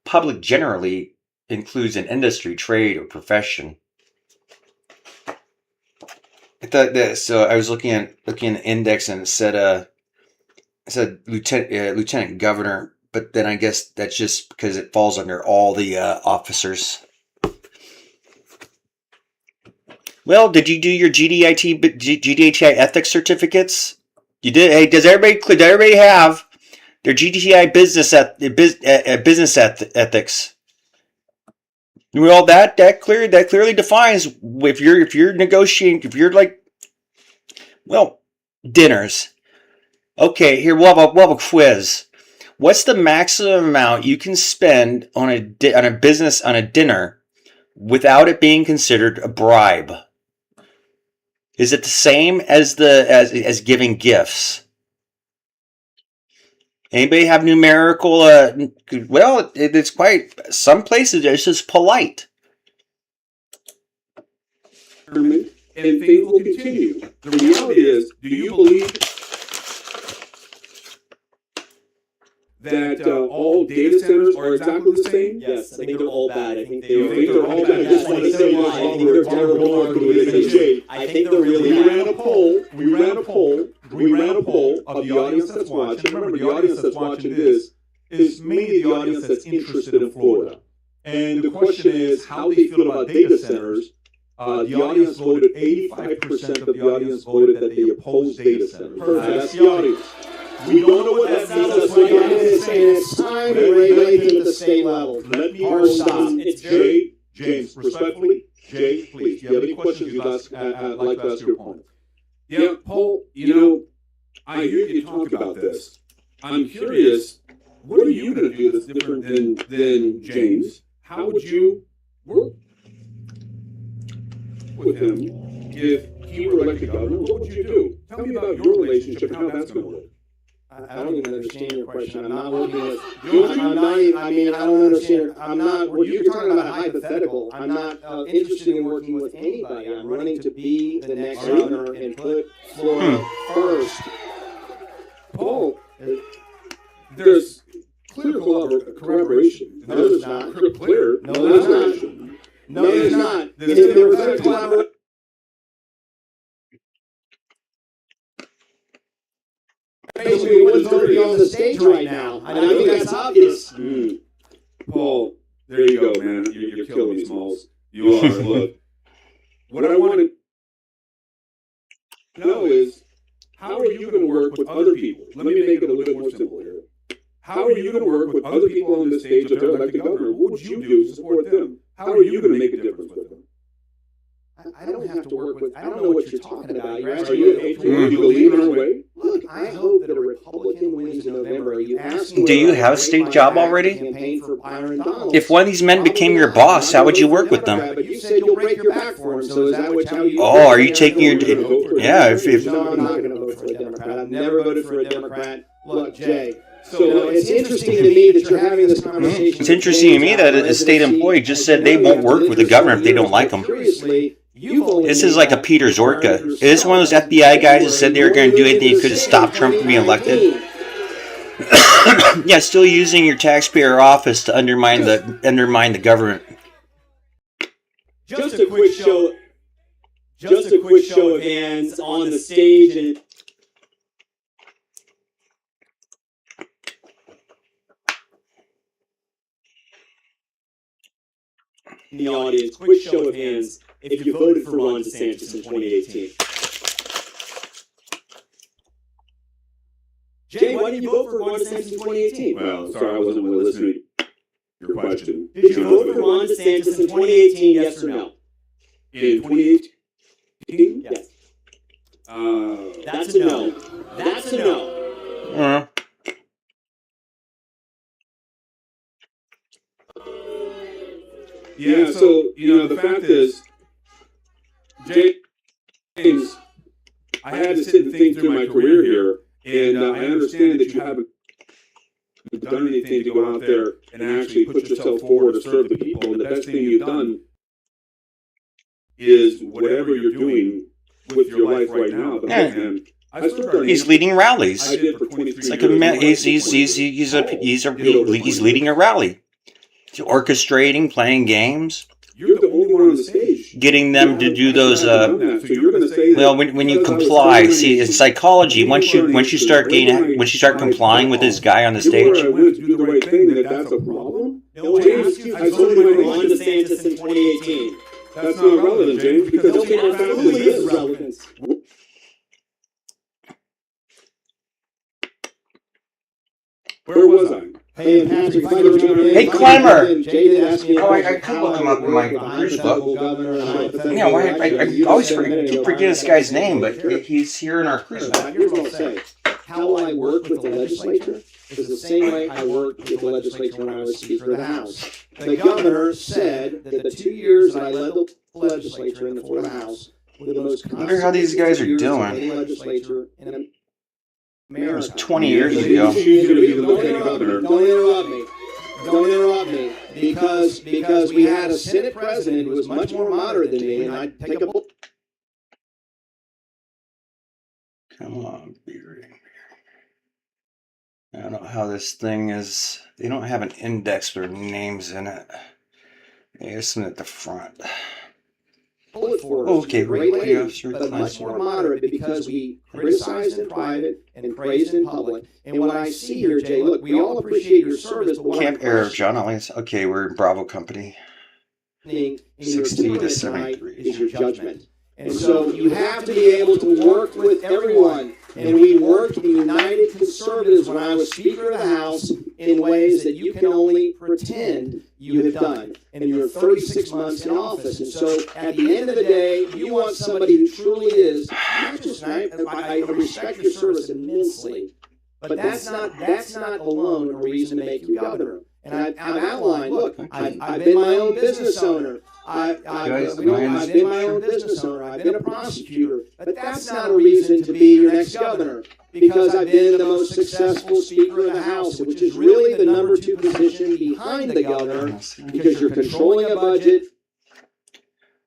Public generally includes an industry, trade, or profession. I thought that, so I was looking at the index, and it said lieutenant governor, but then I guess that's just because it falls under all the officers. Well, did you do your GDHI ethics certificates? You did. Hey, does everybody have their GDHI business ethics? Well, that clearly defines if you're negotiating, if you're like, well, dinners. Okay, here we'll have a quiz. What's the maximum amount you can spend on a dinner without it being considered a bribe? Is it the same as giving gifts? Anybody have numerical? Well, it's quite. Some places it's just polite. And things will continue. The reality is, do you believe that all data centers are exactly the same? Yes, I think they're all bad. I think they're all bad. I just want to say why. I think they're terrible. I think they're really bad. We ran a poll of the audience that's watching. Remember, the audience that's watching this is mainly the audience that's interested in Florida. And the question is how they feel about data centers. The audience voted, 85% of the audience voted that they oppose data centers. That's the audience. We don't know what that means. That's what It's time to regulate at the state level. Let me stop. James, respectfully, Jay, please, do you have any questions you'd like to ask your opponent? Yeah, Paul, I hear you talk about this. I'm curious, what are you going to do that's different than James? How would you work with him if he were elected governor? What would you do? Tell me about your relationship and how that's going to work. I don't even understand your question. I'm not working with. I don't understand. You're talking about a hypothetical. I'm not interested in working with anybody. I'm running to be the next governor and put Florida first. Paul, there's clear collaboration. No, there's not. Clear. No, there's not. No, there's not. If there was a collaboration. Basically, it wouldn't be on the stage right now, and I think that's obvious. Paul, there you go, man. You're killing me, Smalls. You are. Look, what I want to know is, how are you going to work with other people? Let me make it a little bit more simple here. How are you going to work with other people on this stage if they're elected governor? What would you do to support them? How are you going to make a difference with them? I don't have to work with. I don't know what you're talking about. You're Are asking you me. believe in our way? Look, I hope that a Republican wins in November. Are you asking? Do you have a state job already? Campaign for Byron Donalds. If one of these men became your boss, how would you work with them? But you said you'll break your back for him. So is that how you? Oh, are you taking your? Yeah, if No, I'm not going to vote for a Democrat. I've never voted for a Democrat. Look, Jay. So it's interesting to me that you're having this conversation. It's interesting to me that a state employee just said they won't work with the governor if they don't like him. This is like a Peter Zorka. Is this one of those FBI guys that said they were going to do anything they could to stop Trump from being elected? Yeah, still using your taxpayer office to undermine the government. Just a quick show of hands on the stage and in the audience. Quick show of hands if you voted for Ron DeSantis in 2018. Jay, why didn't you vote for Ron DeSantis in 2018? Well, sorry, I wasn't really listening to your question. Did you vote for Ron DeSantis in 2018, yes or no? in 2018? Yes. That's a no. That's a no. Yeah, so, the fact is, James, I had to sit and think through my career here, and I understand that you haven't done anything to go out there and actually put yourself forward to serve the people, and the best thing you've done is whatever you're doing with your life right now. But man, I served our He's leading rallies. I did for 23 It's like years. he's leading a rally. He's orchestrating, playing games. You're the only one on the stage. Getting them to do those. So you're going to say that Well, when you comply, see, it's psychology. Once you start complying with this guy on the stage, I went to do the right thing, that that's a problem. No, James, I told you my Ron DeSantis in 2018. That's not relevant, James, because No, the simple it fact absolutely is is this. relevant. Where was I? Hey, Patrick, if I could jump in. Hey, Clemmer! Jay did ask me. Oh, I could look him up in my cruise book. Yeah, I always keep forgetting this guy's name, but he's here in our cruise book. Here's what I'll say. How I work with the legislature is the same way I worked with the legislature when I was Speaker of the House. The governor said that the 2 years that I led the legislature in the Florida House were the most. I wonder how these guys are doing. Legislature in It was 20 years ago. She's going to be the lieutenant governor. Don't interrupt me. Don't interrupt me. Because we had a Senate president who was much more moderate than me, and I'd take a. Come on, Beery. I don't know how this thing is. They don't have an index with their names in it. It's at the front. Okay, great right lady, here, but much more moderate because we criticized in private and praised in public. And what I see here, Jay, look, we all appreciate your service, but what Camp Air, John Owens. Okay, we're in Bravo Company. in 60 to 73. is your judgment. And so you have to be able to work with everyone. And we worked with the United Conservatives when I was Speaker of the House in ways that you can only pretend you have done in your 36 months in office. And so at the end of the day, you want somebody who truly is, not just, I respect your service immensely, but that's not alone a reason to make you governor. And I've outlined, look, I've been my own business owner. I've been my own business owner. I've been a prosecutor. But that's not a reason to be your next governor, because I've been the most successful Speaker of the House, which is really the number 2 position behind the governor, because you're controlling a budget.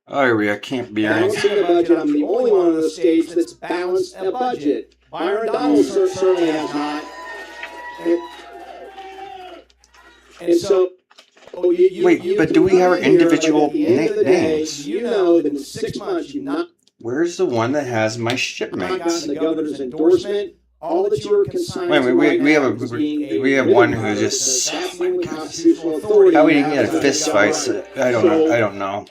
Oh, I can't be Balancing a budget. I'm the only one on the stage that's balanced a budget. Byron Donald certainly has not. And so. But do we have our individual names? You know that in 6 months you've not. Where's the one that has my shipmates? Gotten the governor's endorsement. All that you were consigned. We have one who just. Oh my goodness. How we didn't get a fist fight? I don't know.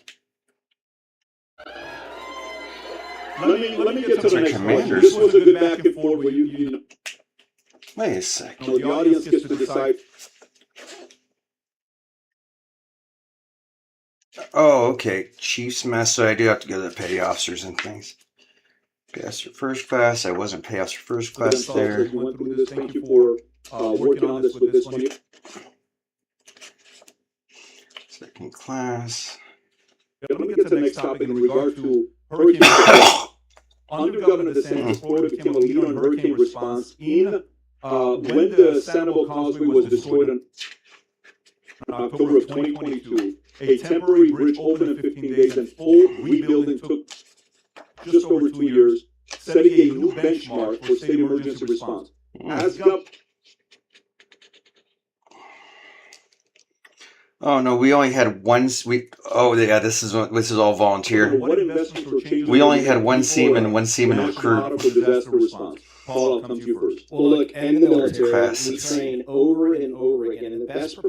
Let me get to the next Commanders. This was a good back and forth where you Wait a second. the audience gets to decide. Oh, okay. Chief's mess. So I do have to go to the petty officers and things. Pass for first class. I wasn't pass for first class there. We went through this. Thank you for working on this with this one. Second class. Let me get to the next topic in regard to hurricane. Under Governor DeSantis, Florida became a leader in hurricane response. When the Sandoval Causeway was destroyed in October of 2022, a temporary bridge opened in 15 days and full rebuilding took just over 2 years, setting a new benchmark for state emergency response. As Oh no, we only had one. Oh yeah, this is all volunteer. What investments or changes We only had one seaman and one seaman recruit. for disaster response. Paul, I'll come to you first. Well, look, and in the military, Classes. we train over and over again, and the best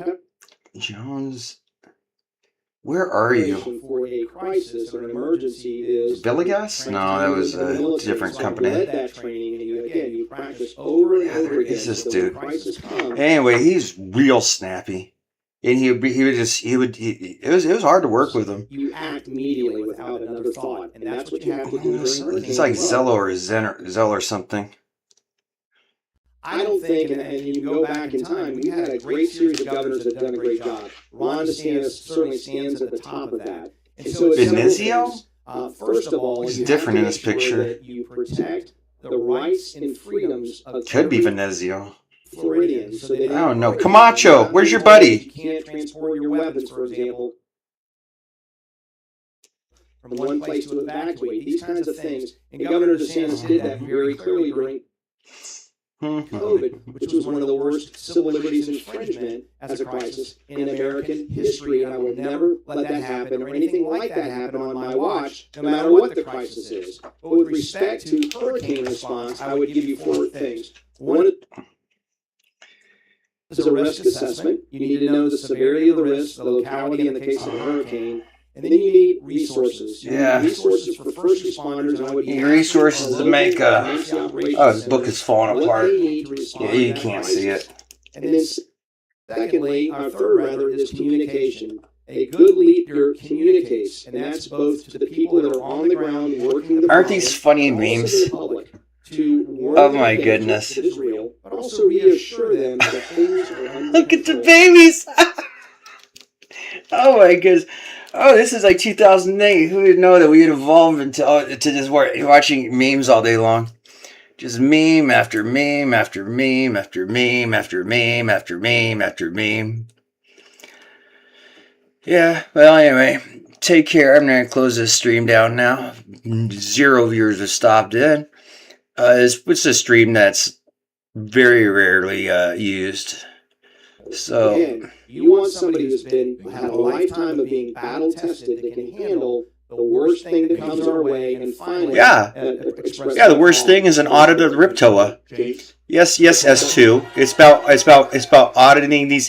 Jones, where are you? preparation for a crisis or an emergency is Villegas? No, that was the a military. different So I company. led that training, and you practice over and over Where again. is this so when dude? crisis comes, Anyway, he's real snappy. And he it was hard to work with him. You act immediately without another thought, and that's what you have to do during hurricane. It's like Zello or Zell or something. I don't think, and you can go back in time, we had a great series of governors that have done a great job. Ron DeSantis certainly stands at the top of that. And so it's Benicio? First of all, he's different in this picture. That you protect the rights and freedoms of Could be Venezio. Floridians. So I don't know. Camacho, where's your buddy? You can't transport your weapons, for example, from one place to evacuate. These kinds of things. And Governor DeSantis did that very clearly during COVID, which was one of the worst civil liberties infringement as a crisis in American history, and I will never let that happen or anything like that happen on my watch, no matter what the crisis is. But with respect to hurricane response, I would give you 4 things. One is a risk assessment. You need to know the severity of the risk, the locality in the case of a hurricane. And then you need resources. You need resources for first responders. And I would need resources to make his book is falling apart. Yeah, you can't see it. And then secondly, our third rather, is communication. A good leader communicates, and that's both to the people that are on the ground working the Aren't these funny memes? Oh my goodness. It is real, but also reassure them that things are Look at the babies. Oh my goodness. Oh, this is like 2008. Who would know that we had evolved into just watching memes all day long? Just meme after meme after meme after meme after meme after meme after meme. Yeah, well, anyway, take care. I'm going to close this stream down now. 0 viewers have stopped in. It's a stream that's very rarely used. So... Again, you want somebody who's had a lifetime of being battle tested that can handle the worst thing that comes our way and finally the worst thing is an audit of the RIPTOA. Yes, S2. It's about auditing these